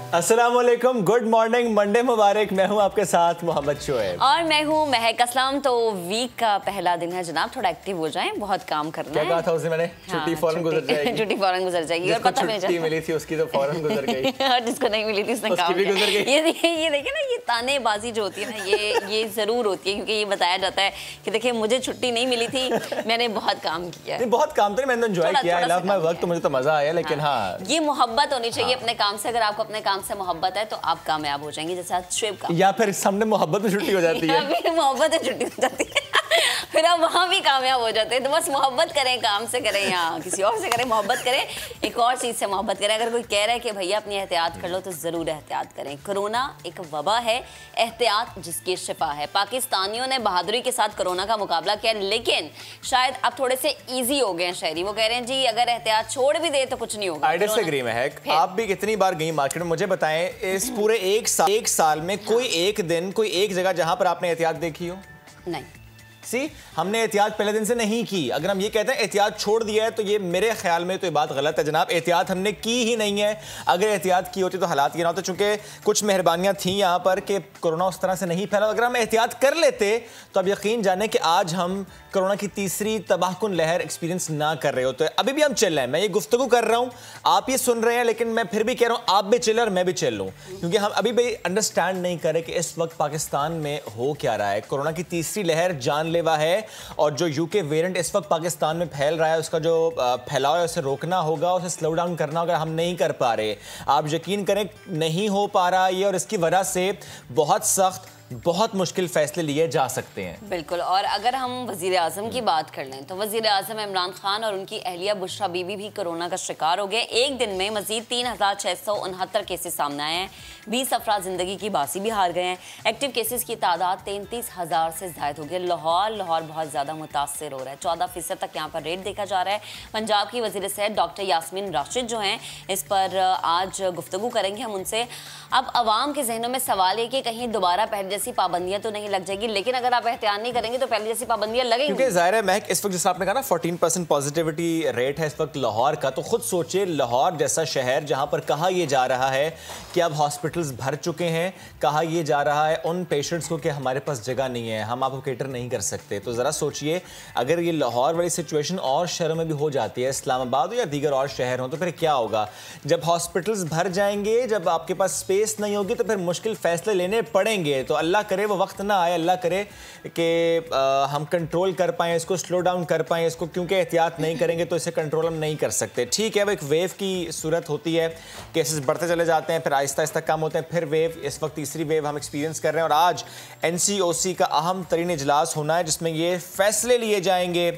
अस्सलाम वालेकुम, good morning, Monday मुबारक। मैं हूं आपके साथ मोहम्मद शोएब और मैं हूं महक असलम। तो वीक का पहला दिन है जनाब, थोड़ा एक्टिव हो जाएं, बहुत काम करना क्या है। कहा था उसने मैंने? छुट्टी फौरन गुजर जाएगी। छुट्टी फौरन गुजर जाएगी और पता नहीं छुट्टी मिली थी उसकी तो फौरन गुजर गई और जिसको नहीं मिली थी उसने काम किया। ये देखिए ना, ये तानेबाजी जो होती है ना, ये जरूर होती है, क्योंकि ये बताया जाता है कि देखिए मुझे छुट्टी नहीं मिली थी, मैंने बहुत काम किया। नहीं, बहुत काम तो नहीं, मैंने एंजॉय किया, आई लव माय वर्क, तो मुझे तो मजा आया। लेकिन हाँ, ये मोहब्बत होनी चाहिए अपने काम से। अगर आपको अपने काम से मोहब्बत है तो आप कामयाब हो जाएंगे, जैसे आज शुएब का। या फिर सामने मोहब्बत में छुट्टी हो जाती है। मोहब्बत में छुट्टी हो जाती है फिर आप वहाँ भी कामयाब हो जाते हैं। तो बस मोहब्बत करें, काम से करें या किसी और से करें, मोहब्बत करें, एक और चीज़ से मोहब्बत करें। अगर कोई कह रहा है कि भैया अपनी एहतियात कर लो तो ज़रूर एहतियात करें। कोरोना एक वबा है, एहतियात जिसकी शिफा है। पाकिस्तानियों ने बहादुरी के साथ कोरोना का मुकाबला किया, लेकिन शायद अब थोड़े से ईजी हो गए हैं शहरी। वो कह रहे हैं जी अगर एहतियात छोड़ भी दे तो कुछ नहीं होगा। आई डिसएग्री में है। आप भी कितनी बार गई मार्केट में, मुझे बताएं इस पूरे एक साल में कोई एक दिन, कोई एक जगह जहां पर आपने एहतियात देखी हो? नहीं। हमने एहतियात पहले दिन से नहीं की। अगर हम ये कहते हैं एहतियात छोड़ दिया है तो ये मेरे ख्याल में तो ये बात गलत है जनाब। एहतियात हमने की ही नहीं है। अगर एहतियात की होती तो हालात ये ना होते। चूंकि कुछ मेहरबानियां थी यहाँ पर कि कोरोना उस तरह से नहीं फैला। अगर हम एहतियात कर लेते तो अब यकीन जाने कि आज हम कोरोना की तीसरी तबाहकुन लहर एक्सपीरियंस ना कर रहे होते। अभी भी हम चिल रहे हैं, मैं ये गुफ्तगू कर रहा हूँ, आप ये सुन रहे हैं, लेकिन मैं फिर भी कह रहा हूँ आप भी चिल और मैं भी चिल लूँ, क्योंकि हम अभी भी अंडरस्टैंड नहीं कर रहे कि इस वक्त पाकिस्तान में हो क्या रहा है। कोरोना की तीसरी लहर जानलेवा है और जो यूके वेरिएंट इस वक्त पाकिस्तान में फैल रहा है, उसका जो फैलाव है उसे रोकना होगा, उसे स्लो डाउन करना होगा। हम नहीं कर पा रहे, आप यकीन करें नहीं हो पा रहा ये, और इसकी वजह से बहुत सख्त, बहुत मुश्किल फैसले लिए जा सकते हैं। बिल्कुल। और अगर हम वज़ीर आज़म की बात कर लें तो वज़ीर आज़म इमरान खान और उनकी अहलिया बुशरा बीबी भी कोरोना का शिकार हो गए। एक दिन में मज़ीद 3669 केसेस सामने आए हैं। 20 अफराद ज़िंदगी की बासी भी हार गए हैं। एक्टिव केसेस की तादाद 33,000 से ज़ायद हो गई। लाहौर बहुत ज़्यादा मुतासर हो रहा है। 14% तक यहाँ पर रेट देखा जा रहा है। पंजाब की वज़ीर सेहत डॉक्टर यास्मीन राशिद जो हैं, इस पर आज गुफ्तगू करेंगे हम उनसे। अब अवाम के जहनों में सवाल है कि कहीं दोबारा पहले जैसी पाबंदियां तो नहीं लग जाएगी, लेकिन अगर आप एहतियात नहीं करेंगे तो पहले जैसी पाबंदियां लगेंगी। क्योंकि ज़ाहिर है महक, इस वक्त जैसे आपने कहा ना 14% पॉजिटिविटी रेट है इस वक्त लाहौर का, तो खुद सोचिए लाहौर जैसा शहर जहां पर कहा यह जा रहा है कि अब हॉस्पिटल्स भर चुके हैं, कहा यह जा रहा है उन पेशेंट्स को कि हमारे पास जगह नहीं है, हम आपको केटर नहीं कर सकते। तो ज़रा सोचिए अगर ये लाहौर वाली सिचुएशन और शहरों में भी हो जाती है, इस्लामाबाद हो या दीगर और शहर हो, तो फिर क्या होगा? जब हॉस्पिटल्स भर जाएंगे, जब आपके पास स्पेस नहीं होगी, तो फिर मुश्किल फैसले लेने पड़ेंगे। तो अल्लाह करे वो वक्त ना आए, अल्लाह करे कि हम कंट्रोल कर पाएँ इसको, स्लो डाउन कर पाएँ इसको, क्योंकि एहतियात नहीं करेंगे तो इसे कंट्रोल हम नहीं कर सकते। ठीक है, वो एक वेव की सूरत होती है, केसेस बढ़ते चले जाते हैं, फिर आहिस्ता आहिस्ता कम होते हैं, फिर वेव, इस वक्त तीसरी वेव हम एक्सपीरियंस कर रहे हैं। और आज NCOC का अहम तरीन इजलास होना है जिसमें ये फैसले लिए जाएंगे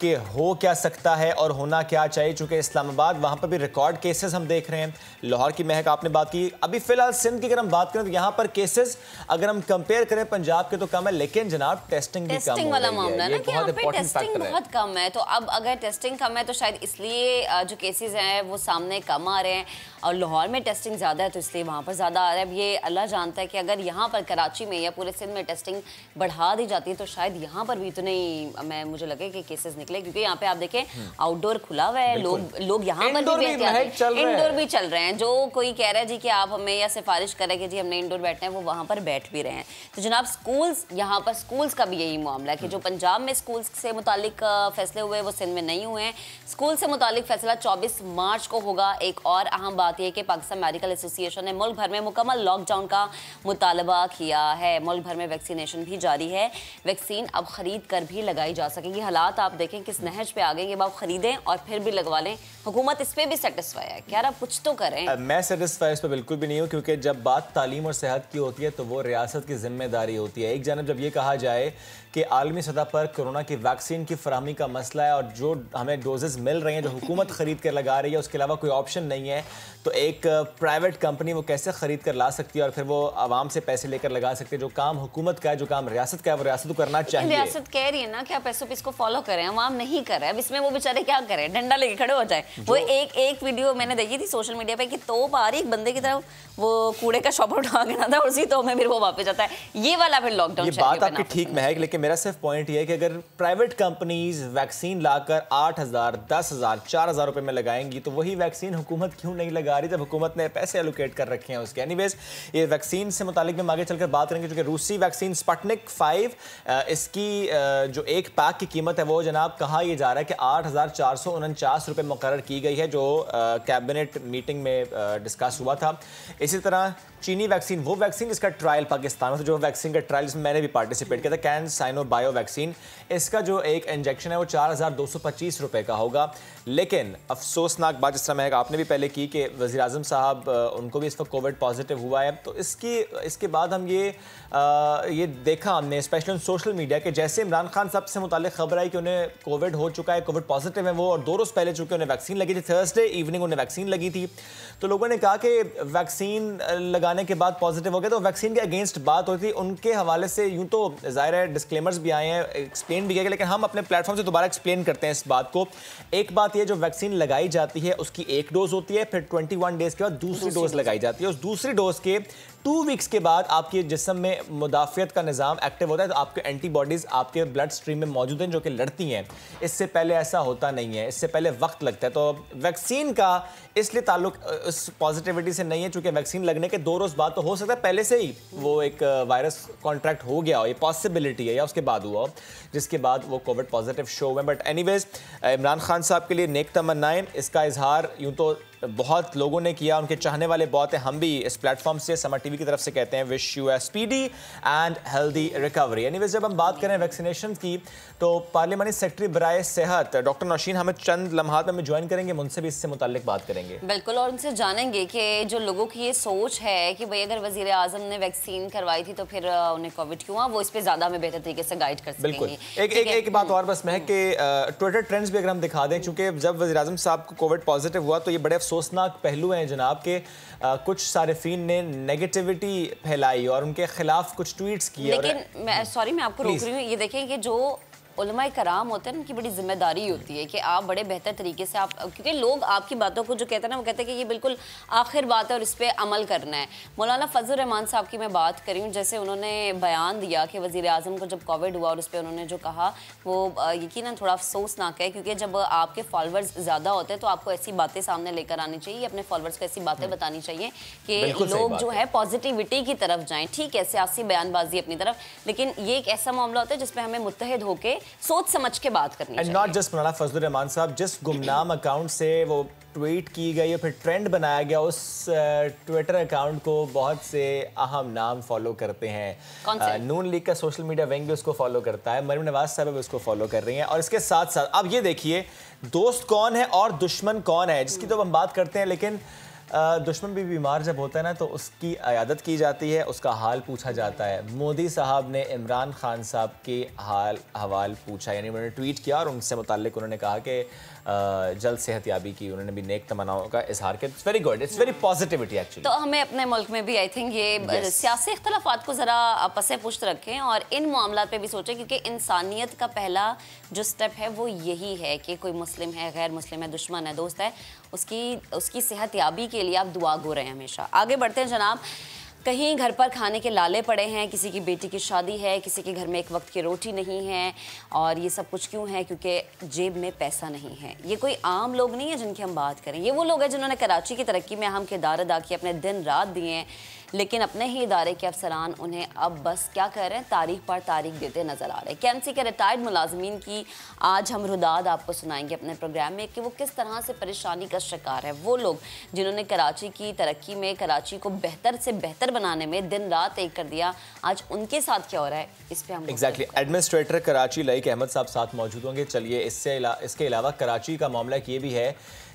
कि हो क्या सकता है और होना क्या चाहिए। चूंकि इस्लामाबाद वहाँ पर भी रिकॉर्ड केसेस हम देख रहे हैं। लाहौर की महक आपने बात की। अभी फिलहाल सिंध की अगर हम बात करें तो यहाँ पर केसेस अगर हम कंपेयर करें पंजाब के तो कम है, लेकिन जनाब टेस्टिंग भी कम वाला मामला है ना कि यहाँ पे टेस्टिंग बहुत कम है। तो अब अगर टेस्टिंग कम है तो शायद इसलिए जो केसेस हैं वो सामने कम आ रहे हैं, और लाहौर में टेस्टिंग ज़्यादा है तो इसलिए वहाँ पर ज़्यादा आ रहा है। अब ये अल्लाह जानता है कि अगर यहाँ पर कराची में या पूरे सिंध में टेस्टिंग बढ़ा दी जाती है तो शायद यहाँ पर भी इतने ही मुझे लगे कि केसेस निकले, क्योंकि यहाँ पे आप देखें आउटडोर खुला हुआ है, लोग यहाँ पर भी इंडोर भी चल रहे हैं। जो कोई कह रहा है जी कि आप हमें या सिफारिश करें कि जी हमने इंडोर बैठना है, वो वहाँ पर बैठ भी रहे हैं। तो जनाब स्कूल्स, यहाँ पर स्कूल्स का भी यही मामला है कि जो पंजाब में स्कूल्स से मुतालिक फैसले हुए वो सिंध में नहीं हुए हैं। स्कूल से मुतालिक फैसला 24 मार्च को होगा। एक और अहम बात यह कि पाकिस्तान मेडिकल एसोसिएशन ने मुल्क भर में मुकम्मल लॉकडाउन का मुतालबा किया है। मुल्क भर में वैक्सीनेशन भी जारी है। वैक्सीन अब खरीद कर भी लगाई जा सकेगी। हालात आप देखें किस नहज पे आ गए, अब आप खरीदें और फिर भी लगवा लें। हुकूमत इस पे भी सेटिस्फाई है कि यार आप कुछ तो करें। मैं सेटिस्फाई इस पर बिल्कुल भी नहीं हूँ, क्योंकि जब बात तालीम और सेहत की होती है तो वो रियासत की जिम्मेदारी होती है। एक जानब जब ये कहा जाए कि आलमी सतह पर कोरोना की वैक्सीन की फराहमी का मसला है और जो हमें डोजेस मिल रही हैं जो हुकूमत खरीद कर लगा रही है उसके अलावा कोई ऑप्शन नहीं है, तो एक प्राइवेट कंपनी वो कैसे खरीद कर ला सकती है और फिर वो आवाम से पैसे लेकर लगा सकती है। जो काम हुकूमत का है, जो काम रियासत का है, वो रियासत को करना चाहिए। रियासत कह रही है ना कि आप SOPs को फॉलो करें, हम काम नहीं कर रहा है, अब इसमें वो बेचारे क्या करें, डंडा लेके खड़े हो जाए। वो एक वीडियो मैंने देखी थी सोशल मीडिया पे कि तोप आ रही एक बंदे की तरफ, वो कूड़े का शॉपर उठा के ना था, उसी तो में फिर वो वापस जाता है। ये वाला फिर लॉकडाउन, ये बात आपकी ठीक में है, लेकिन मेरा सिर्फ पॉइंट ये है कि अगर प्राइवेट कंपनीज वैक्सीन लाकर 8,000, 10,000, 4,000 रुपए में लगाएंगी तो वही वैक्सीन हुकूमत क्यों नहीं लगा रही जब हुकूमत ने पैसे एलोकेट कर रखे हैं उसके। एनीवेज, ये वैक्सीन से मुतालिक में आगे चलकर बात करेंगे, क्योंकि रूसी वैक्सीन स्पुतनिक 5 इसकी जो एक पैक की कीमत है वो जनाब कहा यह जा रहा है कि 8,449 रुपये मुकर्रर की गई है, जो कैबिनेट मीटिंग में डिस्कस हुआ था। इसी तरह चीनी वैक्सीन, वो वैक्सीन जिसका ट्रायल पाकिस्तान में, जो वैक्सीन का ट्रायल जिसमें मैंने भी पार्टिसिपेट किया था, कैन साइनो बायो वैक्सीन, इसका जो एक इंजेक्शन है वो 4,225 रुपये का होगा। लेकिन अफसोसनाक बात जिस तरह महक आपने भी पहले की कि वज़ीर आज़म साहब उनको भी इस वक्त कोविड पॉजिटिव हुआ है, तो इसके बाद हम ये देखा हमने स्पेशली ऑन सोशल मीडिया कि जैसे इमरान खान साहब से मुतालिक खबर आई कि उन्हें कोविड हो चुका है, कोविड पॉजिटिव है वो, और 2 रोज़ पहले चूँकि उन्हें वैक्सीन लगी थी, थर्सडे इवनिंग उन्हें वैक्सीन लगी थी, तो लोगों ने कहा कि वैक्सीन लगाने के बाद पॉजिटिव हो गया तो वैक्सीन के अगेंस्ट बात होती थी। उनके हवाले से यूँ तो ज़ाहिर है डिस्क्लेमर्स भी आए हैं, एक्सप्लेन भी किया गया, लेकिन हम अपने प्लेटफॉर्म से दोबारा एक्सप्लेन करते हैं इस बात को। एक बात यह, जो वैक्सीन लगाई जाती है उसकी एक डोज होती है, फिर 21 डेज के बाद दूसरी डोज लगाई जाती है। उस दूसरी डोज के 2 वीक्स के बाद आपके जिस्म में मुदाफ़ियत का निज़ाम एक्टिव होता है, तो आपके एंटीबॉडीज़ आपके ब्लड स्ट्रीम में मौजूद हैं जो कि लड़ती हैं। इससे पहले ऐसा होता नहीं है, इससे पहले वक्त लगता है। तो वैक्सीन का इसलिए ताल्लुक इस पॉजिटिविटी से नहीं है, चूँकि वैक्सीन लगने के 2 रोज़ बाद तो हो सकता है पहले से ही वो एक वायरस कॉन्ट्रैक्ट हो गया हो, ये पॉसिबिलिटी है, या उसके बाद हुआ हो जिसके बाद वो कोविड पॉजिटिव शो हुए। बट एनीवेज, इमरान खान साहब के लिए नेक तमन्नाएं, इसका इजहार यूँ तो बहुत लोगों ने किया, उनके चाहने वाले बहुत हैं। हम भी इस प्लेटफॉर्म से समा टीवी की तरफ से कहते हैं wish U A speedy and healthy recovery. Anyways, जब हम बात करें वैक्सीनेशन की तो पार्लियामानी सेक्रेटरी बराए सेहत डॉक्टर नौशीन हमें चंद लम्हात में ज्वाइन करेंगे, उनसे भी इससे मुताल्लिक बात करेंगे। बिल्कुल, और उनसे जानेंगे कि जो लोगों की ये सोच है कि भाई अगर वजीर आजम ने वैक्सीन करवाई थी तो फिर उन्हें कोविड क्यों हुआ, वो इस पर ज़्यादा हमें बेहतर तरीके से गाइड कर सकेंगे। बिल्कुल। एक बात और बस महक के ट्विटर ट्रेंड्स भी अगर हम दिखा दें, चूँकि जब वज़ीर आज़म साहब को कोविड पॉजिटिव हुआ तो ये बड़े अफसोसनाक पहलू हैं जनाब के, कुछ सारिफीन ने नेगेटिविटी फैलाई और उनके खिलाफ कुछ ट्वीट्स किए। लेकिन मैं आपको रोक रही हूँ, ये देखें कि जो उलमाए कराम होते हैं उनकी बड़ी जिम्मेदारी होती है कि आप बड़े बेहतर तरीके से आप, क्योंकि लोग आपकी बातों को जो कहते हैं ना, वो कहते हैं कि ये बिल्कुल आखिर बात है और इस पर अमल करना है। मौलाना फजल रहमान साहब की मैं बात करी हूँ, जैसे उन्होंने बयान दिया कि वज़ीर आज़म को जब कोविड हुआ और उस पर उन्होंने जो कहा वो यकीनन थोड़ा अफसोसनाक है, क्योंकि जब आपके फॉलोअर्स ज़्यादा होते हैं तो आपको ऐसी बातें सामने लेकर आनी चाहिए, अपने फॉलोअर्स को ऐसी बातें बतानी चाहिए कि लोग जो है पॉजिटिविटी की तरफ जाएँ। ठीक है, सियासी बयानबाजी अपनी तरफ, लेकिन ये एक ऐसा मामला होता है जिसमें हमें मुत्तहिद होकर सोच समझ के बात करनी चाहिए। नॉट जस्ट मौलाना फजल रहमान साहब, जिस गुमनाम अकाउंट से वो ट्वीट की गई और फिर ट्रेंड बनाया गया, उस ट्विटर अकाउंट को बहुत से अहम नाम फॉलो करते हैं। नून लीग का सोशल मीडिया विंग भी उसको फॉलो करता है, मरीम नवाज साहब भी उसको फॉलो कर रही हैं। और इसके साथ साथ अब ये देखिए दोस्त कौन है और दुश्मन कौन है, जिसकी तो हम बात करते हैं, लेकिन दुश्मन भी बीमार जब होता है ना तो उसकी इयादत की जाती है, उसका हाल पूछा जाता है। मोदी साहब ने इमरान खान साहब के हाल हवाल पूछा, यानी उन्होंने ट्वीट किया और उनसे मुताल्लिक उन्होंने कहा कि जल्द सेहतयाबी की, उन्होंने भी नेक तमन्नाओं का इजहार किया। It's very good, it's very positivity actually. तो हमें अपने मुल्क में भी आई थिंक ये सियासी इख्तलाफात को ज़रा पसे पुश्त रखें और इन मामलात पे भी सोचें, क्योंकि इंसानियत का पहला जो स्टेप है वो यही है कि कोई मुस्लिम है, गैर मुस्लिम है, दुश्मन है, दोस्त है, उसकी सेहतयाबी के लिए आप दुआ गो रहे हैं हमेशा। आगे बढ़ते हैं जनाब। कहीं घर पर खाने के लाले पड़े हैं, किसी की बेटी की शादी है, किसी के घर में एक वक्त की रोटी नहीं है, और ये सब कुछ क्यों है? क्योंकि जेब में पैसा नहीं है। ये कोई आम लोग नहीं है जिनकी हम बात करें, ये वो लोग हैं जिन्होंने कराची की तरक्की में अहम किरदार अदा किया, अपने दिन रात दिए हैं, लेकिन अपने ही इदारे के अफसरान उन्हें अब बस क्या कर रहे हैं, तारीख पर तारीख देते नजर आ रहे हैं। केएमसी के रिटायर्ड मुलाजमीन की आज हम रुदाद आपको सुनाएंगे अपने प्रोग्राम में कि वो किस तरह से परेशानी का शिकार है। वो लोग जिन्होंने कराची की तरक्की में, कराची को बेहतर से बेहतर बनाने में दिन रात एक कर दिया, आज उनके साथ क्या हो रहा है इस पर हम exactly administrator Karachi like Ahmed साहब साथ मौजूद होंगे। चलिए इसके अलावा कराची का मामला ये भी है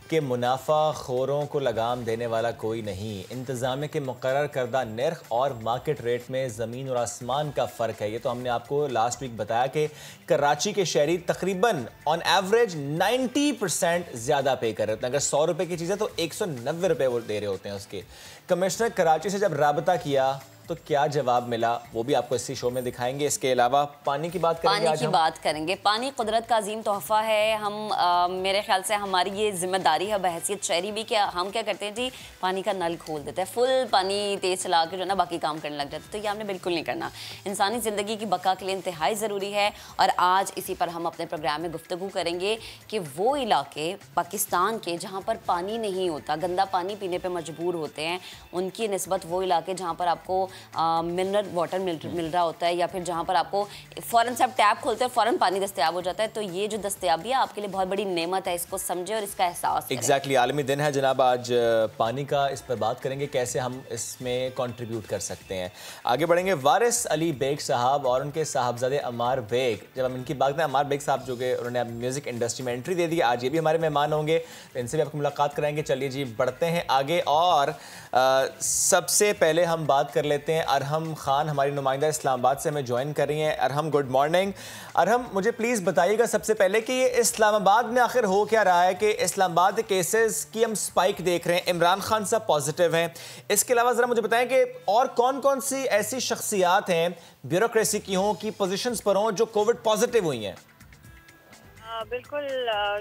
कि मुनाफा खोरों को लगाम देने वाला कोई नहीं। इंतज़ाम के मुकर्रर करदा नर्ख और मार्केट रेट में ज़मीन और आसमान का फ़र्क है। ये तो हमने आपको लास्ट वीक बताया कि कराची के शहरी तकरीबन ऑन एवरेज 90% ज़्यादा पे कर रहे होते हैं। अगर 100 रुपये की चीज़ है तो 190 रुपये वो दे रहे होते हैं उसके। कमिश्नर कराची से जब राबता किया तो क्या जवाब मिला वो भी आपको इसी शो में दिखाएंगे। इसके अलावा पानी की बात करेंगे। पानी की बात करेंगे। पानी कुदरत का अजीम तोहफा है। हम मेरे ख्याल से हमारी ये जिम्मेदारी है बहैसियत शहरी भी कि हम क्या करते हैं जी, पानी का नल खोल देते हैं, फुल पानी तेज चला के जो है ना बाकी काम करने लग जाते हैं। तो ये हमने बिल्कुल नहीं करना। इंसानी ज़िंदगी की बका के लिए इंतहाई ज़रूरी है और आज इसी पर हम अपने प्रोग्राम में गुफ्तगू करेंगे कि वो इलाके पाकिस्तान के जहाँ पर पानी नहीं होता, गंदा पानी पीने पर मजबूर होते हैं, उनकी निस्बत वो इलाके जहाँ पर आपको मिनरल वाटर मिल रहा होता है या फिर जहाँ पर आपको फ़ौरन से आप टैप खोलते हैं फ़ौरन पानी दस्तयाब हो जाता है। तो ये जो दस्तयाबी है आपके लिए बहुत बड़ी नेमत है, इसको समझे और इसका एहसास करें। एग्जैक्टली आलमी दिन है जनाब आज पानी का, इस पर बात करेंगे कैसे हम इसमें कंट्रीब्यूट कर सकते हैं। आगे बढ़ेंगे। वारिस अली बेग साहब और उनके साहबजादे अमार बेग, जब हम इनकी बात करें, अमार बेग साहब जो कि उन्होंने म्यूज़िक इंडस्ट्री में एंट्री दे दी, आज ये भी हमारे मेहमान होंगे, तो इनसे भी आपको मुलाकात कराएंगे। चलिए जी बढ़ते हैं आगे और सबसे पहले हम बात कर लेते हैं अरहम खान, हमारी नुमाइंदा इस्लामाबाद से हमें ज्वाइन कर रही हैं। Arham good morning. अरहम मुझे प्लीज़ बताइएगा सबसे पहले कि ये इस्लामाबाद में आखिर हो क्या रहा है कि इस्लामाबाद केसेस की हम स्पाइक देख रहे हैं, इमरान खान साहब पॉजिटिव हैं, इसके अलावा ज़रा मुझे बताएं कि और कौन कौन सी ऐसी शख्सियात हैं ब्यूरोक्रेसी की हों, की पोजीशंस पर हों, जो कोविड पॉजिटिव हुई हैं। बिल्कुल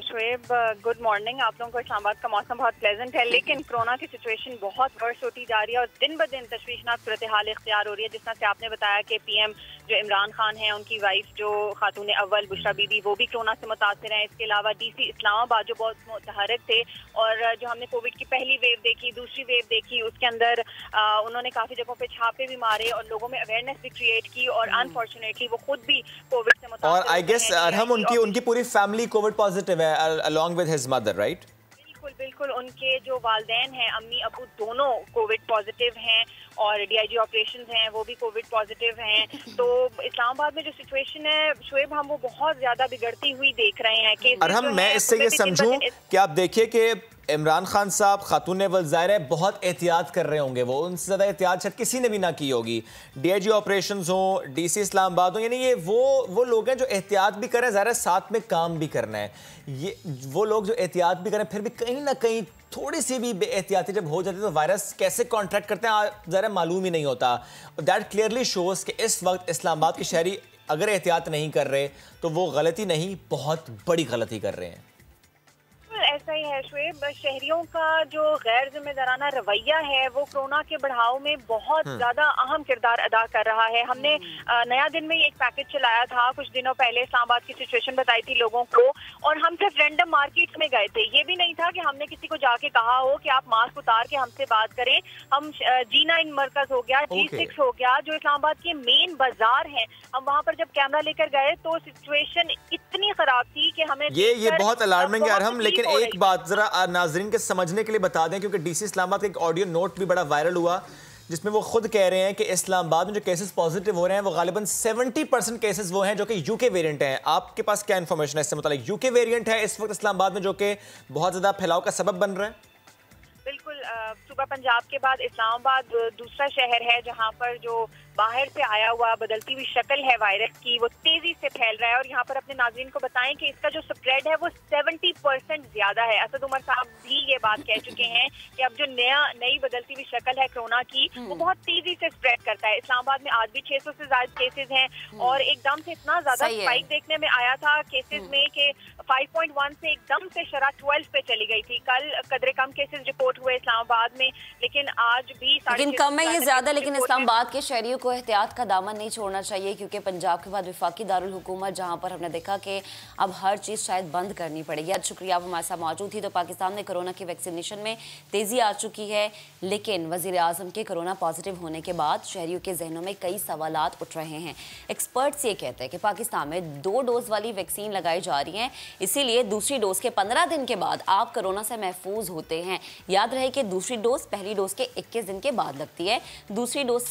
शुएब, गुड मॉर्निंग। आप लोगों को इस्लामाबाद का मौसम बहुत प्लेजेंट है, लेकिन कोरोना की सिचुएशन बहुत वर्स होती जा रही है और दिन ब दिन तशवीशनाक सूरत हाल इख्तियार हो रही है। जिस तरह से आपने बताया कि पीएम जो इमरान खान हैं, उनकी वाइफ जो खातून अव्वल बुशरा बीबी, वो भी कोरोना से मुतासर हैं। इसके अलावा डीसी इस्लामाबाद जो बहुत मुतहरक थे और जो हमने कोविड की पहली वेव देखी, दूसरी वेव देखी, उसके अंदर उन्होंने काफ़ी जगहों पे छापे भी मारे और लोगों में अवेयरनेस भी क्रिएट की और अनफॉर्चुनेटली वो खुद भी कोविड से मुतासर। और आई गेस अरहम उनकी पूरी फैमिली कोविड पॉजिटिव है along with his mother, right? बिल्कुल बिल्कुल, उनके जो वालदैन हैं, अम्मी अबू दोनों कोविड पॉजिटिव हैं और डीआईजी ऑपरेशंस हैं वो भी कोविड पॉजिटिव हैं। तो इस्लामाबाद में जो सिचुएशन है शुएब, हम वो बहुत ज्यादा बिगड़ती हुई देख रहे हैं कि अरहम मैं इससे ये समझूं कि आप देखिए कि इमरान खान साहब खातून अव्वल ज़ाहिर है बहुत एहतियात कर रहे होंगे, वो उनसे ज़्यादा एहतियात शायद किसी ने भी ना की होगी। डीआईजी ऑपरेशंस हों, डीसी इस्लामाबाद हों, यानी ये वो लोग हैं जो एहतियात भी करें, ज़ाहिर है साथ में काम भी करना है। ये वो लोग जो एहतियात भी करें, फिर भी कहीं ना कहीं थोड़ी सी भी बेएहतियाती जब हो जाती है तो वायरस कैसे कॉन्ट्रैक्ट करते हैं ज़रा मालूम ही नहीं होता। दैट क्लियरली शोज़ कि इस वक्त इस्लामाबाद के शहरी अगर एहतियात नहीं कर रहे तो वो गलती नहीं, बहुत बड़ी गलती कर रहे हैं। ऐसा ही है शुएब, शहरियों का जो गैर जिम्मेदाराना रवैया है वो कोरोना के बढ़ाव में बहुत ज्यादा अहम किरदार अदा कर रहा है। हमने नया दिन में एक पैकेज चलाया था कुछ दिनों पहले, इस्लामाबाद की सिचुएशन बताई थी लोगों को और हम सिर्फ रैंडम मार्केट में गए थे। ये भी नहीं था कि हमने किसी को जाके कहा हो कि आप मास्क उतार के हमसे बात करें। हम G9 मरकज हो गया, G6 हो गया, जो इस्लामाबाद के मेन बाजार हैं, हम वहाँ पर जब कैमरा लेकर गए तो सिचुएशन इतनी खराब थी कि हमें ये बहुत अलार्मिंग है। हम लेकिन एक बात जरा नाजरीन के समझने के लिए बता दें, क्योंकि डीसी इस्लामाबाद का एक ऑडियो नोट भी बड़ा वायरल हुआ जिसमें वो खुद कह रहे हैं कि इस्लामाबाद में जो केसेस पॉजिटिव हो रहे हैं वो गालिबन 70% केसेस वो हैं जो कि यूके वेरिएंट हैं। आपके पास क्या इन्फॉर्मेशन है इससे मुतालिक? यूके वेरिएंट है इस वक्त इस्लामाबाद में जो कि बहुत ज़्यादा फैलाव का सबब बन रहा है। बिल्कुल, सूबा पंजाब के बाद इस्लामाबाद दूसरा शहर है जहाँ पर जो बाहर से आया हुआ बदलती हुई शक्ल है वायरस की वो तेजी से फैल रहा है। और यहाँ पर अपने नाज़रीन को बताएं कि इसका जो स्प्रेड है वो 70% ज्यादा है। असद उमर साहब भी ये बात कह चुके हैं कि अब जो नई बदलती हुई शक्ल है कोरोना की वो बहुत तेजी से स्प्रेड करता है। इस्लामाबाद में आज भी 600 से ज्यादा केसेस हैं और एकदम से इतना ज्यादा स्पाइक देखने में आया था केसेस में कि 5.1 से एकदम से शरह 12 पे चली गई थी। कल कदरे कम केसेस रिपोर्ट हुए इस्लामाबाद में, लेकिन आज भी कम है ये ज्यादा। लेकिन इस्लामाबाद के शहरियों को एहतियात का दामन नहीं छोड़ना चाहिए, क्योंकि पंजाब के बाद वफाकी दारुल हुकूमत जहां पर हमने देखा कि अब हर चीज़ शायद बंद करनी पड़ेगी। आज शुक्रिया आप हमारे साथ मौजूद थी। तो पाकिस्तान में कोरोना की वैक्सीनेशन में तेज़ी आ चुकी है, लेकिन वज़ीर आज़म के कोरोना पॉजिटिव होने के बाद शहरियों के जहनों में कई सवालात उठ रहे हैं। एक्सपर्ट्स ये कहते हैं कि पाकिस्तान में 2 डोज वाली वैक्सीन लगाई जा रही है, इसीलिए दूसरी डोज के 15 दिन के बाद आप कोरोना से महफूज होते हैं। याद रहे कि दूसरी डोज पहली डोज के 21 दिन के बाद लगती है। दूसरी डोज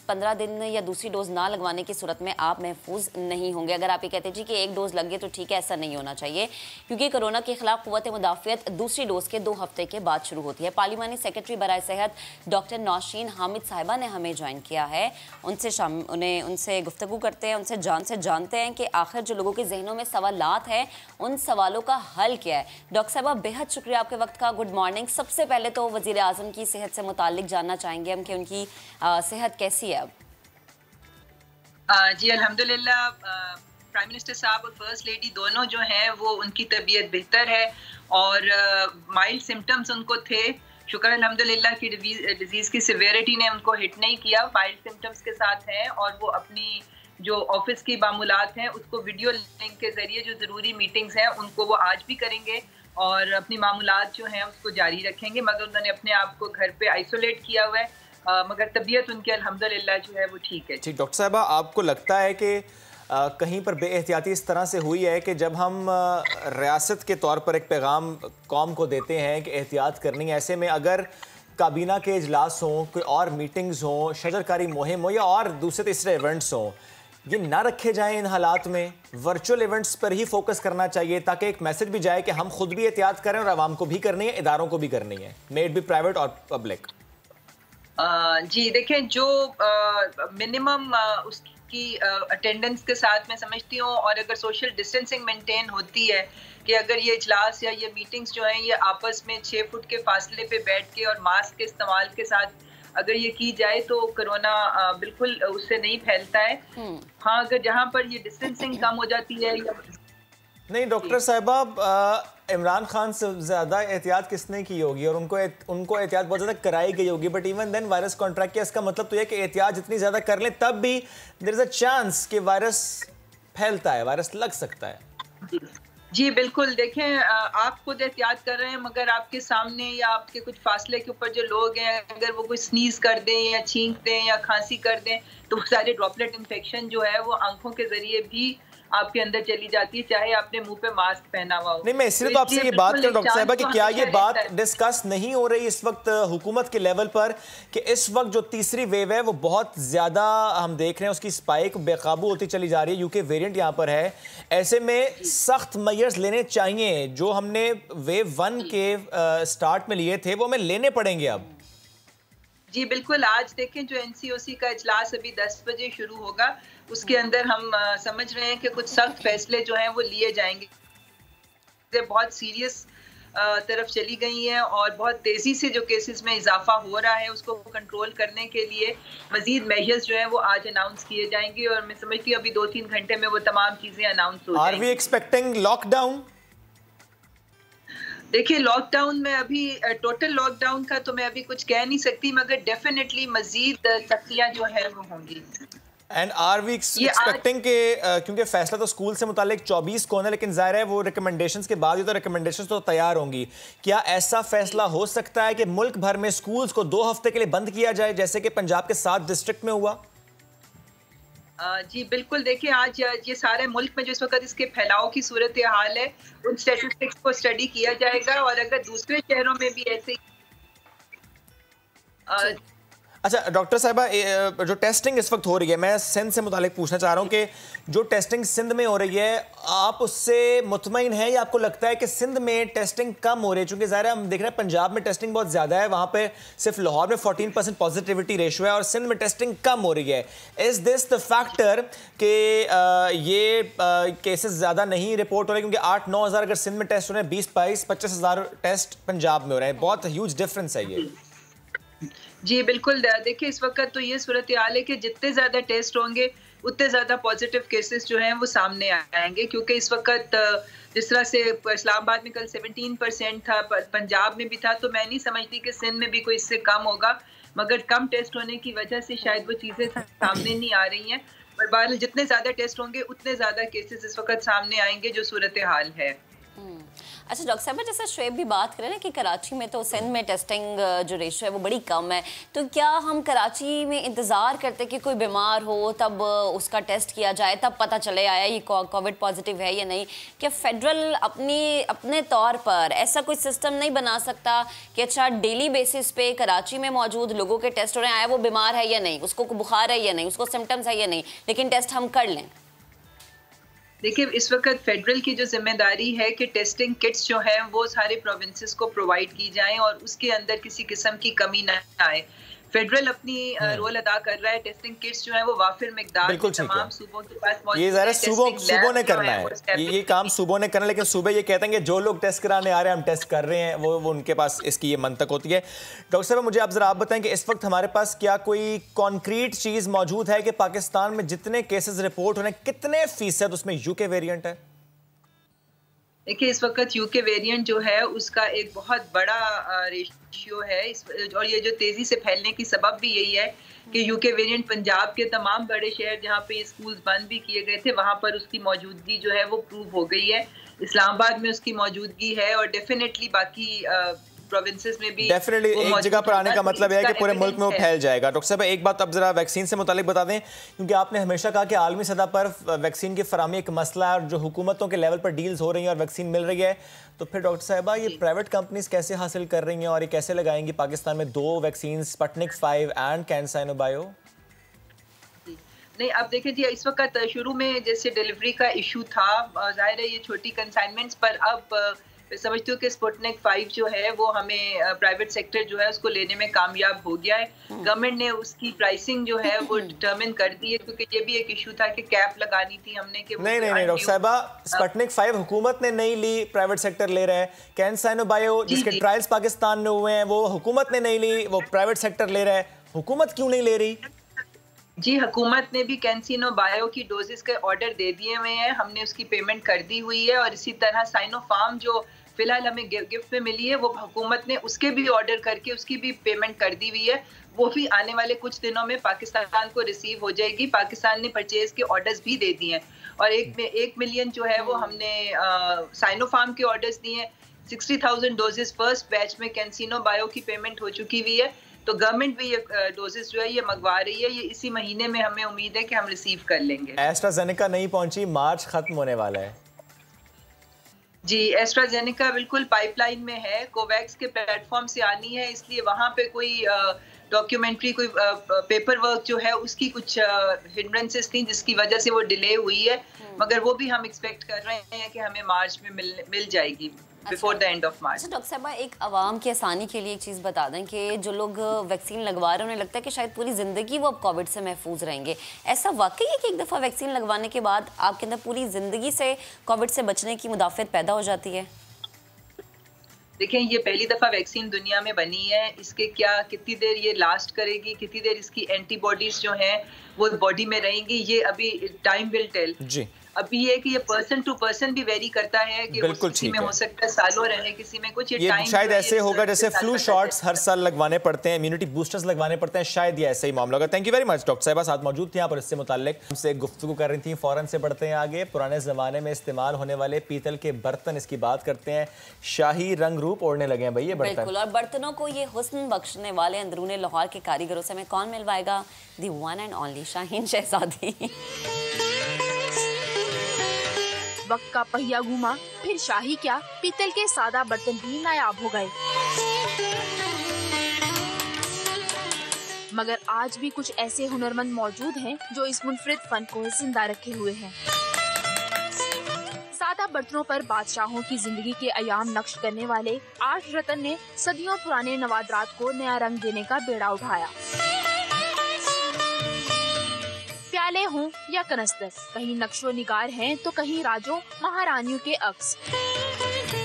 15 दिन या दूसरी डोज ना लगवाने की सूरत में आप महफूज नहीं होंगे। अगर आप ये कहते हैं जी कि एक डोज लग गए तो ठीक है, ऐसा नहीं होना चाहिए, क्योंकि क्योंकि कोरोना के खिलाफ कुव्वत मुदाफ़ियत दूसरी डोज के 2 हफ्ते के बाद शुरू होती है। पार्लिमानी सेक्रेटरी बराए सेहत डॉक्टर नौशीन हामिद साहिबा ने हमें ज्वाइन किया है। उनसे गुफ्तगू करते हैं, उनसे जानते हैं कि आखिर जो लोगों के जहनों में सवालात हैं उन सवालों का हल क्या है। डॉक्टर साहिबा, बेहद शुक्रिया आपके वक्त का। Good morning. सबसे पहले तो वज़ीर आज़म की सेहत से मुताल्लिक जानना चाहेंगे हम कि उनकी सेहत कैसी है अब? जी अल्हम्दुलिल्लाह, प्राइम मिनिस्टर साहब और फर्स्ट लेडी दोनों जो हैं वो उनकी तबीयत बेहतर है और माइल्ड सिम्टम्स उनको थे। शुक्र अल्हम्दुलिल्लाह कि डिजीज़ की सिवियरिटी ने उनको हिट नहीं किया, माइल्ड सिम्टम्स के साथ हैं और वो अपनी जो ऑफिस की मामूलात हैं उसको वीडियो लिंक के ज़रिए जो ज़रूरी मीटिंग्स हैं उनको वो आज भी करेंगे और अपनी मामूलात जो हैं उसको जारी रखेंगे। मगर उन्होंने अपने आप को घर पे आइसोलेट किया हुआ है, मगर तबीयत उनकी अल्हम्दुलिल्लाह जो है वो ठीक है। ठीक, डॉक्टर साहिबा, आपको लगता है कि कहीं पर बेएहतियाती इस तरह से हुई है कि जब हम रियासत के तौर पर एक पैगाम कौम को देते हैं कि एहतियात करनी है, ऐसे में अगर काबीना के इजलास हों, कोई और मीटिंग्स हों, शजरकारी मुहिम हो या और दूसरे तीसरे इवेंट्स हों, ये ना रखे जाएं इन हालात में, वर्चुअल इवेंट्स पर ही फोकस करना चाहिए ताकि एक मैसेज भी जाए कि हम खुद भी एहतियात करें और आवाम को भी करनी है, इदारों को भी करनी है, मे इट बी प्राइवेट और पब्लिक। जी देखें, जो मिनिमम उसकी अटेंडेंस के साथ मैं समझती हूँ और अगर सोशल डिस्टेंसिंग मेंटेन होती है कि अगर ये इजलास या ये मीटिंग्स जो हैं ये आपस में 6 फुट के फासले पे बैठ के और मास्क के इस्तेमाल के साथ अगर ये की जाए तो कोरोना बिल्कुल उससे नहीं फैलता है। हाँ, अगर जहाँ पर ये डिस्टेंसिंग कम हो जाती है या नहीं। डॉक्टर साहिबा, इमरान खान से ज़्यादा एहतियात किसने की होगी और उनको एहतियात बहुत ज़्यादा कराई गई होगी, but even then virus contract किया। इसका मतलब तो यह कि एहतियात जितनी ज़्यादा कर लें तब भी देयर इज़ अ चांस कि वायरस फैलता है, वायरस लग सकता है। जी बिल्कुल, देखें आप खुद एहतियात कर रहे हैं मगर आपके सामने या आपके कुछ फासले के ऊपर जो लोग हैं अगर वो कोई स्नीज कर दें या छींक दें या खांसी कर दें तो वो सारे ड्रॉपलेट इन्फेक्शन जो है वो आंखों के जरिए भी आपके अंदर चली जाती है, चाहे आपने मुंह पे मास्क पहना हुआ हो। नहीं, मैं इसलिए तो आपसे ये बात करूं डॉक्टर साहिबा कि क्या ये बात डिस्कस नहीं हो रही इस वक्त हुकूमत के लेवल पर कि इस वक्त जो तीसरी वेव है वो बहुत ज्यादा हम देख रहे हैं, उसकी स्पाइक बेकाबू होती चली जा रही है, यूके वेरिएंट यहाँ पर है। ऐसे में सख्त मेजर्स लेने चाहिए, जो हमने वेव 1 के स्टार्ट में लिए थे वो हमें लेने पड़ेंगे अब। जी बिल्कुल, आज देखें जो एनसीओसी का इजलास अभी 10 बजे शुरू होगा उसके अंदर हम समझ रहे हैं कि कुछ सख्त फैसले जो हैं वो लिए जाएंगे। बहुत सीरियस तरफ चली गई हैं और बहुत तेज़ी से जो केसेस में इजाफा हो रहा है उसको कंट्रोल करने के लिए मजीद मेजर्स जो हैं वो आज अनाउंस किए जाएंगे और मैं समझती हूँ अभी 2-3 घंटे में वो तमाम चीज़ें अनाउंस हो जाएंगी। Are we expecting lockdown? देखिए, लॉकडाउन में अभी टोटल लॉकडाउन का तो मैं अभी कुछ कह नहीं सकती मगर डेफिनेटली मजीद सख्तियां जो है वो होंगी। एंड आर वी एक्सपेक्टिंग के क्योंकि फैसला तो स्कूल से मुतालिक 24 को है, लेकिन जाहिर है वो रिकमेंडेशंस के बाद ही तो रिकमेंडेशंस तो तैयार होंगी। क्या ऐसा फैसला हो सकता है कि मुल्क भर में स्कूल्स को 2 हफ्ते के लिए बंद किया जाए जैसे कि पंजाब के 7 डिस्ट्रिक्ट में हुआ? जी बिल्कुल, देखिए आज ये सारे मुल्क में जिस वक्त इसके फैलाव की सूरत हाल है उन स्टैटिस्टिक्स को स्टडी किया जाएगा और अगर दूसरे शहरों में भी ऐसे अच्छा डॉक्टर साहिबा, जो टेस्टिंग इस वक्त हो रही है, मैं सिंध से मुतालिक पूछना चाह रहा हूँ कि जो टेस्टिंग सिंध में हो रही है आप उससे मुतमईन हैं या आपको लगता है कि सिंध में टेस्टिंग कम हो रही है? क्योंकि ज़ाहिर है हम देख रहे हैं पंजाब में टेस्टिंग बहुत ज़्यादा है, वहाँ पे सिर्फ लाहौर में 14% पॉजिटिविटी रेशो है और सिंध में टेस्टिंग कम हो रही है। इज़ दिस द फैक्टर कि ये केसेस ज़्यादा नहीं रिपोर्ट हो रहे? क्योंकि 8-9 हज़ार अगर सिंध में टेस्ट हो रहे हैं, 20-22-25 हज़ार टेस्ट पंजाब में हो रहे हैं, बहुत ह्यूज डिफरेंस है ये। जी बिल्कुल, देखिए इस वक्त तो ये सूरत हाल है कि जितने ज़्यादा टेस्ट होंगे उतने ज़्यादा पॉजिटिव केसेस जो हैं वो सामने आएंगे, क्योंकि इस वक्त जिस तरह से इस्लामाबाद में कल 17% था, पंजाब में भी था, तो मैं नहीं समझती कि सिंध में भी कोई इससे कम होगा, मगर कम टेस्ट होने की वजह से शायद वो चीज़ें सामने नहीं आ रही हैं। पर बहरहाल जितने ज़्यादा टेस्ट होंगे उतने ज़्यादा केसेस इस वक्त सामने आएंगे जो सूरत हाल है। अच्छा डॉक्टर साहब, जैसे शुएब भी बात करें ना कि कराची में तो सिंध में टेस्टिंग जो रेशो है वो बड़ी कम है, तो क्या हम कराची में इंतज़ार करते कि कोई बीमार हो तब उसका टेस्ट किया जाए, तब पता चले आया ये कोविड पॉजिटिव है या नहीं? क्या फेडरल अपने तौर पर ऐसा कोई सिस्टम नहीं बना सकता कि अच्छा डेली बेसिस पे कराची में मौजूद लोगों के टेस्ट हो रहे हैं, आया वो बीमार है या नहीं, उसको बुखार है या नहीं, उसको सिम्टम्स है या नहीं, लेकिन टेस्ट हम कर लें? देखिए इस वक्त फेडरल की जो जिम्मेदारी है कि टेस्टिंग किट्स जो हैं वो सारे प्रोविंसेस को प्रोवाइड की जाएं और उसके अंदर किसी किस्म की कमी न आए। फेडरल अपनी रोल अदा कर रहा है, टेस्टिंग किट्स जो है वो वाफिर मिकदार में तमाम सूबों के पास मौजूद है। ये ज़रा सूबों ने करना है, ये काम सूबों ने करना है, लेकिन सूबे ये कहते हैं कि जो लोग टेस्ट कराने आ रहे हैं हम टेस्ट कर रहे हैं, वो उनके पास इसकी ये मंतक होती है। डॉक्टर साहब मुझे आप ज़रा आप बताएं कि इस वक्त हमारे पास क्या कोई कॉन्क्रीट चीज़ मौजूद है कि पाकिस्तान में जितने केसेस रिपोर्ट हो रहे हैं कितने फीसद उसमें यूके वेरिएंट है? देखिए इस वक्त यूके वेरिएंट जो है उसका एक बहुत बड़ा रेशियो है और ये जो तेजी से फैलने की सबब भी यही है कि यूके वेरिएंट पंजाब के तमाम बड़े शहर जहाँ पे स्कूल्स बंद भी किए गए थे वहाँ पर उसकी मौजूदगी जो है वो प्रूव हो गई है। इस्लामाबाद में उसकी मौजूदगी है और डेफिनेटली बाकी प्रोविंसेस में भी डेफिनेटली एक जगह पर आने का मतलब है कि पूरे मुल्क में वो फैल जाएगा। डॉक्टर साहब एक बात अब जरा वैक्सीन से मुतालिक बता दें, क्योंकि आपने हमेशा कहा कि आलमी सतह पर वैक्सीन की फराहमी एक मसला है और जो हुकूमतों के लेवल पर डील्स हो रही हैं और वैक्सीन मिल रही है, तो फिर डॉक्टर साहबा ये प्राइवेट कंपनीज कैसे हासिल कर रही हैं और ये कैसे लगाएंगी पाकिस्तान में 2 वैक्सीन स्पुतनिक 5 एंड कैनसाइनो बायो? नहीं अब देखिए जी इस वक्त शुरू में जैसे डिलीवरी का इशू था, जाहिर है ये छोटी कंसाइनमेंट्स पर अब समझती हूँ कि स्पुतनिक 5 जो है वो हमें प्राइवेट सेक्टर जो है उसको लेने में कामयाब हो गया है। गवर्नमेंट ने उसकी प्राइसिंग जो है वो डिटरमिन कर दी है, क्योंकि ये भी एक इशू था कि कैप लगानी थी हमने कि नहीं डॉक्टर साहिबा, स्पुतनिक 5 हुकूमत ने नहीं ली, प्राइवेट सेक्टर ले रहा है। कैनसाइनो बायो जिसके ट्रायल्स पाकिस्तान में हुए हैं वो हुकूमत ने नहीं ली, वो प्राइवेट सेक्टर ले रहा है। हुकूमत क्यों नहीं ले रही? जी हुकूमत ने भी कैंसिनो बायो की डोजेस के ऑर्डर दे दिए हुए हैं, हमने उसकी पेमेंट कर दी हुई है और इसी तरह साइनोफार्म जो फिलहाल हमें गिफ्ट में मिली है वो हुकूमत ने उसके भी ऑर्डर करके उसकी भी पेमेंट कर दी हुई है, वो भी आने वाले कुछ दिनों में पाकिस्तान को रिसीव हो जाएगी। पाकिस्तान ने परचेज के ऑर्डर्स भी दे दिए हैं और 1 मिलियन जो है वो हमने साइनोफार्म के ऑर्डर्स दिए हैं। 60,000 डोजेस फर्स्ट बैच में कैंसिनो बायो की पेमेंट हो चुकी हुई है, तो गवर्नमेंट भी ये डोजेस जो है ये मंगवा रही है, ये इसी महीने में हमें उम्मीद है कि हम रिसीव कर लेंगे। एस्ट्राजेनेका नहीं पहुंची, मार्च खत्म होने वाला है। जी एस्ट्राजेनेका बिल्कुल पाइपलाइन में है, कोवैक्स के प्लेटफॉर्म से आनी है, इसलिए वहाँ पे कोई डॉक्यूमेंट्री कोई पेपर वर्क जो है उसकी कुछ हिंड्रेंसेस थी जिसकी वजह से वो डिले हुई है, मगर वो भी हम एक्सपेक्ट कर रहे हैं कि हमें मार्च में मिल जाएगी before the end of March. Doctor साहब एक आवाम की आसानी के लिए एक चीज़ बता दें कि जो लोग वैक्सीन लगवा रहे हैं उन्हें लगता है कि शायद पूरी ज़िंदगी वो अब कोविड से महफूज रहेंगे। ऐसा वाकई है कि एक दफ़ा वैक्सीन लगवाने के बाद आपके अंदर पूरी ज़िंदगी से कोविड से बचने की मुदाफ़ियत पैदा हो जाती है? देखें ये पहली दफ़ा वैक्सीन दुनिया में बनी है, इसके कितनी देर ये लास्ट करेगी, कितनी देर इसकी एंटीबॉडीज जो हैं वो बॉडी में रहेंगी, ये अभी टाइम विल टेल। जी अभी ये कि ये पर्सन टू पर्सन भी वेरी करता है कि किसी में हो सकता है सालों रहे, किसी में कुछ ये टाइम शायद ऐसे होगा जैसे फ्लू शॉट्स हर साल लगवाने पड़ते हैं, इम्यूनिटी बूस्टर्स लगवाने पड़ते हैं, शायद ये ऐसे ही मामला होगा। Thank you very much doctor साहिबा साथ मौजूद थी यहाँ पर, इससे मुताल्लिक हमसे गुफ्तगू कर रही थी। फौरन से बढ़ते हैं आगे, पुराने ज़माने में इस्तेमाल होने वाले पीतल के बर्तन, इसकी बात करते हैं। शाही रंग रूप ओढ़ने लगे हैं भाई ये बर्तन, बिल्कुल, और बर्तनों को ये हुस्न बख्शने वाले अंदरूने लाहौर के कारीगरों से हमें कौन मिलवाएगा? दी वन एंड ओनली शाहीन शहजादी। वक्त का पहिया घूमा, फिर शाही क्या पीतल के सादा बर्तन भी नायाब हो गए, मगर आज भी कुछ ऐसे हुनरमंद मौजूद हैं जो इस मुनफरिद फन को जिंदा रखे हुए हैं। सादा बर्तनों पर बादशाहों की जिंदगी के अयाम नक्श करने वाले आर्ट रतन ने सदियों पुराने नवादरात को नया रंग देने का बेड़ा उठाया। प्याले हों या कनस्तर, कहीं नक्शो निगार हैं तो कहीं राजों महारानियों के अक्स।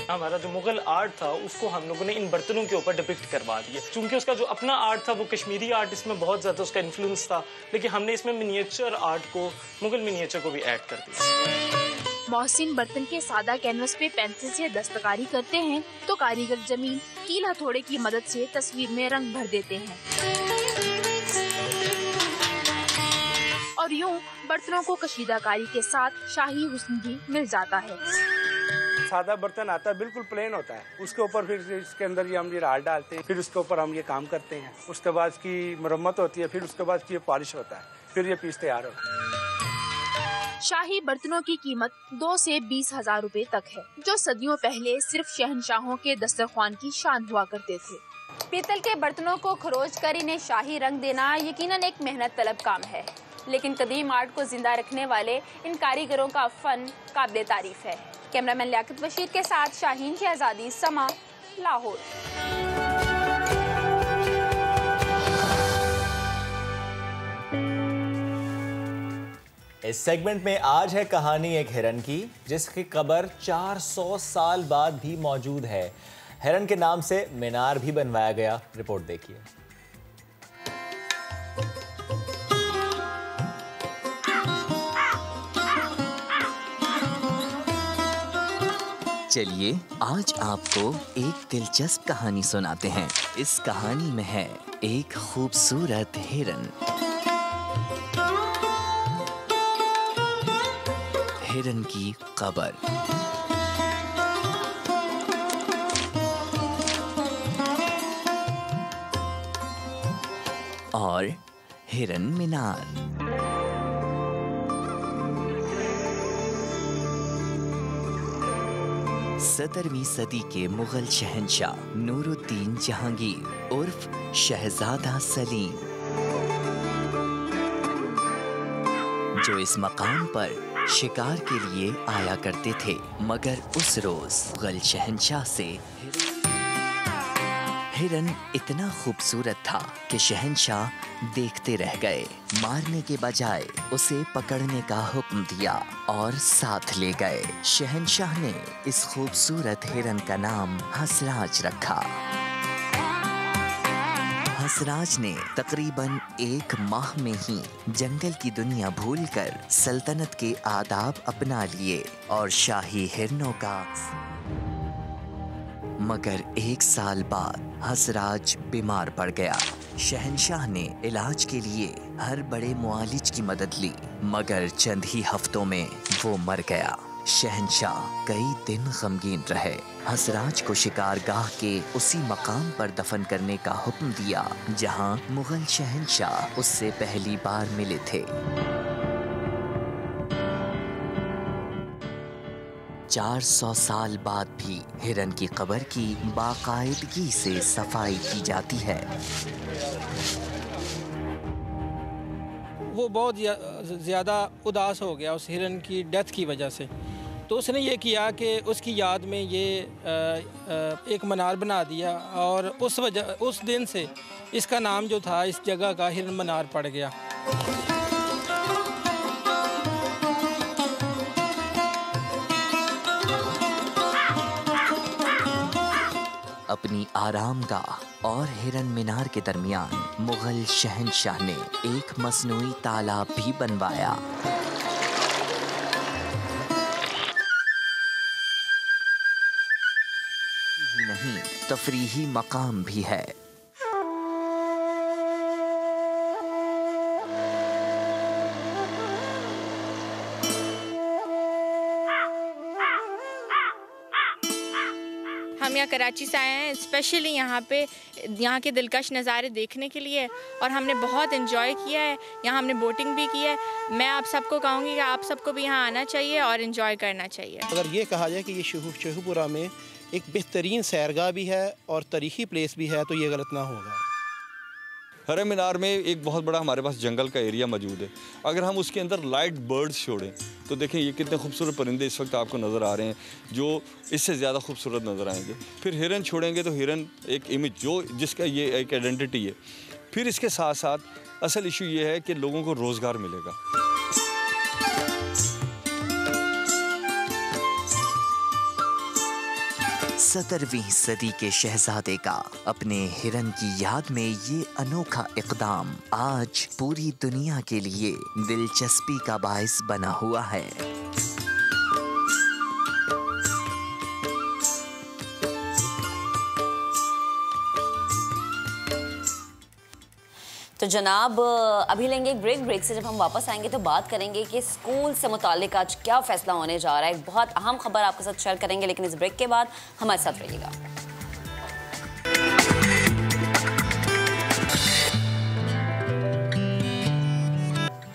हमारा जो मुगल आर्ट था उसको हम लोगों ने इन बर्तनों के ऊपर डिपिक्ट करवा दिया, क्योंकि उसका जो अपना आर्ट था वो कश्मीरी आर्ट, इसमें बहुत ज्यादा उसका इन्फ्लुएंस था, लेकिन हमने इसमें मिनिएचर आर्ट को, मुगल मिनिएचर को भी ऐड कर दिया। मोहसिन बर्तन के सादा कैनवस पे पेंसिल से दस्तकारी करते हैं तो कारीगर जमीन कील हथौड़े की मदद से तस्वीर में रंग भर देते हैं और यूं बर्तनों को कशीदाकारी के साथ शाही हुस्न भी मिल जाता है। सादा बर्तन आता है बिल्कुल प्लेन होता है, उसके ऊपर फिर इसके अंदर ये हम ये राल डालते हैं, फिर उसके ऊपर हम ये काम करते हैं, उसके बाद इसकी मरम्मत होती है, फिर उसके बाद ये पॉलिश होता है, फिर ये पीस तैयार होता है। शाही बर्तनों की कीमत 2 से 20,000 रुपए तक है, जो सदियों पहले सिर्फ शहनशाहों के दस्तरख्वान की शान हुआ करते थे। पीतल के बर्तनों को खरोच कर इन्हें शाही रंग देना यकीनन एक मेहनत तलब काम है। लेकिन कदीम आर्ट को जिंदा रखने वाले इन कारीगरों का फन काबिल तारीफ है। कैमरामैन लियाकत बशीर के साथ शाहीन शहजादी, समा, लाहौर। इस सेगमेंट में आज है कहानी एक हिरन की, जिसकी कब्र 400 साल बाद भी मौजूद है। हिरन के नाम से मीनार भी बनवाया गया। रिपोर्ट देखिए। चलिए आज आपको एक दिलचस्प कहानी सुनाते हैं। इस कहानी में है एक खूबसूरत हिरन। हिरन की कब्र। और हिरन मीनार। 17वीं सदी के मुगल शहंशाह नूरुद्दीन जहांगीर उर्फ शहजादा सलीम, जो इस मकाम पर शिकार के लिए आया करते थे, मगर उस रोज मुगल शहंशाह से हिरन इतना खूबसूरत था कि शहंशाह देखते रह गए। मारने के बजाय उसे पकड़ने का हुक्म दिया और साथ ले गए। शहंशाह ने इस खूबसूरत हिरन का नाम हंसराज रखा। हंसराज ने तकरीबन 1 माह में ही जंगल की दुनिया भूलकर सल्तनत के आदाब अपना लिए और शाही हिरनों का। मगर 1 साल बाद हंसराज बीमार पड़ गया। शहंशाह ने इलाज के लिए हर बड़े मुआलिज की मदद ली, मगर चंद ही हफ्तों में वो मर गया। शहंशाह कई दिन गमगीन रहे। हंसराज को शिकारगाह के उसी मकाम पर दफन करने का हुक्म दिया जहां मुगल शहंशाह उससे पहली बार मिले थे। 400 साल बाद भी हिरन की कब्र की बाकायदगी से सफाई की जाती है। वो बहुत ज़्यादा उदास हो गया उस हिरन की डेथ की वजह से, तो उसने ये किया कि उसकी याद में ये एक मीनार बना दिया और उस दिन से इसका नाम जो था इस जगह का हिरन मीनार पड़ गया। अपनी आरामगाह और हिरन मीनार के दरमियान मुगल शहंशाह ने एक मसनूई तालाब भी बनवाया। नहीं, तफरीही मकाम भी है। हम यहाँ कराची से आए हैं स्पेशली यहाँ के दिलकश नज़ारे देखने के लिए, और हमने बहुत एंजॉय किया है। यहाँ हमने बोटिंग भी की है। मैं आप सबको कहूँगी कि आप सबको भी यहाँ आना चाहिए और एंजॉय करना चाहिए। अगर ये कहा जाए कि ये शेखुपुरा में एक बेहतरीन सैरगाह भी है और तारीखी प्लेस भी है, तो ये गलत ना होगा। हिरन मीनार में एक बहुत बड़ा हमारे पास जंगल का एरिया मौजूद है। अगर हम उसके अंदर लाइट बर्ड्स छोड़ें तो देखें ये कितने खूबसूरत परिंदे इस वक्त आपको नज़र आ रहे हैं, जो इससे ज़्यादा खूबसूरत नज़र आएंगे। फिर हिरन छोड़ेंगे तो हिरन एक इमेज जो जिसका ये एक आइडेंटिटी है। फिर इसके साथ साथ असल इशू ये है कि लोगों को रोज़गार मिलेगा। 17वीं सदी के शहजादे का अपने हिरन की याद में ये अनोखा इक़दाम आज पूरी दुनिया के लिए दिलचस्पी का बाइस बना हुआ है। तो जनाब अभी लेंगे एक ब्रेक से जब हम वापस आएंगे तो बात करेंगे कि स्कूल से मुतालिक आज क्या फैसला होने जा रहा है। एक बहुत अहम खबर आपके साथ शेयर करेंगे, लेकिन इस ब्रेक के बाद हमारे साथ रहिएगा।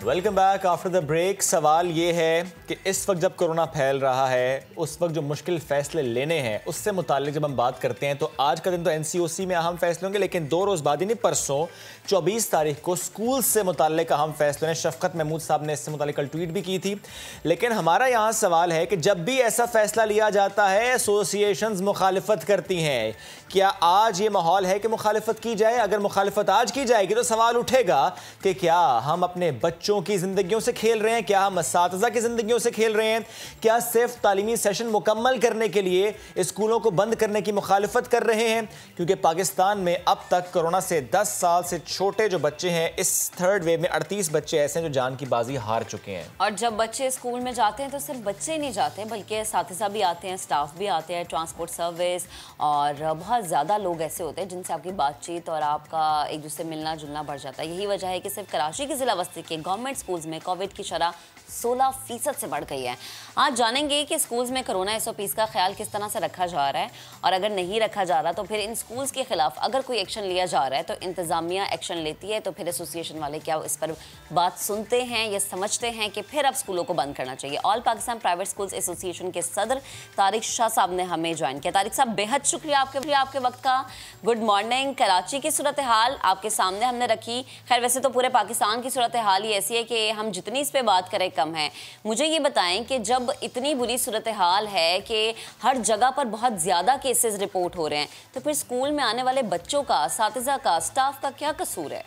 Welcome back after the break. सवाल ये है कि इस वक्त जब कोरोना फैल रहा है, उस वक्त जो मुश्किल फैसले लेने हैं उससे मुताल्लिक जब हम बात करते हैं तो आज का दिन तो एनसीओसी में अहम फैसले होंगे, लेकिन 2 रोज़ बाद यानी परसों 24 तारीख को स्कूल से मुताल्लिक अहम फैसले हैं। शफकत महमूद साहब ने इससे मुताल्लिक कल ट्वीट भी की थी। लेकिन हमारा यहाँ सवाल है कि जब भी ऐसा फैसला लिया जाता है एसोसिएशंस मुखालिफत करती हैं। क्या आज ये माहौल है कि मुखालिफत की जाए? अगर मुखालिफत आज की जाएगी तो सवाल उठेगा कि क्या हम अपने बच्चों की जिंदगियों से खेल रहे हैं, क्या हम असातिज़ा की जिंदगियों से खेल रहे हैं, क्या सिर्फ तालीमी सेशन मुकम्मल करने के लिए स्कूलों को बंद करने की मुखालिफत कर रहे हैं? क्योंकि पाकिस्तान में अब तक कोरोना से 10 साल से छोटे जो बच्चे हैं, इस थर्ड वेव में 38 बच्चे ऐसे हैं जो जान की बाजी हार चुके हैं। और जब बच्चे स्कूल में जाते हैं तो सिर्फ बच्चे ही नहीं जाते बल्कि असातिज़ा भी आते हैं, स्टाफ भी आते हैं, ट्रांसपोर्ट सर्विस, और बहुत ज़्यादा लोग ऐसे होते हैं जिनसे आपकी बातचीत और आपका एक दूसरे मिलना जुलना बढ़ जाता है। यही वजह है कि सिर्फ कराची की ज़िला बस्ती के गवर्नमेंट स्कूल्स में कोविड की शरह 16% से बढ़ गई है। आज जानेंगे कि स्कूल्स में कोरोना SOPs का ख्याल किस तरह से रखा जा रहा है, और अगर नहीं रखा जा रहा तो फिर इन स्कूल्स के खिलाफ अगर कोई एक्शन लिया जा रहा है तो इंतज़ामिया एक्शन लेती है, तो फिर एसोसिएशन वाले क्या इस पर बात सुनते हैं या समझते हैं कि फिर अब स्कूलों को बंद करना चाहिए। All Pakistan private schools association के सदर तारिक शाह साहब ने हमें ज्वाइन किया। तारिक साहब, बेहद शुक्रिया आपके वक्त का। Good morning. कराची की सूरत हाल आपके सामने हमने रखी। खैर वैसे तो पूरे पाकिस्तान की सूरत हाल ही ऐसी है कि हम जितनी इस पर बात करें कम है। मुझे ये बताएं कि जब इतनी बुरी सूरत हाल है कि हर जगह पर बहुत ज़्यादा केसेस रिपोर्ट हो रहे हैं, तो फिर स्कूल में आने वाले बच्चों का, असातिज़ा का, स्टाफ का क्या कसूर है?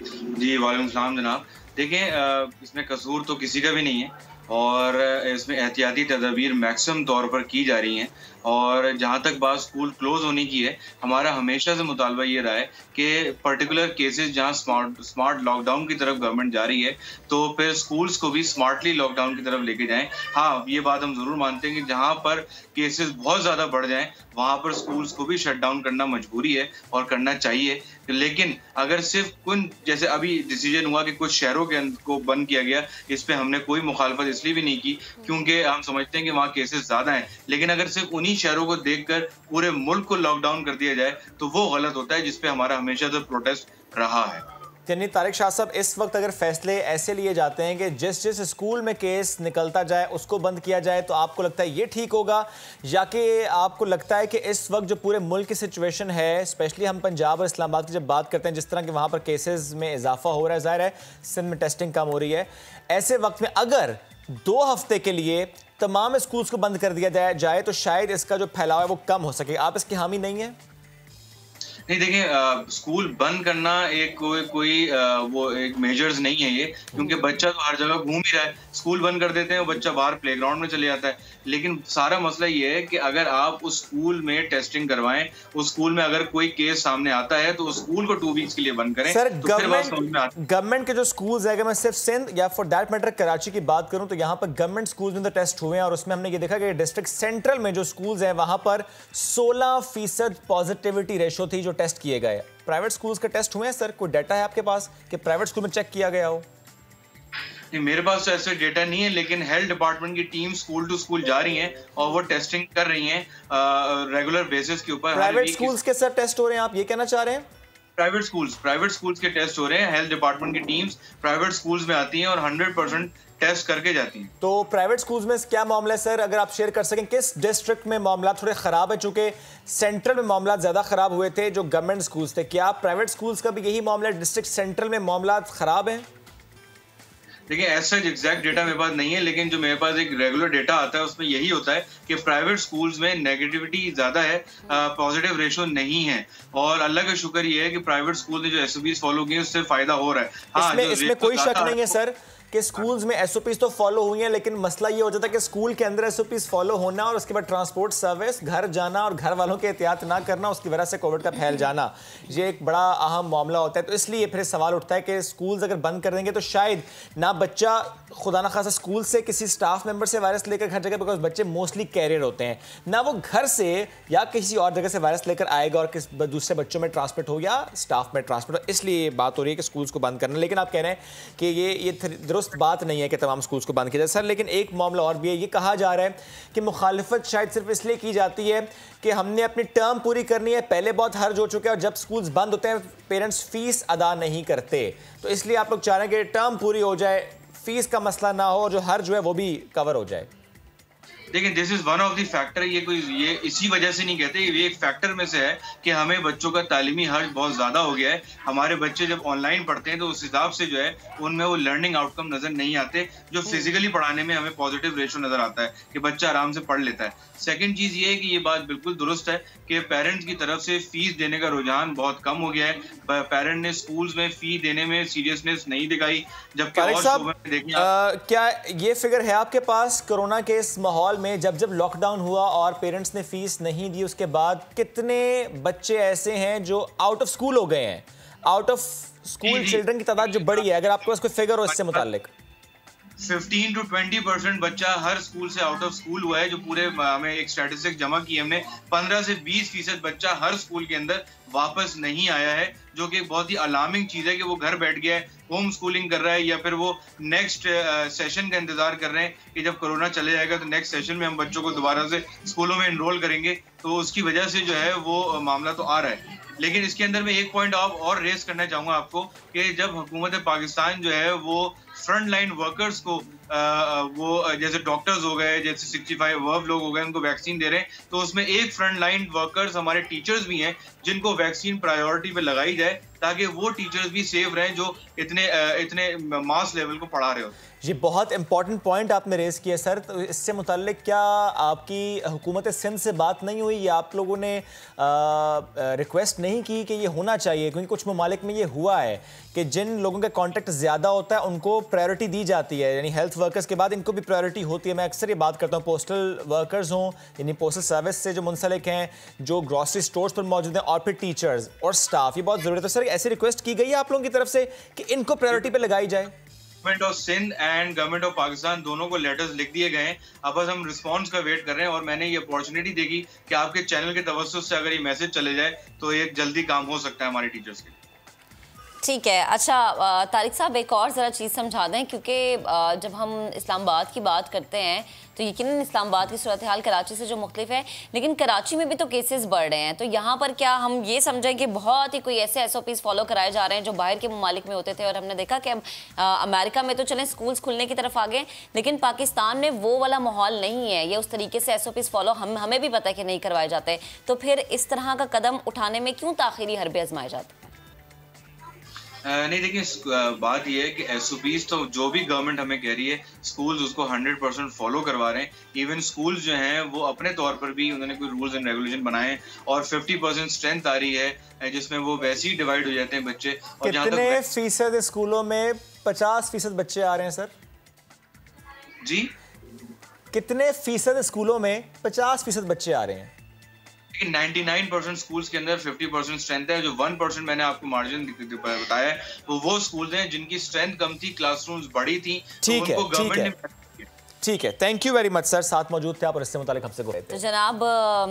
जी वालेकुम सलाम जनाब। देखें, इसमें कसूर तो किसी का भी नहीं है और इसमें एहतियाती तदबीर मैक्सिमम तौर पर की जा रही हैं। और जहाँ तक बात स्कूल क्लोज होने की है, हमारा हमेशा से मुतालबा ये रहा है कि पर्टिकुलर केसेस जहाँ स्मार्ट लॉकडाउन की तरफ गवर्नमेंट जा रही है तो फिर स्कूल्स को भी स्मार्टली लॉकडाउन की तरफ लेके जाएं। हाँ, ये बात हम ज़रूर मानते हैं कि जहाँ पर केसेस बहुत ज़्यादा बढ़ जाएं वहाँ पर स्कूल्स को भी शट डाउन करना मजबूरी है और करना चाहिए। लेकिन अगर सिर्फ कुछ, जैसे अभी डिसीजन हुआ कि कुछ शहरों को बंद किया गया, इस पर हमने कोई मुखालफत इसलिए भी नहीं की क्योंकि हम समझते हैं कि वहाँ केसेस ज़्यादा हैं। लेकिन अगर सिर्फ उन्हीं शहरों को देखकर पूरे मुल्क को लॉकडाउन कर दिया जाए तो वो गलत होता है, जिसपे हमारा हमेशा से प्रोटेस्ट रहा है। यानी तारिक शाह साहब, इस वक्त अगर फैसले ऐसे लिए जाते हैं कि जिस स्कूल में केस निकलता जाए उसको बंद किया जाए, तो आपको लगता है ये ठीक होगा, या कि आपको लगता है कि इस वक्त जो पूरे मुल्क की सिचुएशन है, स्पेशली हम पंजाब और इस्लामाबाद की जब बात करते हैं, जिस तरह के वहाँ पर केसेस में इजाफा हो रहा है, ज़ाहिर है सिंध में टेस्टिंग कम हो रही है, ऐसे वक्त में अगर 2 हफ्ते के लिए तमाम स्कूल्स को बंद कर दिया जाए तो शायद इसका जो फैलाव है वो कम हो सके, आप इसकी हामी नहीं है? नहीं, देखें, स्कूल बंद करना एक कोई वो एक मेजर्स नहीं है ये, क्योंकि बच्चा तो हर जगह घूम ही रहा है। स्कूल बंद कर देते हैं, वो बच्चा बाहर प्लेग्राउंड में चले जाता है। लेकिन सारा मसला ये है कि अगर आप उस स्कूल में टेस्टिंग करवाएं, उस स्कूल में अगर कोई केस सामने आता है तो उस स्कूल को 2 वीक्स के लिए बंद करें। सर, तो गवर्नमेंट के जो स्कूल्स है, अगर मैं सिर्फ सिंध या फॉर दैट मैटर कराची की बात करूं तो यहाँ पर गवर्नमेंट स्कूल्स में तो टेस्ट हुए हैं, और उसमें हमने ये देखा कि डिस्ट्रिक्ट सेंट्रल में जो स्कूल्स हैं वहां पर 16% पॉजिटिविटी रेशो थी जो टेस्ट किए गए। प्राइवेट स्कूल्स के टेस्ट हुए हैं सर? कोई डाटा है आपके पास कि प्राइवेट स्कूल में चेक किया गया हो? नहीं, मेरे पास तो ऐसा डेटा नहीं है, लेकिन हेल्थ डिपार्टमेंट की टीम स्कूल टू स्कूल जा रही हैं और वो टेस्टिंग कर रही हैं रेगुलर बेसिस के ऊपर। प्राइवेट स्कूल्स के सर टेस्ट हो रहे हैं, आप ये कहना चाह रहे हैं? प्राइवेट स्कूल्स के टेस्ट हो रहे हैं। हेल्थ डिपार्टमेंट की टीम्स प्राइवेट स्कूल्स में आती हैं और 100% टेस्ट करके जाती हैं। तो प्राइवेट स्कूल्स में क्या मामला है सर, अगर आप शेयर कर सकें, किस डिस्ट्रिक्ट में मामला थोड़े खराब है? चूंकि सेंट्रल में मामला ज्यादा खराब हुए थे जो गवर्नमेंट स्कूल्स थे, क्या प्राइवेट स्कूल्स का भी यही मामला है, डिस्ट्रिक्ट सेंट्रल में मामला खराब है? देखिए, ऐसा एग्जैक्ट डेटा मेरे पास नहीं है, लेकिन जो मेरे पास एक रेगुलर डेटा आता है उसमें यही होता है कि प्राइवेट स्कूल्स में नेगेटिविटी ज्यादा है, पॉजिटिव रेशो नहीं है। और अल्लाह का शुक्र ये है कि प्राइवेट स्कूल ने जो SOPs फॉलो किए उससे फायदा हो रहा है। हाँ, इसमें कोई शक नहीं है सर कि स्कूल्स में SOPs तो फॉलो हुई हैं, लेकिन मसला ये हो जाता है कि स्कूल के अंदर SOPs फॉलो होना और उसके बाद ट्रांसपोर्ट सर्विस, घर जाना और घर वालों के एहतियात ना करना, उसकी वजह से कोविड का फैल जाना, ये एक बड़ा अहम मामला होता है। तो इसलिए फिर सवाल उठता है कि स्कूल्स अगर बंद कर देंगे तो शायद ना बच्चा खुदा ना खासा स्कूल से किसी स्टाफ मेंबर से वायरस लेकर हर जगह, बिकॉज बच्चे मोस्टली कैरियर होते हैं, ना वो घर से या किसी और जगह से वायरस लेकर आएगा और किस दूसरे बच्चों में ट्रांसमिट हो या स्टाफ में ट्रांसमिट हो। इसलिए बात हो रही है कि स्कूल्स को बंद करना। लेकिन आप कह रहे हैं कि ये दुरुस्त बात नहीं है कि तमाम स्कूल्स को बंद किया जाए सर, लेकिन एक मामला और भी है। ये कहा जा रहा है कि मुखालिफत शायद सिर्फ इसलिए की जाती है कि हमने अपनी टर्म पूरी करनी है, पहले बहुत हर्ज हो चुके हैं और जब स्कूल्स बंद होते हैं पेरेंट्स फीस अदा नहीं करते, तो इसलिए आप लोग चाह रहे हैं कि टर्म पूरी हो जाए, फीस का मसला ना हो और जो हर्ज है वो भी कवर हो जाए। देखिए, this is one of the factor. ये इसी वजह से नहीं कहते, ये एक फैक्टर में से है कि हमें बच्चों का तालीमी हर्ज बहुत ज्यादा हो गया है। हमारे बच्चे जब ऑनलाइन पढ़ते हैं तो उस हिसाब से जो है उनमें वो लर्निंग आउटकम नजर नहीं आते, जो फिजिकली पढ़ाने में हमें पॉजिटिव रेशो नजर आता है कि बच्चा आराम से पढ़ लेता है। सेकंड चीज ये है कि ये बात बिल्कुल दुरुस्त है कि पेरेंट्स की तरफ से फीस देने का रुझान बहुत कम हो गया है। पेरेंट ने स्कूल्स में फी देने में सीरियसनेस नहीं दिखाई, जबकि और शोबों में देखिए क्या ये फिगर है आपके पास कोरोना के इस माहौल में जब लॉकडाउन हुआ और पेरेंट्स ने फीस नहीं दी उसके बाद कितने बच्चे ऐसे हैं जो आउट ऑफ स्कूल हो गए हैं? आउट ऑफ स्कूल चिल्ड्रन की तादाद जो बढ़ी है, अगर आपके पास कोई फिगर हो इससे मुताल्लिक। 15 to 20% बच्चा हर स्कूल से आउट ऑफ स्कूल हुआ है। जो पूरे हमें एक स्टैटिस्टिक्स जमा की हमने, 15 से 20% बच्चा हर स्कूल के अंदर वापस नहीं आया है, जो कि बहुत ही अलार्मिंग चीज है कि वो घर बैठ गया है, होम स्कूलिंग कर रहा है, या फिर वो नेक्स्ट सेशन का इंतजार कर रहे हैं कि जब कोरोना चले जाएगा तो नेक्स्ट सेशन में हम बच्चों को दोबारा से स्कूलों में एनरोल करेंगे। तो उसकी वजह से जो है वो मामला तो आ रहा है। लेकिन इसके अंदर मैं एक पॉइंट और रेस करना चाहूंगा आपको कि जब हुकूमत पाकिस्तान जो है वो फ्रंट लाइन वर्कर्स को वो जैसे डॉक्टर्स हो गए, जैसे 65 वर्व लोग हो गए, उनको वैक्सीन दे रहे हैं, तो उसमें एक फ्रंट लाइन वर्कर्स हमारे टीचर्स भी हैं जिनको वैक्सीन प्रायोरिटी पे लगाई जाए ताकि वो टीचर्स भी सेफ रहें जो इतने मास लेवल को पढ़ा रहे हो। ये बहुत इंपॉर्टेंट पॉइंट आपने रेस किया सर। तो इससे मुताल्लिक क्या आपकी हुकूमत सिंध से बात नहीं हुई या आप लोगों ने रिक्वेस्ट नहीं की कि ये होना चाहिए? क्योंकि कुछ ममालिक में ये हुआ है कि जिन लोगों का कॉन्टैक्ट ज़्यादा होता है उनको प्रायोरिटी दी जाती है, यानी हेल्थ वर्कर्स के बाद इनको भी प्रायोरिटी होती है। मैं अक्सर ये बात करता हूँ, पोस्टल वर्कर्स हों यानी पोस्टल सर्विस से जो मुंसलिक हैं, जो ग्रॉसरी स्टोर्स पर मौजूद हैं, और फिर टीचर्स और स्टाफ, ये बहुत ज़रूरी है। तो सर ऐसी रिक्वेस्ट की गई है आप लोगों की तरफ से कि इनको प्रायोरिटी पर लगाई जाए? Government of Sindh and government of Pakistan दोनों को लेटर्स लिख दिए गए हैं। अब बस हम रिस्पांस का वेट कर रहे हैं और मैंने ये अपॉर्चुनिटी देखी कि आपके चैनल के तवज्जुह से अगर ये मैसेज चले जाए तो ये जल्दी काम हो सकता है हमारे टीचर्स के। ठीक है। अच्छा तारिक साहब, एक और ज़रा चीज़ समझा दें, क्योंकि जब हम इस्लामाबाद की बात करते हैं तो यकीनन इस्लामाबाद की सूरत हाल कराची से जो मुख्तलिफ है, लेकिन कराची में भी तो केसेस बढ़ रहे हैं। तो यहाँ पर क्या हम ये समझें कि बहुत ही कोई ऐसे SOPs फॉलो कराए जा रहे हैं जो बाहर के ममालिक में होते थे? और हमने देखा कि अब अमेरिका में तो चलें स्कूल्स खुलने की तरफ आ गए, लेकिन पाकिस्तान में वो वाला माहौल नहीं है। ये उस तरीके से SOPs फॉलो हमें भी पता है कि नहीं करवाए जाते। तो फिर इस तरह का कदम उठाने में क्यों ताख़ीरी हरबे आजमाए जाते हैं? नहीं, देखिए बात यह है कि SOPs तो जो भी गवर्नमेंट हमें कह रही है स्कूल्स उसको 100% फॉलो करवा रहे हैं। इवन स्कूल्स जो हैं वो अपने तौर पर भी उन्होंने कोई रूल्स एंड रेगुलेशन बनाए हैं और 50% स्ट्रेंथ आ रही है जिसमें वो वैसे ही डिवाइड हो जाते हैं बच्चे। और कितने फीसद स्कूलों में 50% बच्चे आ रहे हैं सर जी? कितने फीसद स्कूलों में 50% बच्चे आ रहे हैं? 99% स्कूल्स के अंदर 50% स्ट्रेंथ है। जो 1% मैंने आपको मार्जिन बताया है वो स्कूल्स हैं जिनकी स्ट्रेंथ कम थी, क्लासरूम्स बड़ी थी। ठीक है, ठीक है, thank you very much sir, साथ मौजूद थे आप और इससे मुतालिक हमसे बोले थे। तो जनाब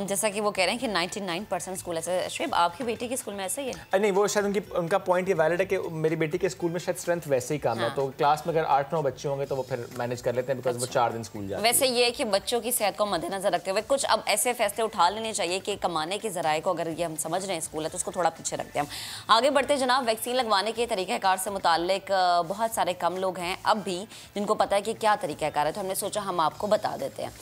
जैसा कि वो कह रहे हैं कि 99% स्कूल ऐसे, शुएब आपकी बेटी के स्कूल में ऐसा ही है? नहीं, वो शायद उनका पॉइंट ये वैलिड है कि मेरी बेटी के स्कूल में शायद स्ट्रेंथ वैसे ही कम है, तो क्लास में अगर 8-9 बच्चे होंगे तो वो फिर मैनेज कर लेते हैं बिकॉज वो 4 दिन स्कूल जाते हैं। वैसे ये है कि बच्चों की सेहत को मद्देनजर रखते हुए कुछ अब ऐसे फैसले उठा लेने चाहिए कि कमाने के जराए को अगर ये हम समझ रहे हैं स्कूल है तो उसको थोड़ा पीछे रखते हैं। हम आगे बढ़ते जनाब, वैक्सीन लगवाने के तरीक़ाकार से मुताल्लिक बहुत सारे कम लोग हैं अब भी जिनको पता है कि क्या तरीक़ाकार है, तो हमने सोचा हम आपको बता देते हैं।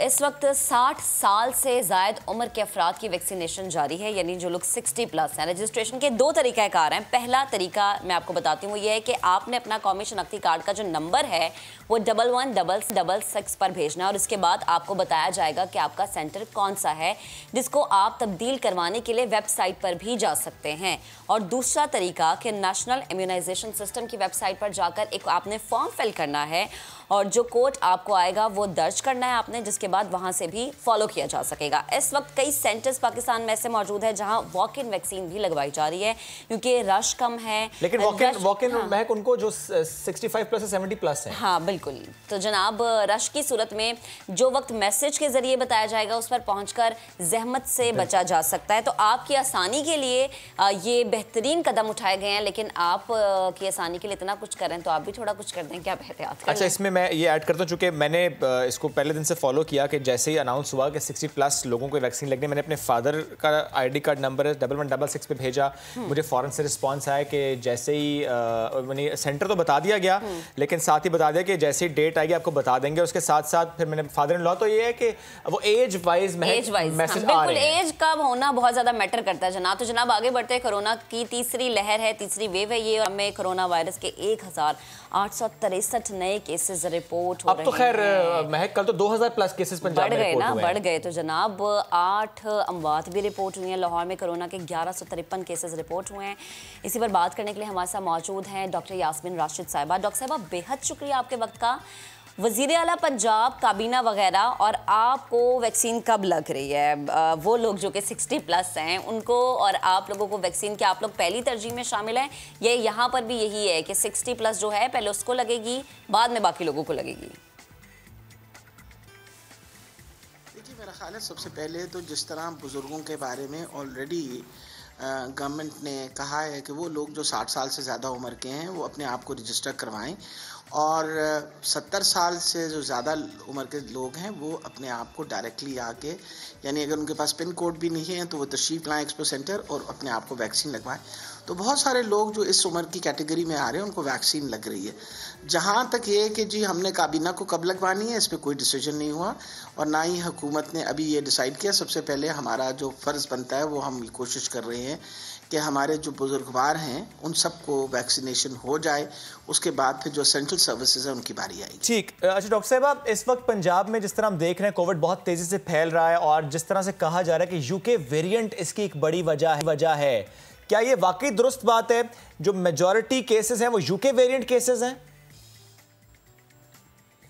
इस वक्त 60 साल से ज़ायद उम्र के अफराद की वैक्सीनेशन जारी है, यानी जो लोग 60+ हैं। रजिस्ट्रेशन के 2 तरीक़ाकार हैं। पहला तरीका मैं आपको बताती हूँ, वो ये है कि आपने अपना कौमी शनाख्ती कार्ड का जो नंबर है वो 1166 पर भेजना है और इसके बाद आपको बताया जाएगा कि आपका सेंटर कौन सा है, जिसको आप तब्दील करवाने के लिए वेबसाइट पर भी जा सकते हैं। और दूसरा तरीका कि नेशनल इम्यूनाइजेशन सिस्टम की वेबसाइट पर जाकर एक आपने फॉर्म फिल करना है और जो कोड आपको आएगा वो दर्ज करना है आपने, जिसके बाद वहाँ से भी फॉलो किया जा सकेगा। इस वक्त कई सेंटर्स पाकिस्तान में ऐसे मौजूद है जहाँ वॉक इन वैक्सीन भी लगवाई जा रही है क्योंकि रश कम है। लेकिन वॉक इन महक उनको जो 65 प्लस 70 प्लस है। हाँ बिल्कुल। तो जनाब रश की सूरत में जो वक्त मैसेज के जरिए बताया जाएगा उस पर पहुंचकर जहमत से बचा जा सकता है। तो आपकी आसानी के लिए ये बेहतरीन कदम उठाए गए हैं, लेकिन आप की आसानी के लिए इतना कुछ करें तो आप भी थोड़ा कुछ कर दें, क्या एहतियात करें। अच्छा, इसमें मैं ये ऐड करता हूँ, चूँकि मैंने इसको पहले दिन से फॉलो किया कि जैसे ही अनाउंस हुआ कि 60 प्लस लोगों को वैक्सीन लगने, मैंने अपने फादर का ID कार्ड नंबर 1166 पे भेजा। मुझे फ़ौरन से रिस्पॉन्स आया कि जैसे ही मैंने सेंटर तो बता दिया गया, लेकिन साथ ही बता दिया कि जैसे ही डेट आएगी आपको बता देंगे। उसके साथ साथ फिर मैंने फादर इन लॉ, तो ये है कि वो एज वाइज मैसेज आ रहे हैं। एज का होना बहुत ज़्यादा मैटर करता है जनाब। तो जनाब आगे बढ़ते हैं, कोरोना की तीसरी लहर है, तीसरी वेव है ये, और हमें कोरोना वायरस के 1863 नए केसेस रिपोर्ट हो रहे हैं। अब तो खैर महक कल तो 2000 प्लस केसेस पंजाब में रिपोर्ट हुए हैं। बढ़ गए। तो जनाब 8 अमवात भी रिपोर्ट हुई हैं। लाहौर में कोरोना के 1153 केसेस रिपोर्ट हुए हैं। इसी पर बात करने के लिए हमारे साथ मौजूद हैं डॉक्टर यास्मीन राशिद साहिबा। डॉक्टर साहिबा बेहद शुक्रिया आपके वक्त का। वज़ीर आला पंजाब, काबीना वगैरह, और आपको वैक्सीन कब लग रही है? वो लोग जो कि 60 प्लस हैं उनको और आप लोगों को वैक्सीन, क्या आप लोग पहली तरजीह में शामिल हैं? ये यहाँ पर भी यही है कि 60 प्लस जो है पहले उसको लगेगी, बाद में बाकी लोगों को लगेगी? देखिए मेरा ख्याल है सबसे पहले तो जिस तरह बुज़ुर्गों के बारे में ऑलरेडी गवर्नमेंट ने कहा है कि वो लोग जो 60 साल से ज़्यादा उम्र के हैं वो अपने आप को रजिस्टर करवाएं, और 70 साल से जो ज़्यादा उम्र के लोग हैं वो अपने आप को डायरेक्टली आके, यानी अगर उनके पास पिन कोड भी नहीं है तो वो तशरीफ़ लाएँ एक्सपो सेंटर और अपने आप को वैक्सीन लगवाएं। तो बहुत सारे लोग जो इस उम्र की कैटेगरी में आ रहे हैं उनको वैक्सीन लग रही है। जहाँ तक ये कि जी हमने काबीना को कब लगवानी है इस पर कोई डिसीजन नहीं हुआ, और ना ही हुकूमत ने अभी ये डिसाइड किया। सबसे पहले हमारा जो फ़र्ज़ बनता है वो हम कोशिश कर रहे हैं कि हमारे जो बुजुर्गवार हैं उन सबको वैक्सीनेशन हो जाए, उसके बाद फिर जो सेंट्रल सर्विसेज है उनकी बारी आएगी। ठीक। अच्छा डॉक्टर साहब, इस वक्त पंजाब में जिस तरह हम देख रहे हैं कोविड बहुत तेज़ी से फैल रहा है, और जिस तरह से कहा जा रहा है कि यूके वेरिएंट इसकी एक बड़ी वजह है, क्या ये वाकई दुरुस्त बात है? जो मेजॉरिटी केसेस हैं वो यूके वेरिएंट केसेस हैं?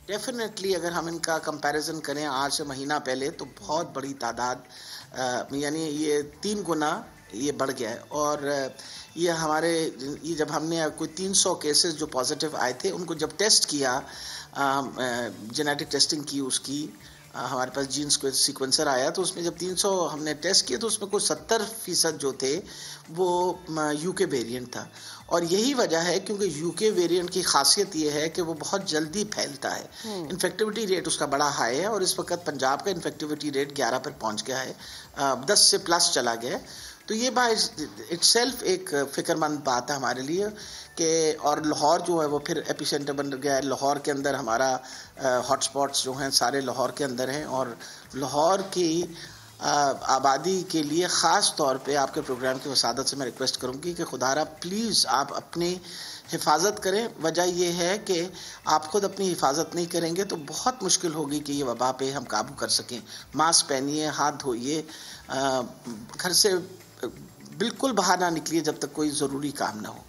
डेफिनेटली अगर हम इनका कंपैरिजन करें आज से महीना पहले तो बहुत बड़ी तादाद, यानी ये 3 गुना ये बढ़ गया है। और ये जब हमने कोई 300 केसेस जो पॉजिटिव आए थे उनको जब टेस्ट किया, जेनेटिक टेस्टिंग की उसकी, हमारे पास जीन्स को सीक्वेंसर आया, तो उसमें जब 300 हमने टेस्ट किए तो उसमें कुछ 70% जो थे वो यूके वेरिएंट था। और यही वजह है क्योंकि यूके वेरिएंट की खासियत ये है कि वो बहुत जल्दी फैलता है, इन्फेक्टिविटी रेट उसका बड़ा हाई है, और इस वक्त पंजाब का इन्फेक्टिविटी रेट 11 पर पहुंच गया है, 10 से प्लस चला गया है। तो ये बात इटसेल्फ एक फ़िक्रमंद बात है हमारे लिए कि, और लाहौर जो है वो फिर एपिसेंटर बन गया है। लाहौर के अंदर हमारा हॉटस्पॉट्स जो हैं सारे लाहौर के अंदर हैं, और लाहौर की आबादी के लिए ख़ास तौर पे आपके प्रोग्राम की वसादत से मैं रिक्वेस्ट करूँगी कि खुदारा प्लीज़ आप अपनी हिफाजत करें। वजह यह है कि आप खुद अपनी हिफाजत नहीं करेंगे तो बहुत मुश्किल होगी कि ये वबा पे हम काबू कर सकें। मास्क पहनिए, हाथ धोइए, घर से बिल्कुल बाहर ना निकलिए जब तक कोई ज़रूरी काम ना हो।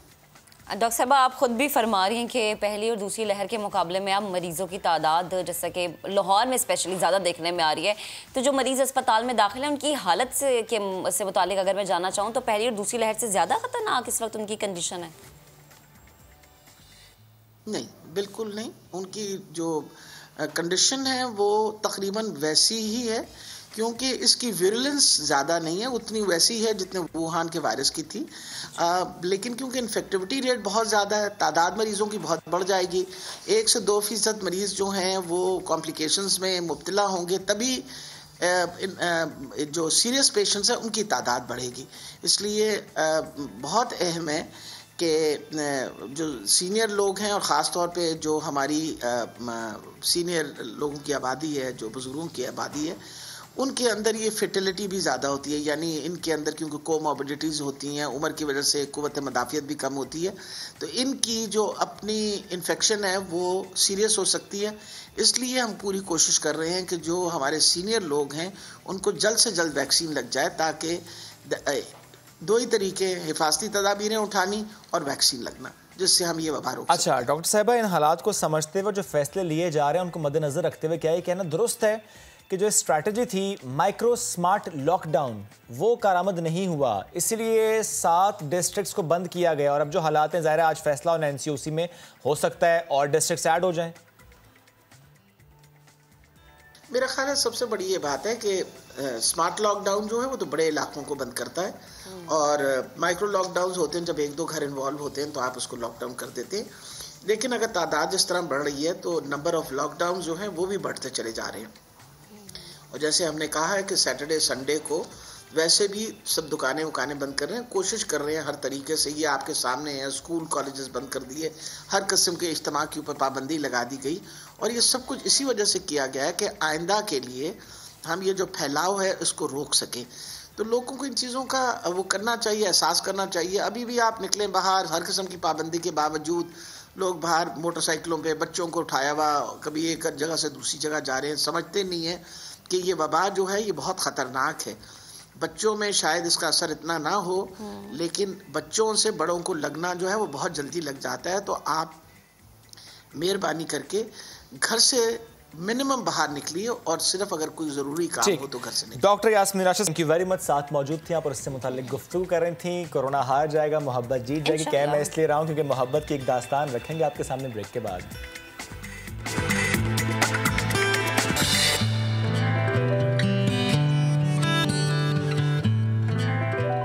डॉक्टर साहब आप खुद भी फरमा रही हैं कि पहली और दूसरी लहर के मुकाबले में अब मरीज़ों की तादाद जैसा कि लाहौर में स्पेशली ज़्यादा देखने में आ रही है, तो जो मरीज़ अस्पताल में दाखिल हैं उनकी हालत से मुतालिक अगर मैं जानना चाहूँ तो पहली और दूसरी लहर से ज़्यादा ख़तरनाक इस वक्त उनकी कंडीशन है? नहीं, बिल्कुल नहीं। उनकी जो कंडीशन है वो तकरीबन वैसी ही है, क्योंकि इसकी विरुलेंस ज़्यादा नहीं है, उतनी वैसी है जितने वुहान के वायरस की थी। लेकिन क्योंकि इन्फेक्टिविटी रेट बहुत ज़्यादा है, तादाद मरीज़ों की बहुत बढ़ जाएगी। 1 से 2% मरीज़ जो हैं वो कॉम्प्लिकेशंस में मुब्तला होंगे, तभी जो सीरियस पेशेंट्स हैं उनकी तादाद बढ़ेगी। इसलिए बहुत अहम है कि जो सीनियर लोग हैं और ख़ास तौर पे जो हमारी सीनियर लोगों की आबादी है, जो बुज़ुर्गों की आबादी है, उनके अंदर ये फर्टिलिटी भी ज़्यादा होती है, यानी इनके अंदर क्योंकि कोमॉर्बिडिटीज़ होती हैं, उम्र की वजह से क़ुव्वत मदाफ़ियत भी कम होती है, तो इनकी जो अपनी इन्फेक्शन है वो सीरियस हो सकती है। इसलिए हम पूरी कोशिश कर रहे हैं कि जो हमारे सीनियर लोग हैं उनको जल्द से जल्द वैक्सीन लग जाए, ताकि 2 ही तरीके, हिफाजती तदाबीरें उठानी और वैक्सीन लगना, जिससे हम ये वबा रोक अच्छा डॉक्टर साहिबा, इन हालात को समझते हुए जो फैसले लिए जा रहे हैं उनको मद्देनजर रखते हुए क्या ये कहना दुरुस्त है कि जो स्ट्रैटेजी थी माइक्रो स्मार्ट लॉकडाउन वो कारआमद नहीं हुआ, इसीलिए 7 डिस्ट्रिक्ट्स को बंद किया गया और अब जो हालात हैं ज़ाहिर है आज फैसला और एनसीओसी में हो सकता है और डिस्ट्रिक्ट्स ऐड हो जाएं? मेरा ख्याल है सबसे बड़ी ये बात है कि स्मार्ट लॉकडाउन जो है वो तो बड़े इलाकों को बंद करता है और माइक्रो लॉकडाउन होते हैं जब 1-2 घर इन्वॉल्व होते हैं तो आप उसको लॉकडाउन कर देते हैं। लेकिन अगर तादाद जिस तरह बढ़ रही है तो नंबर ऑफ लॉकडाउन जो हैं वो भी बढ़ते चले जा रहे हैं। और जैसे हमने कहा है कि सैटरडे संडे को वैसे भी सब दुकानें बंद कर रहे हैं, कोशिश कर रहे हैं हर तरीके से। ये आपके सामने है, स्कूल कॉलेजेस बंद कर दिए, हर किस्म के इज्तिमा के ऊपर पाबंदी लगा दी गई और ये सब कुछ इसी वजह से किया गया है कि आइंदा के लिए हम ये जो फैलाव है इसको रोक सकें। तो लोगों को इन चीज़ों का वो करना चाहिए, एहसास करना चाहिए। अभी भी आप निकलें बाहर, हर किस्म की पाबंदी के बावजूद लोग बाहर मोटरसाइकिलों पे बच्चों को उठाया हुआ कभी एक जगह से दूसरी जगह जा रहे हैं, समझते नहीं है कि ये वबा जो है ये बहुत ख़तरनाक है। बच्चों में शायद इसका असर इतना ना हो, लेकिन बच्चों से बड़ों को लगना जो है वो बहुत जल्दी लग जाता है। तो आप मेहरबानी करके घर से मिनिमम बाहर निकलिए और सिर्फ अगर कोई ज़रूरी काम हो तो घर से निकलिए। Doctor Yasmeen Rashid, thank you very much, साथ मौजूद थी आप और इससे मुताल्लिक गुफ्तगू कर रही थी। कोरोना हार जाएगा, मोहब्बत जीत जाएगी। क्या मैं इसलिए रहा हूँ क्योंकि मोहब्बत की एक दास्तान रखेंगे आपके सामने ब्रेक के बाद।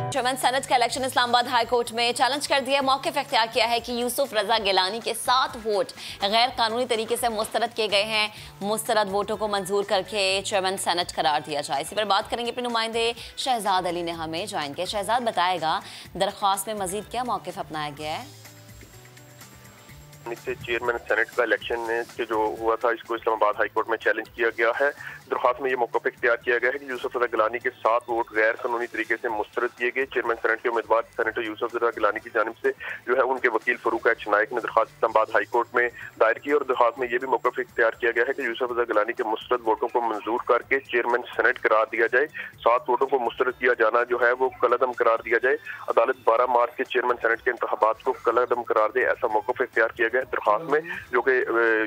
चेयरमैन सेनेट का इलेक्शन इस्लामाबाद हाई कोर्ट में चैलेंज कर दिया। मौक़िफ़ इख्तियार किया है कि यूसुफ रजा गिलानी के 7 वोट गैर कानूनी तरीके से मुस्तरद किए गए हैं। मुस्तरद वोटों को मंजूर करके चेयरमैन सेनेट करार दिया जाए। इसी पर बात करेंगे अपने नुमाइंदे शहजाद अली ने हमें ज्वाइन किया। शहजाद बताएगा दरख्वास्त में मजीद क्या मौक़िफ़ अपनाया गया है? से चेयरमैन सेनेट का इलेक्शन के जो हुआ था इसको इस्लामाबाद हाई कोर्ट में चैलेंज किया गया है। दरख्वास्त में ये मौक़िफ़ इख्तियार किया गया है कि यूसुफ रज़ा गिलानी के 7 वोट गैर कानूनी तरीके से मुस्तरद किए गए। चेयरमैन सेनेट के उम्मीदवार सेनेटर यूसुफ रज़ा गिलानी की जानिब से जो है उनके वकील फ़रूक एच नाइक ने दरख्वास्त इस्लामाबाद हाई कोर्ट में दायर की और दरख्वास्त में ये भी मौक़िफ़ इख्तियार किया गया है कि यूसुफ रज़ा गिलानी के मुस्तरद वोटों को मंजूर करके चेयरमैन सेनेट करार दिया जाए। 7 वोटों को मुस्तरद किया जाना जो है वो कलअदम करार दिया जाए। अदालत 12 मार्च के चेयरमैन सेनेट के इंतखाबात को कलअदम करार दे, ऐसा मौक़िफ़ इख्तियार किया गया है दरख्वास्त में, जो कि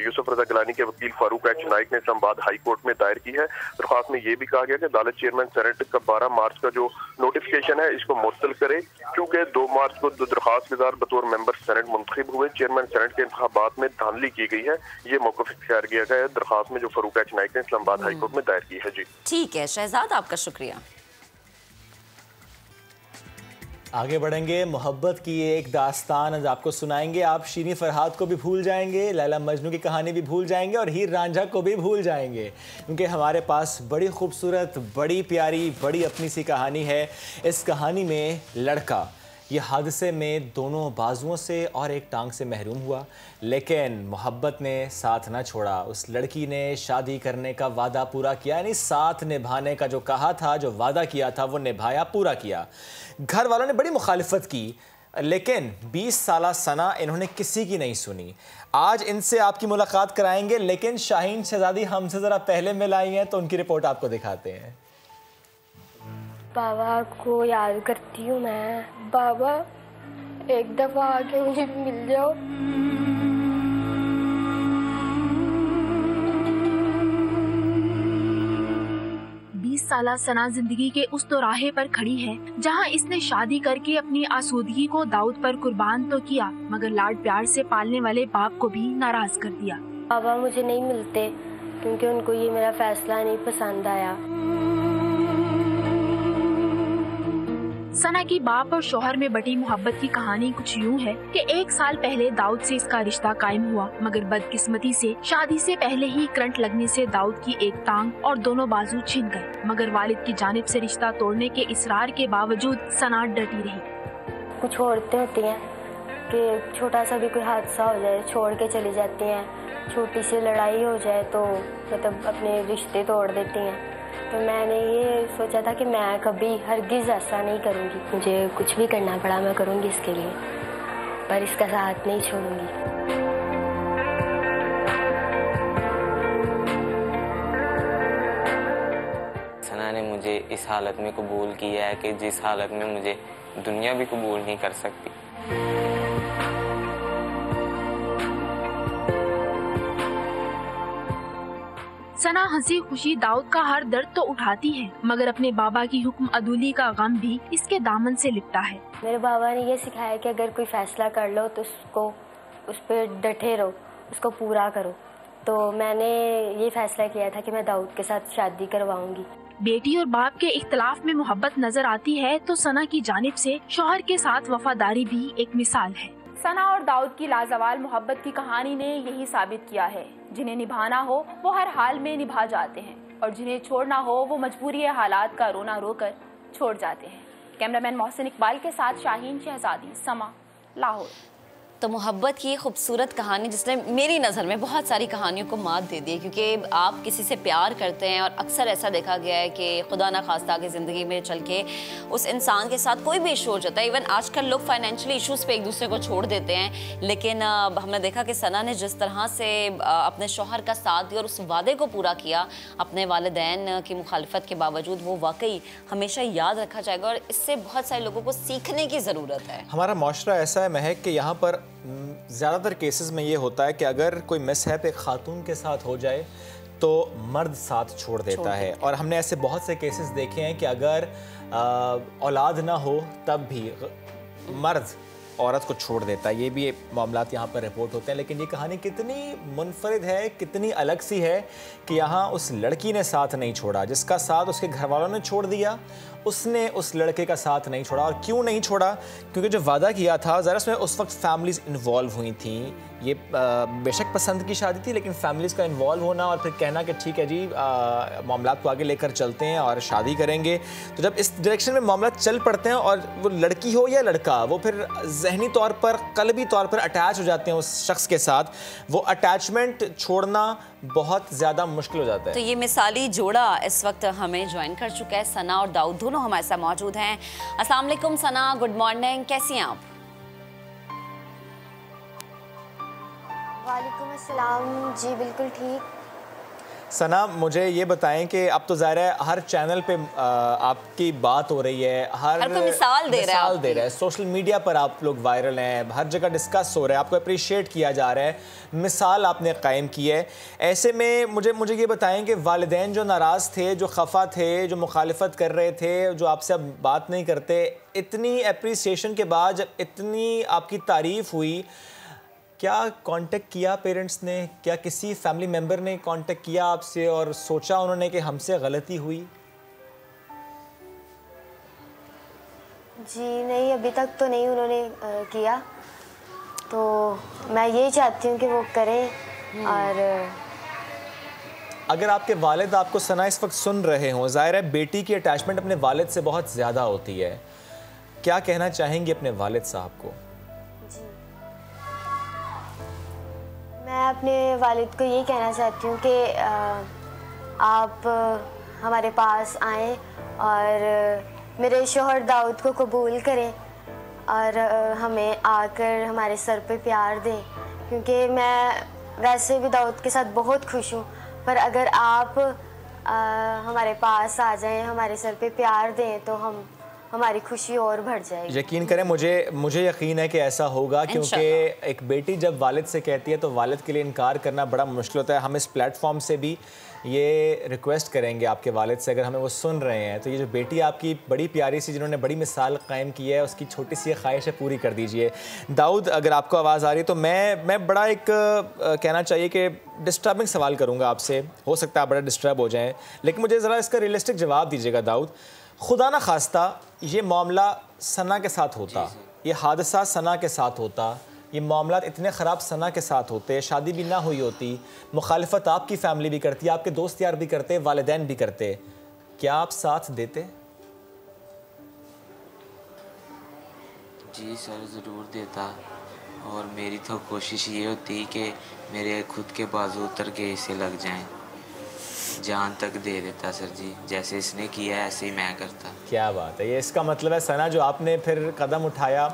यूसुफ रज़ा गिलानी के वकील फारूक एच नाइक ने इस्लामाबाद हाई कोर्ट में दायर की है। दरख्वास्त में ये भी कहा गया कि अदालत चेयरमैन सेनेट का 12 मार्च का जो नोटिफिकेशन है इसको मुअत्तल करे, क्योंकि 2 मार्च को दरख्वास्त गुजार बतौर मेंबर सेनेट मुंतखब हुए। चेयरमैन सेनेट के इंतखाबात में धांधली की गई है, ये मौक़िफ़ इख्तियार किया गया है दरख्वास्त में जो फारूक एच नाइक ने इस्लामाबाद हाई कोर्ट में दायर की है। जी ठीक है शहजाद, आपका शुक्रिया। आगे बढ़ेंगे, मोहब्बत की एक दास्तान आज आपको सुनाएंगे। आप शीनी फरहाद को भी भूल जाएंगे, लैला मजनू की कहानी भी भूल जाएंगे और हीर रांझा को भी भूल जाएंगे, क्योंकि हमारे पास बड़ी खूबसूरत, बड़ी प्यारी, बड़ी अपनी सी कहानी है। इस कहानी में लड़का ये हादसे में दोनों बाजुओं से और एक टांग से महरूम हुआ, लेकिन मोहब्बत ने साथ ना छोड़ा। उस लड़की ने शादी करने का वादा पूरा किया, यानी साथ निभाने का जो कहा था, जो वादा किया था वो निभाया, पूरा किया। घर वालों ने बड़ी मुखालिफत की, लेकिन 20 साला सना इन्होंने किसी की नहीं सुनी। आज इनसे आपकी मुलाकात कराएंगे, लेकिन शाहीन शहजादी हमसे ज़रा पहले मिल आई हैं तो उनकी रिपोर्ट आपको दिखाते हैं। बाबा को याद करती हूँ मैं, बाबा एक दफ़ा आके मुझे मिल जाओ। 20 साला सना जिंदगी के उस दोराहे पर खड़ी है जहां इसने शादी करके अपनी आसूदगी को दाऊद पर कुर्बान तो किया, मगर लाड प्यार से पालने वाले बाप को भी नाराज कर दिया। बाबा मुझे नहीं मिलते क्योंकि उनको ये मेरा फैसला नहीं पसंद आया। सना की बाप और शौहर में बटी मोहब्बत की कहानी कुछ यूं है कि 1 साल पहले दाऊद से इसका रिश्ता कायम हुआ, मगर बदकिस्मती से शादी से पहले ही करंट लगने से दाऊद की एक टांग और दोनों बाजू छिन गए। मगर वालिद की जानिब से रिश्ता तोड़ने के इसरार के बावजूद सना डटी रही। कुछ औरतें होती हैं कि छोटा सा भी कोई हादसा हो जाए छोड़ के चली जाती हैं, छोटी सी लड़ाई हो जाए तो मतलब अपने रिश्ते तोड़ देती हैं। तो मैंने ये सोचा था कि मैं कभी हरगिज़ ऐसा नहीं करूँगी, मुझे कुछ भी करना पड़ा मैं करूँगी इसके लिए, पर इसका साथ नहीं छोड़ूंगी। सना ने मुझे इस हालत में कबूल किया है कि जिस हालत में मुझे दुनिया भी कबूल नहीं कर सकती। सना हंसी खुशी दाऊद का हर दर्द तो उठाती है, मगर अपने बाबा की हुक्म अदूली का गम भी इसके दामन से लिपटा है। मेरे बाबा ने ये सिखाया कि अगर कोई फैसला कर लो तो उस पर डटे रहो, उसको पूरा करो। तो मैंने ये फैसला किया था कि मैं दाऊद के साथ शादी करवाऊंगी। बेटी और बाप के इख्तलाफ में मोहब्बत नजर आती है तो सना की जानिब से शौहर के साथ वफादारी भी एक मिसाल है। सना और दाऊद की लाजवाल मोहब्बत की कहानी ने यही साबित किया है, जिन्हें निभाना हो वो हर हाल में निभा जाते हैं और जिन्हें छोड़ना हो वो मजबूरी हालात का रोना रोकर छोड़ जाते हैं। कैमरामैन मोहसिन इकबाल के साथ शाहीन शहजादी, समा, लाहौर। तो मोहब्बत की खूबसूरत कहानी जिसने मेरी नज़र में बहुत सारी कहानियों को मात दे दी है, क्योंकि आप किसी से प्यार करते हैं और अक्सर ऐसा देखा गया है कि खुदा ना खास्ता की ज़िंदगी में चल के उस इंसान के साथ कोई भी इशू हो जाता है। इवन आजकल लोग फाइनेंशियली इश्यूज़ पे एक दूसरे को छोड़ देते हैं, लेकिन हमने देखा कि सना ने जिस तरह से अपने शौहर का साथ दिया और उस वादे को पूरा किया अपने वालिदैन की मुखालफत के बावजूद, वो वाकई हमेशा याद रखा जाएगा और इससे बहुत सारे लोगों को सीखने की ज़रूरत है। हमारा माशरा ऐसा है महक कि यहाँ पर ज़्यादातर केसेस में ये होता है कि अगर कोई मिसहैप एक खातून के साथ हो जाए तो मर्द साथ छोड़ देता है, और हमने ऐसे बहुत से केसेस देखे हैं कि अगर औलाद ना हो तब भी मर्द औरत को छोड़ देता है। ये भी मामलात यहाँ पर रिपोर्ट होते हैं। लेकिन ये कहानी कितनी मुनफरिद है, कितनी अलग सी है कि यहाँ उस लड़की ने साथ नहीं छोड़ा जिसका साथ उसके घर वालों ने छोड़ दिया, उसने उस लड़के का साथ नहीं छोड़ा। और क्यों नहीं छोड़ा? क्योंकि जो वादा किया था ज़रा उसमें उस वक्त फैमिलीज़ इन्वॉल्व हुई थी। ये बेशक पसंद की शादी थी, लेकिन फैमिलीज़ का इन्वॉल्व होना और फिर कहना कि ठीक है जी मामलात को आगे लेकर चलते हैं और शादी करेंगे, तो जब इस डायरेक्शन में मामला चल पड़ते हैं और वो लड़की हो या लड़का, वो फिर ज़हनी तौर पर, क़ल्बी तौर पर अटैच हो जाते हैं उस शख्स के साथ, वो अटैचमेंट छोड़ना बहुत ज़्यादा मुश्किल हो जाता है। तो ये मिसाली जोड़ा इस वक्त हमें ज्वाइन कर चुका है, सना और दाऊद दोनों हमारे साथ मौजूद हैं। अस्सलाम वालेकुम सना, गुड मॉर्निंग, कैसी हैं आप? वालेकुम अस्सलाम, जी बिल्कुल ठीक। सना, मुझे ये बताएं कि अब तो ज़ाहिर है हर चैनल पे आपकी बात हो रही है, हर कोई मिसाल दे रहा है, सोशल मीडिया पर आप लोग वायरल हैं, हर जगह डिस्कस हो रहा है, आपको अप्रिशिएट किया जा रहा है, मिसाल आपने कायम की है। ऐसे में मुझे ये बताएं कि वालिदैन जो नाराज़ थे, जो खफा थे, जो मुखालिफत कर रहे थे, जो आपसे अब बात नहीं करते, इतनी अप्रिसिएशन के बाद जब इतनी आपकी तारीफ़ हुई, क्या कांटेक्ट किया पेरेंट्स ने? क्या किसी फैमिली मेम्बर ने कांटेक्ट किया आपसे और सोचा उन्होंने कि हमसे गलती हुई? जी नहीं, अभी तक तो नहीं उन्होंने किया, तो मैं यही चाहती हूँ कि वो करें। और अगर आपके वालिद आपको सना इस वक्त सुन रहे हों, ज़ाहिर है बेटी की अटैचमेंट अपने वालिद से बहुत ज़्यादा होती है, क्या कहना चाहेंगे अपने वालिद साहब को? मैं अपने वालिद को यही कहना चाहती हूँ कि आप हमारे पास आएँ और मेरे शौहर दाऊद को कबूल करें और हमें आकर हमारे सर पे प्यार दें, क्योंकि मैं वैसे भी दाऊद के साथ बहुत खुश हूँ, पर अगर आप हमारे पास आ जाएं, हमारे सर पे प्यार दें, तो हमारी खुशी और बढ़ जाएगी। यकीन करें, मुझे यकीन है कि ऐसा होगा, क्योंकि एक बेटी जब वालिद से कहती है तो वालिद के लिए इनकार करना बड़ा मुश्किल होता है। हम इस प्लेटफॉर्म से भी ये रिक्वेस्ट करेंगे आपके वालिद से, अगर हमें वो सुन रहे हैं, तो ये जो बेटी आपकी बड़ी प्यारी सी, जिन्होंने बड़ी मिसाल कायम की है, उसकी छोटी सी ख्वाहिश है, पूरी कर दीजिए। दाऊद, अगर आपको आवाज़ आ रही है तो मैं बड़ा एक कहना चाहिए कि डिस्टर्बिंग सवाल करूँगा आपसे, हो सकता है आप बड़ा डिस्टर्ब हो जाएँ, लेकिन मुझे ज़रा इसका रियलिस्टिक जवाब दीजिएगा। दाऊद, खुदा ना खास्ता ये मामला सना के साथ होता, ये हादसा सना के साथ होता, ये मामला इतने ख़राब सना के साथ होते, शादी भी ना हुई होती, मुखालिफत आपकी फैमिली भी करती, आपके दोस्त यार भी करते, वालिदैन भी करते, क्या आप साथ देते? जी सर, ज़रूर देता, और मेरी तो कोशिश ये होती कि मेरे खुद के बाजू उतर के इसे लग जाएं, जान तक दे देता सर जी, जैसे इसने किया ऐसे ही मैं करता। क्या बात है, ये इसका मतलब है सना जो आपने फिर कदम उठाया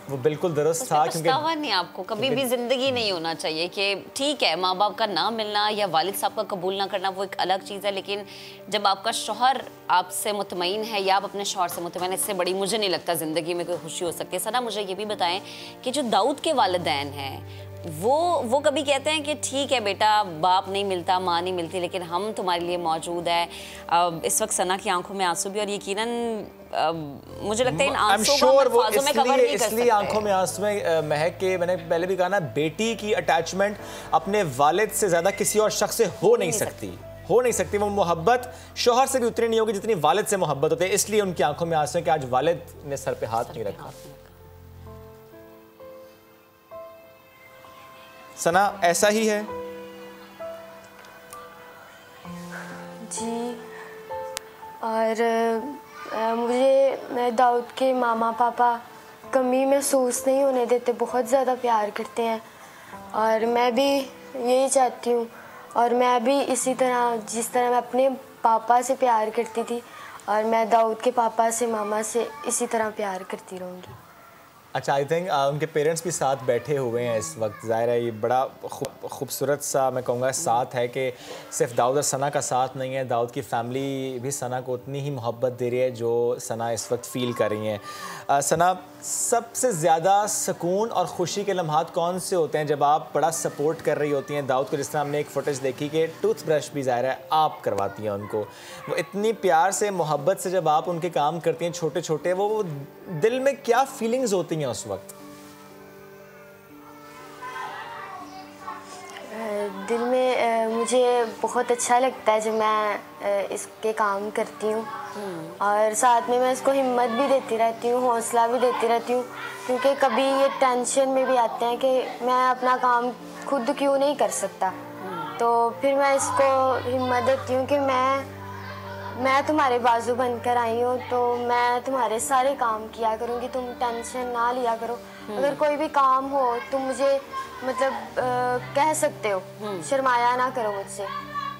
वो बिल्कुल दुरुस्त था, क्योंकि नहीं आपको कभी भी जिंदगी नहीं होना चाहिए कि ठीक है माँ बाप का ना मिलना या वालिद साहब का कबूल ना करना वो एक अलग चीज़ है, लेकिन जब आपका शौहर आपसे मुतमईन है या आप अपने शौहर से मुतमईन, इससे बड़ी मुझे नहीं लगता ज़िंदगी में कोई खुशी हो सकती है। सना मुझे ये भी बताएं कि जो दाऊद के वालिदैन हैं वो कभी कहते हैं कि ठीक है बेटा बाप नहीं मिलता माँ नहीं मिलती लेकिन हम तुम्हारे लिए मौजूद है। इस वक्त सना की आंखों में आंसू भी और यकीनन मुझे लगता है इन आंसू को अल्फाजों में कवर नहीं कर सकते। इसलिए आंखों में आंसू में महक के, मैंने पहले भी कहा ना, बेटी की अटैचमेंट अपने वालिद से ज्यादा किसी और शख्स से हो नहीं सकती। वो मोहब्बत शौहर से भी उतनी नहीं होगी जितनी वालिद से मोहब्बत होती है, इसलिए उनकी आंखों में आंसू है कि आज वालिद ने सर पे हाथ नहीं रखा। सना ऐसा ही है जी। और मुझे दाऊद के मामा पापा कमी महसूस नहीं होने देते, बहुत ज़्यादा प्यार करते हैं और मैं भी यही चाहती हूँ। और मैं भी इसी तरह, जिस तरह मैं अपने पापा से प्यार करती थी और मैं दाऊद के पापा से मामा से इसी तरह प्यार करती रहूँगी। अच्छा, आई थिंक उनके पेरेंट्स भी साथ बैठे हुए हैं इस वक्त। ज़ाहिर है ये बड़ा खूबसूरत सा मैं कहूँगा साथ है कि सिर्फ दाऊद और सना का साथ नहीं है, दाऊद की फैमिली भी सना को उतनी ही मोहब्बत दे रही है जो सना इस वक्त फ़ील कर रही हैं। सना, सबसे ज़्यादा सुकून और ख़ुशी के लम्हात कौन से होते हैं जब आप बड़ा सपोर्ट कर रही होती हैं दाऊद को? जिस तरह हमने एक फ़ुटेज देखी कि टूथब्रश भी ज़ाहिर है आप करवाती हैं उनको, वो इतनी प्यार से मोहब्बत से जब आप उनके काम करती हैं छोटे छोटे, वो दिल में क्या फीलिंग्स होती हैं उस वक्त? दिल में मुझे बहुत अच्छा लगता है जब मैं इसके काम करती हूँ और साथ में मैं इसको हिम्मत भी देती रहती हूँ, हौसला भी देती रहती हूँ, क्योंकि कभी ये टेंशन में भी आते हैं कि मैं अपना काम खुद क्यों नहीं कर सकता। तो फिर मैं इसको हिम्मत देती हूँ कि मैं तुम्हारे बाजू बनकर आई हूँ, तो मैं तुम्हारे सारे काम किया करूँगी, तुम टेंशन ना लिया करो। अगर कोई भी काम हो तुम मुझे मतलब कह सकते हो, शर्माया ना करो मुझसे।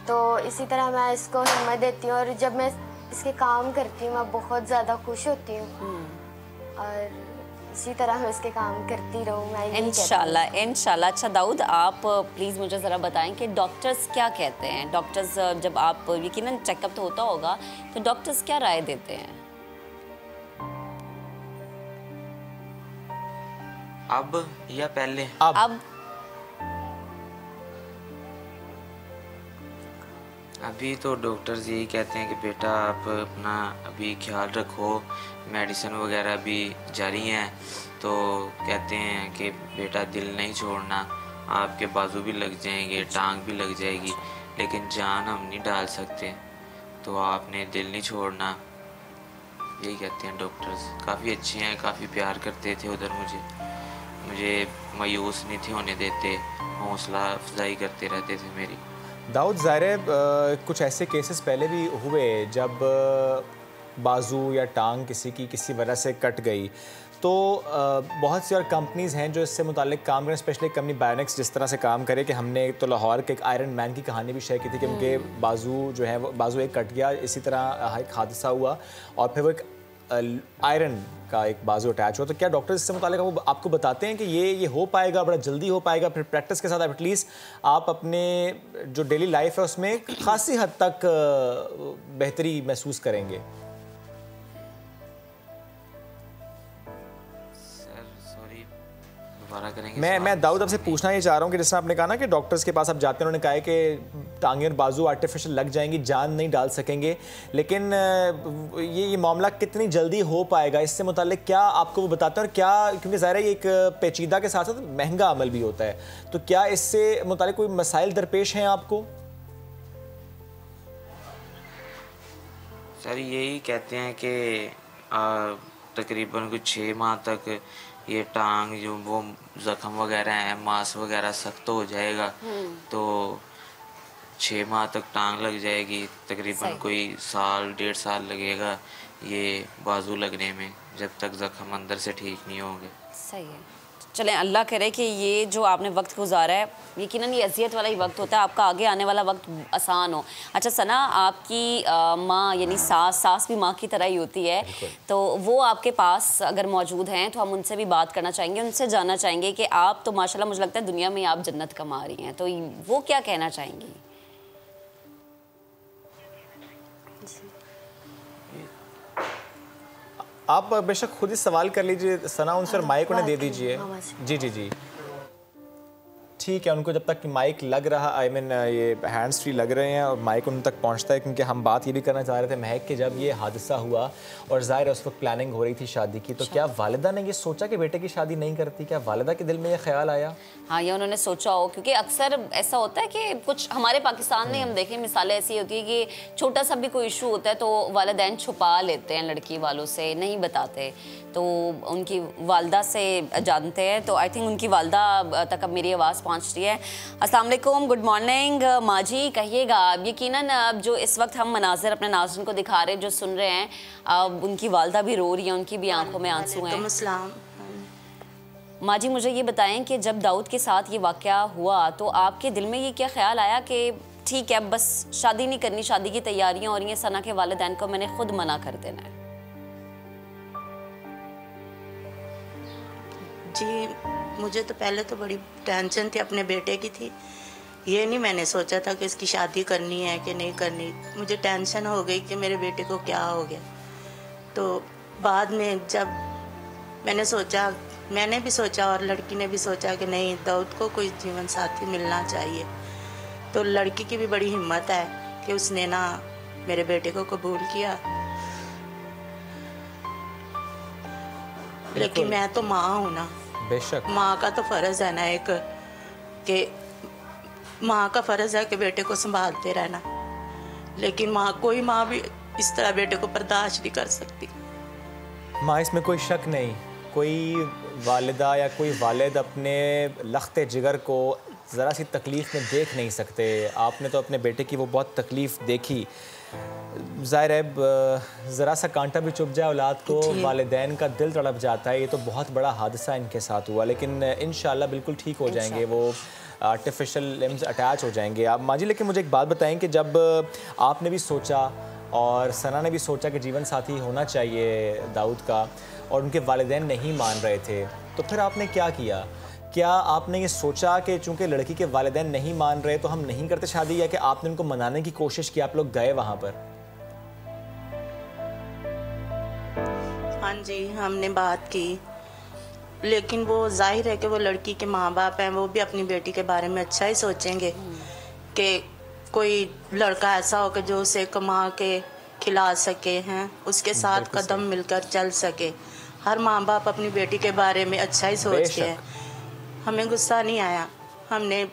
तो इसी तरह मैं इसको हिम्मत देती हूँ और जब मैं इसके काम करती हूँ मैं बहुत ज़्यादा खुश होती हूँ और इसी तरह मैं इसके काम करती रहूँ इंशाल्लाह इंशाल्लाह। अच्छा दाऊद, आप प्लीज़ मुझे ज़रा बताएं कि डॉक्टर्स क्या कहते हैं? डॉक्टर्स जब आप यकीनन चेकअप तो होता होगा, तो डॉक्टर्स क्या राय देते हैं? अब या पहले? अब अभी तो डॉक्टर्स यही कहते हैं कि बेटा आप अपना अभी ख्याल रखो, मेडिसिन वगैरह भी जारी हैं, तो कहते हैं कि बेटा दिल नहीं छोड़ना, आपके बाजू भी लग जाएंगे, टांग भी लग जाएगी, लेकिन जान हम नहीं डाल सकते, तो आपने दिल नहीं छोड़ना, यही कहते हैं डॉक्टर्स। काफ़ी अच्छे हैं, काफ़ी प्यार करते थे उधर, मुझे मायूस नहीं थे होने देते, हौसला अफजाई करते रहते थे मेरी। दाऊद, ज़ाहिर कुछ ऐसे केसेस पहले भी हुए जब बाजू या टांग किसी वजह से कट गई, तो बहुत सी और कंपनीज़ हैं जो इससे मुताल्लिक काम करें, स्पेशली कंपनी बायोनिक्स जिस तरह से काम करे कि हमने तो लाहौर के एक आयरन मैन की कहानी भी शेयर की थी कि उनके बाजू जो है वो बाजू एक कट गया, इसी तरह एक हादसा हुआ और फिर वो एक आयरन का एक बाजू अटैच हुआ। तो क्या डॉक्टर इससे मुताल्लिक वो आपको बताते हैं कि ये हो पाएगा, बड़ा जल्दी हो पाएगा, फिर प्रैक्टिस के साथ एटलीस्ट आप अपने जो डेली लाइफ है उसमें खासी हद तक बेहतरी महसूस करेंगे? मैं दाऊद आपसे पूछना ये चाह रहा हूँ कि जैसे आपने कहा ना कि डॉक्टर्स के पास आप जाते हैं, उन्होंने कहा है कि टांगें और बाजू आर्टिफिशियल लग जाएंगी, जान नहीं डाल सकेंगे, लेकिन ये मामला कितनी जल्दी हो पाएगा, इससे मुताल्लिक क्या आपको वो बताते हैं? और क्या, क्योंकि ज़ाहिर है ये एक पेचीदा के साथ साथ महंगा अमल भी होता है, तो क्या इससे मुताल्लिक कोई मसाइल दरपेश हैं आपको? सर यही कहते हैं कि तकरीबन कुछ 6 माह तक ये टांग जो वो ज़ख्म वगैरह है, मांस वगैरह सख्त हो जाएगा, तो 6 माह तक टांग लग जाएगी, तकरीबन कोई 1.5 साल लगेगा ये बाजू लगने में, जब तक ज़ख्म अंदर से ठीक नहीं होंगे। सही है। चलें अल्लाह करे कि ये जो आपने वक्त गुजारा है यकीनन ये अजियत वाला ही वक्त होता है, आपका आगे आने वाला वक्त आसान हो। अच्छा सना, आपकी माँ यानी सास भी माँ की तरह ही होती है, तो वो आपके पास अगर मौजूद हैं तो हम उनसे भी बात करना चाहेंगे, उनसे जानना चाहेंगे कि आप तो माशाल्लाह मुझे लगता है दुनिया में आप जन्नत कमा रही हैं, तो वो क्या कहना चाहेंगी? आप बेशक खुद ही सवाल कर लीजिए सना, उनसे माइक उन्हें दे दीजिए। जी जी जी ठीक है, उनको जब तक कि माइक लग रहा, आई मीन ये हैंड्स फ्री लग रहे हैं और माइक उन तक पहुंचता है, क्योंकि हम बात ये भी करना चाह रहे थे महक कि जब ये हादसा हुआ और ज़ाहिर है उस वक्त प्लानिंग हो रही थी शादी की, तो क्या वालिदा ने ये सोचा कि बेटे की शादी नहीं करती? क्या वालिदा के दिल में ये ख्याल आया? हाँ, ये उन्होंने सोचा हो, क्योंकि अक्सर ऐसा होता है कि कुछ हमारे पाकिस्तान में हम देखें मिसालें ऐसी होती है कि छोटा सा भी कोई इशू होता है तो वालिदैन छुपा लेते हैं लड़की वालों से, नहीं बताते, तो उनकी वालदा से जानते हैं। तो आई थिंक उनकी वालदा तक अब मेरी आवाज़ पहुंच रही है। अस्सलाम वालेकुम, गुड मॉर्निंग माजी, कहिएगा अब यकीनन अब जो इस वक्त हम मनाजिर अपने नाज़रीन को दिखा रहे हैं, जो सुन रहे हैं, अब उनकी वालदा भी रो रही है, उनकी भी आंखों में आंसू हैं। माजी मुझे ये बताएं कि जब दाऊद के साथ ये वाक़या हुआ तो आपके दिल में ये क्या ख्याल आया कि ठीक है अब बस शादी नहीं करनी, शादी की तैयारियां हो रही हैं, सना के वालिदैन को मैंने खुद मना कर देना है? जी मुझे तो पहले तो बड़ी टेंशन थी, अपने बेटे की थी, ये नहीं मैंने सोचा था कि इसकी शादी करनी है कि नहीं करनी। मुझे टेंशन हो गई कि मेरे बेटे को क्या हो गया। तो बाद में जब मैंने भी सोचा और लड़की ने भी सोचा कि नहीं, दाऊद को कोई जीवन साथी मिलना चाहिए। तो लड़की की भी बड़ी हिम्मत है कि उसने ना मेरे बेटे को कबूल किया। लेकिन मैं तो माँ हूँ ना, बेशक माँ का तो फर्ज है ना एक, कि माँ का फर्ज है कि बेटे को संभालते रहना, लेकिन कोई माँ भी इस तरह बेटे को बर्दाश्त नहीं कर सकती। माँ इसमें कोई शक नहीं, कोई वालिदा या कोई वालिद अपने लख्ते जिगर को ज़रा सी तकलीफ़ में देख नहीं सकते। आपने तो अपने बेटे की वो बहुत तकलीफ़ देखी, ज़ाहिर है ज़रा सा कांटा भी चुभ जाए औलाद को वालिदैन का दिल तड़प जाता है। ये तो बहुत बड़ा हादसा इनके साथ हुआ, लेकिन इंशाल्लाह बिल्कुल ठीक हो जाएंगे, वो आर्टिफिशियल लिम्स अटैच हो जाएंगे। आप माजी, लेकिन मुझे एक बात बताएं कि जब आपने भी सोचा और सना ने भी सोचा कि जीवन साथी होना चाहिए दाऊद का और उनके वालिदैन नहीं मान रहे थे, तो फिर आपने क्या किया? क्या आपने ये सोचा कि चूंकि लड़की के वालिदैन नहीं मान रहे तो हम नहीं करते शादी, या कि आपने उनको मनाने की कोशिश की, आप लोग गए वहाँ पर? हाँ जी, हमने बात की, लेकिन वो जाहिर है कि वो लड़की के माँ बाप हैं, वो भी अपनी बेटी के बारे में अच्छा ही सोचेंगे कि कोई लड़का ऐसा हो कि जो उसे कमा के खिला सके, हैं उसके साथ कदम मिलकर चल सके। हर माँ बाप अपनी बेटी के बारे में अच्छा ही सोचते हैं। हमें गुस्सा नहीं आया, हमने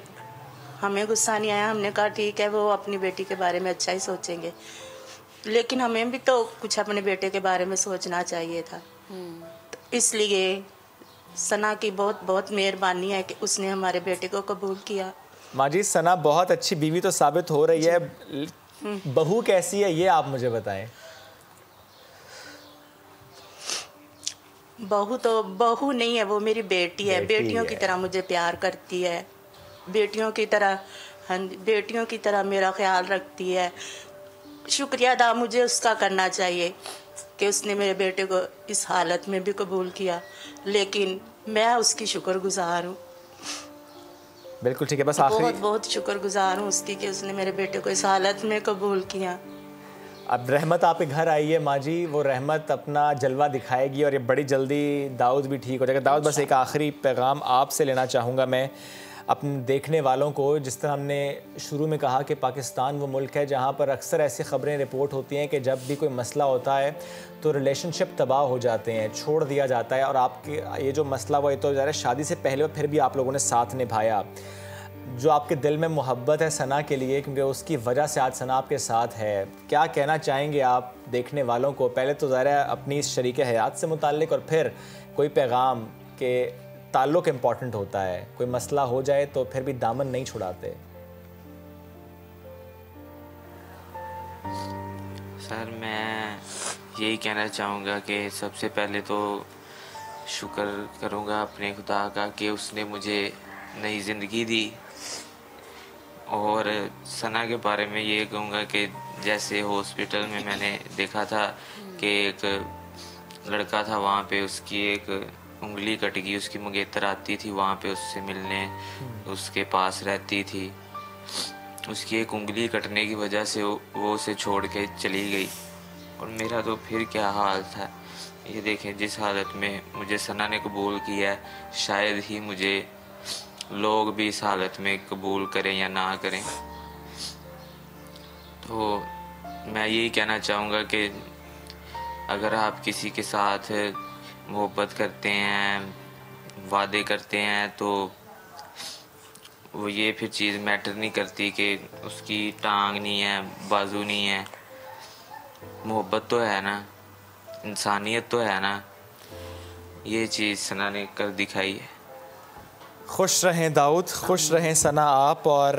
कहा ठीक है, वो अपनी बेटी के बारे में अच्छा ही सोचेंगे, लेकिन हमें भी तो कुछ अपने बेटे के बारे में सोचना चाहिए था। तो इसलिए सना की बहुत बहुत मेहरबानी है कि उसने हमारे बेटे को कबूल किया। माजी, सना बहुत अच्छी बीवी तो साबित हो रही है, बहू कैसी है ये आप मुझे बताएं। बहू नहीं है, वो मेरी बेटी है, बेटियों की तरह मुझे प्यार करती है, बेटियों की तरह मेरा ख्याल रखती है। शुक्रिया अदा मुझे उसका करना चाहिए कि उसने मेरे बेटे को इस हालत में भी कबूल किया, लेकिन मैं उसकी शुक्रगुजार हूँ। बिल्कुल ठीक है, बस आखिरी बहुत शुक्रगुजार हूँ उसकी कि उसने मेरे बेटे को इस हालत में कबूल किया। अब रहमत आपके घर आई है माँ जी, वो रहमत अपना जलवा दिखाएगी और ये बड़ी जल्दी दाऊद भी ठीक हो जाएगा। दाऊद, बस एक आखिरी पैगाम आपसे लेना चाहूँगा मैं अपने देखने वालों को। जिस तरह हमने शुरू में कहा कि पाकिस्तान वो मुल्क है जहाँ पर अक्सर ऐसी ख़बरें रिपोर्ट होती हैं कि जब भी कोई मसला होता है तो रिलेशनशिप तबाह हो जाते हैं, छोड़ दिया जाता है। और आपके ये जो मसला हुआ, ये तो ज़रा शादी से पहले फिर भी आप लोगों ने साथ निभाया। जो आपके दिल में मोहब्बत है सना के लिए, क्योंकि उसकी वजह से आज सना आपके साथ है, क्या कहना चाहेंगे आप देखने वालों को? पहले तो ज़रा अपनी इस शरीक हयात से मुताल्लिक और फिर कोई पैगाम के ताल्लुक़ इम्पॉर्टेंट होता है, कोई मसला हो जाए तो फिर भी दामन नहीं छुड़ाते। सर मैं यही कहना चाहूँगा कि सबसे पहले तो शुक्र करूँगा अपने खुदा का कि उसने मुझे नई ज़िंदगी दी। और सना के बारे में ये कहूँगा कि जैसे हॉस्पिटल में मैंने देखा था कि एक लड़का था, वहाँ पे उसकी एक उंगली कट गई, उसकी मंगेतर आती थी वहाँ पे उससे मिलने, उसके पास रहती थी। उसकी एक उंगली कटने की वजह से वो उसे छोड़ के चली गई। और मेरा तो फिर क्या हाल था, ये देखें जिस हालत में मुझे सना ने कबूल किया है, शायद ही मुझे लोग भी इस हालत में कबूल करें या ना करें। तो मैं यही कहना चाहूँगा कि अगर आप किसी के साथ मोहब्बत करते हैं, वादे करते हैं, तो वो ये फिर चीज़ मैटर नहीं करती कि उसकी टांग नहीं है, बाजू नहीं है। मोहब्बत तो है ना, इंसानियत तो है ना, ये चीज़ सना ने कर दिखाई है। खुश रहें दाऊद, खुश रहें सना आप। और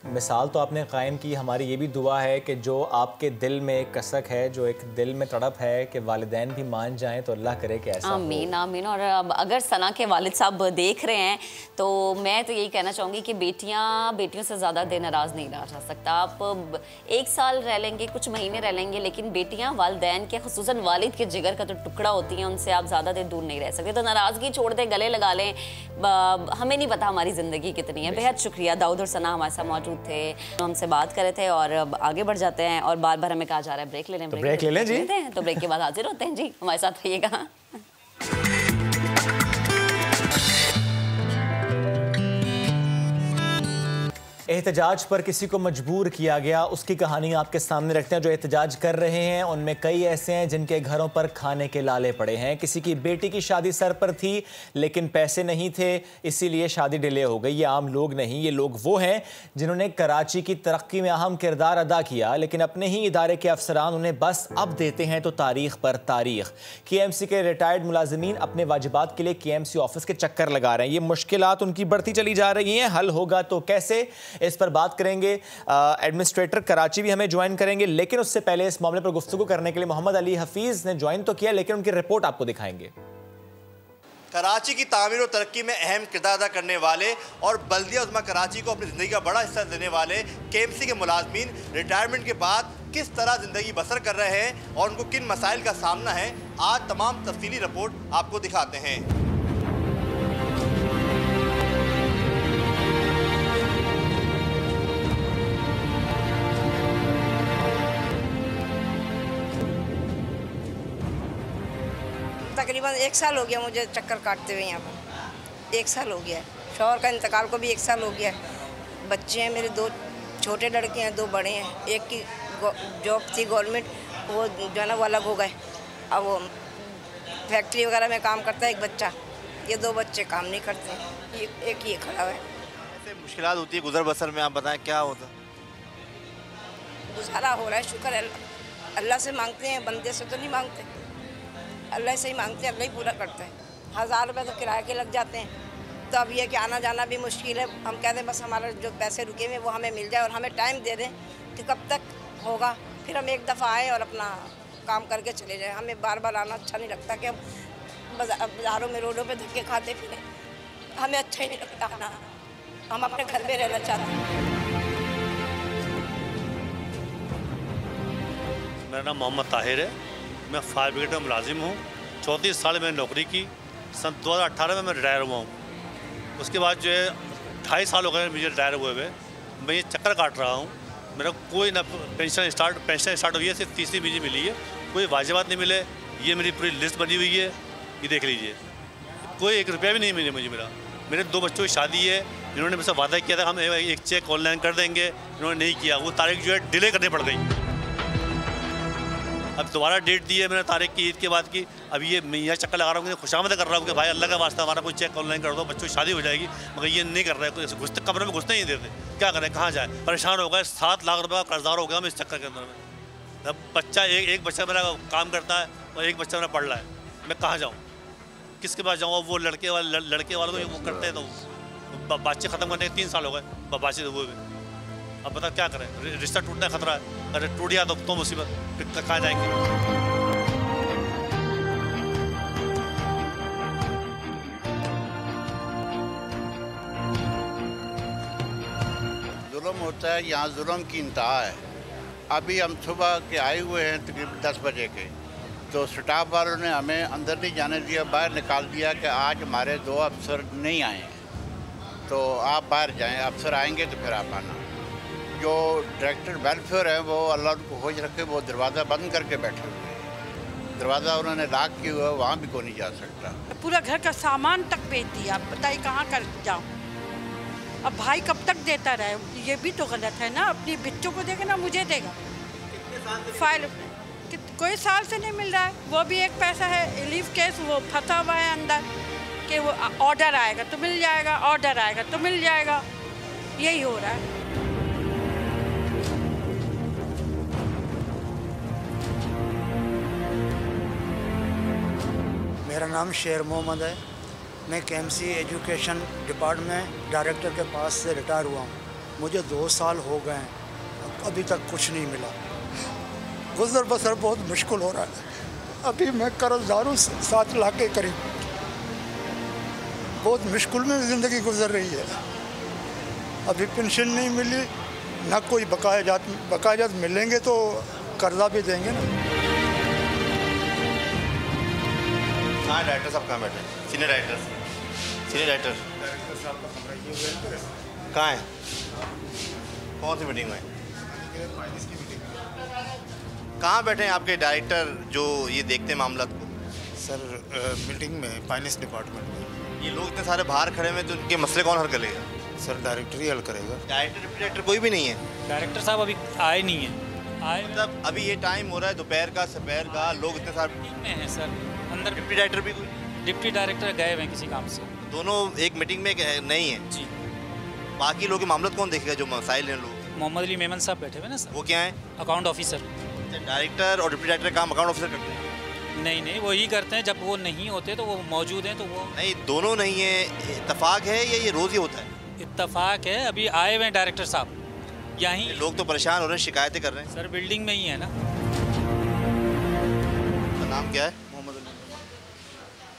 मिसाल तो आपने कायम की। हमारी ये भी दुआ है कि जो आपके दिल में एक कसक है, जो एक दिल में तड़प है कि वालिदैन भी मान जाएं, तो अल्लाह करे कि ऐसा हो। आमीन आमीन। और अगर सना के वालिद साहब देख रहे हैं तो मैं तो यही कहना चाहूँगी कि बेटियों से ज़्यादा देर नाराज़ नहीं रहा जा सकता। आप 1 साल रह लेंगे, कुछ महीने रह लेंगे, लेकिन बेटियाँ वालिदैन के, खुसूसन वालिद के जिगर का तो टुकड़ा होती हैं, उनसे आप ज़्यादा देर दूर नहीं रह सकते। तो नाराज़गी छोड़ दें, गले लगा लें। हमें नहीं पता हमारी ज़िंदगी कितनी है। बेहद शुक्रिया, दाऊद और सना हमारे साथ मौजूद थे, तो हमसे बात कर रहे थे। और अब आगे बढ़ जाते हैं। और बार बार हमें कहा जा रहा है ब्रेक ले लें, ब्रेक ले लें जी। तो ब्रेक के बाद हाजिर होते हैं जी, हमारे साथ रहिएगा। एहतजाज पर किसी को मजबूर किया गया, उसकी कहानी आपके सामने रखते हैं। जो एहतजाज कर रहे हैं उनमें कई ऐसे हैं जिनके घरों पर खाने के लाले पड़े हैं। किसी की बेटी की शादी सर पर थी लेकिन पैसे नहीं थे, इसीलिए शादी डिले हो गई। ये आम लोग नहीं, ये लोग वो हैं जिन्होंने कराची की तरक्की में अहम किरदार अदा किया, लेकिन अपने ही इदारे के अफसरान उन्हें बस अब देते हैं तो तारीख पर तारीख। KMC के रिटायर्ड मुलाजिमीन अपने वाजिबात के लिए KMC ऑफिस के चक्कर लगा रहे हैं। ये मुश्किलात उनकी बढ़ती चली जा रही हैं, हल होगा तो कैसे, इस पर बात करेंगे। एडमिनिस्ट्रेटर कराची भी हमें ज्वाइन करेंगे, लेकिन उससे पहले इस मामले पर गुफ्तगू करने के लिए मोहम्मद अली हफीज ने ज्वाइन तो किया, लेकिन उनकी रिपोर्ट आपको दिखाएंगे। कराची की तामीर और तरक्की में अहम किरदार अदा करने वाले और बल्दिया उज़्मा कराची को अपनी ज़िंदगी का बड़ा हिस्सा देने वाले KMC के मुलाजमीन रिटायरमेंट के बाद किस तरह ज़िंदगी बसर कर रहे हैं और उनको किन मसाइल का सामना है, आज तमाम तफसीली रिपोर्ट आपको दिखाते हैं। तकरीबन 1 साल हो गया मुझे चक्कर काटते हुए यहाँ पर। 1 साल हो गया है। शौहर का इंतकाल को भी 1 साल हो गया है। बच्चे हैं मेरे, 2 छोटे लड़के हैं, 2 बड़े हैं। एक की जॉब थी गवर्नमेंट, वो जो है ना वो अलग हो गए। अब वो फैक्ट्री वगैरह में काम करता है एक बच्चा। ये 2 बच्चे काम नहीं करते, एक ये खड़ा है। ऐसे मुश्किलात होती है गुजर बसर में, आप बताएं क्या होता? गुजारा हो रहा है, शुक्र है। अल्लाह से मांगते हैं, बंदे से तो नहीं मांगते। अल्लाह से ही मांगते हैं, अल्लाह ही पूरा करता है। 1000 रुपये तो किराए के लग जाते हैं। तो अब ये कि आना जाना भी मुश्किल है। हम कहते हैं बस हमारा जो पैसे रुके हुए वो हमें मिल जाए और हमें टाइम दे दें कि कब तक होगा, फिर हम एक दफ़ा आएँ और अपना काम करके चले जाएँ। हमें बार बार आना अच्छा नहीं लगता कि हम बाज़ारों में, रोडों पे धक्के खाते फिरें, हमें अच्छा ही नहीं लगता आना। हम अपने घर में रहना चाहते हैं। मेरा नाम मोहम्मद ताहिर है, मैं फायर ब्रिगेड में मुलाजिम हूँ। 34 साल मैंने नौकरी की। सन 2018 में मैं रिटायर हुआ हूँ। उसके बाद जो है 2.5 साल हो गए मुझे रिटायर हुए हुए। मैं ये चक्कर काट रहा हूँ। मेरा कोई ना पेंशन स्टार्ट हुई है, सिर्फ 30वीं मुझे मिली है। कोई वाजिबात नहीं मिले। ये मेरी पूरी लिस्ट बनी हुई है, ये देख लीजिए। कोई 1 रुपया भी नहीं मिले मुझे। मेरे 2 बच्चों की शादी है, इन्होंने मुझसे वादा किया था हम एक चेक ऑनलाइन कर देंगे, इन्होंने नहीं किया। वो तारीख जो है डिले करनी पड़ गई। अब दोबारा डेट दी है मैंने तारीख की, ईद के बाद की। अब ये मैं यहाँ चक्कर लगा रहा हूँ, खुशामद कर रहा हूँ कि भाई अल्लाह का वास्ता हमारा कोई चेक ऑनलाइन कर दो, बच्चों की शादी हो जाएगी। मगर ये नहीं कर रहे हैं, घुसते कमरे में घुसने नहीं देते। क्या करें, कहाँ जाए, परेशान हो गए। 7 लाख रुपये का कर्जदार हो गया मैं इस चक्कर के अंदर में। अब बच्चा एक बच्चा मेरा काम करता है और एक बच्चा मेरा पढ़ रहा है। मैं कहाँ जाऊँ, किसके पास जाऊँ? वो लड़के वाले को वो करते हैं तो बातचीत ख़त्म करने के 3 साल हो गए, बातचीत हुए भी। अब बता क्या करें, रिश्ता टूटने का खतरा है। अरे टूट गया तो मुसीबत, फिर कहाँ जाएंगे? मालूम होता है यहाँ जुल्म की इंतहा है। अभी हम सुबह के आए हुए हैं तकरीबन 10 बजे के, तो स्टाफ वालों ने हमें अंदर नहीं जाने दिया, बाहर निकाल दिया कि आज हमारे 2 अफसर नहीं आए हैं, तो आप बाहर जाएं, अफसर आएंगे तो फिर आप आना। जो डायरेक्टर वेलफेयर है वो अल्लाह उनको खोज रखे, वो दरवाज़ा बंद करके बैठे हुए हैं, दरवाज़ा उन्होंने लॉक किया हुआ है, वहाँ भी कोई नहीं जा सकता। पूरा घर का सामान तक बेच दिया, आप बताइए कहाँ कर जाऊँ। अब भाई कब तक देता रहे, ये भी तो गलत है ना। अपनी बच्चों को देगा ना मुझे देगा। फाइल कोई साल से नहीं मिल रहा है, वो भी एक पैसा है। रिलीफ केस वो फंसा हुआ है अंदर कि वो ऑर्डर आएगा तो मिल जाएगा, ऑर्डर आएगा तो मिल जाएगा, यही हो रहा है। मेरा नाम शेर मोहम्मद है। मैं केएमसी एजुकेशन डिपार्टमेंट डायरेक्टर के पास से रिटायर हुआ हूँ। मुझे 2 साल हो गए हैं, अभी तक कुछ नहीं मिला। गुजर बसर बहुत मुश्किल हो रहा है। अभी मैं कर्जदार हूँ 7 लाख के करीब। बहुत मुश्किल में ज़िंदगी गुजर रही है। अभी पेंशन नहीं मिली, ना कोई बकायाजात मिलेंगे तो कर्जा भी देंगे ना। हाँ, डायरेक्टर साहब कहाँ बैठे? सीनियर डायरेक्टर कहाँ है? कौन सी मीटिंग में? कहाँ बैठे हैं आपके डायरेक्टर जो ये देखते हैं मामला को? सर मीटिंग में फाइनेंस डिपार्टमेंट में। ये लोग इतने सारे बाहर खड़े हैं तो उनके मसले कौन हल करेगा? सर डायरेक्टर ही हल करेगा। डायरेक्टर कोई भी नहीं है? डायरेक्टर साहब अभी आए नहीं है। मतलब अभी ये टाइम हो रहा है दोपहर का, सपहर का, लोग इतने सारे में हैं सर अंदर। डिप्टी डायरेक्टर भी कोई? डिप्टी डायरेक्टर गए हुए हैं किसी काम से। दोनों एक मीटिंग में नहीं है जी। बाकी लोग के मामला कौन देखेगा जो मसाइल हैं? लोग मोहम्मद अली मेमन साहब बैठे हुए ना सर। वो क्या है? Account officer. डायरेक्टर और डिप्टी डायरेक्टर काम अकाउंट ऑफिसर करते हैं? नहीं, वो ही करते हैं। जब वो नहीं होते तो वो मौजूद हैं तो वो नहीं। दोनों नहीं है, इत्तेफाक है या ये रोज़ ही होता है? इत्तेफाक है। अभी आए हुए हैं डायरेक्टर साहब यहीं। लोग तो परेशान हो रहे हैं, शिकायतें कर रहे हैं। सर बिल्डिंग में ही है ना। नाम क्या है?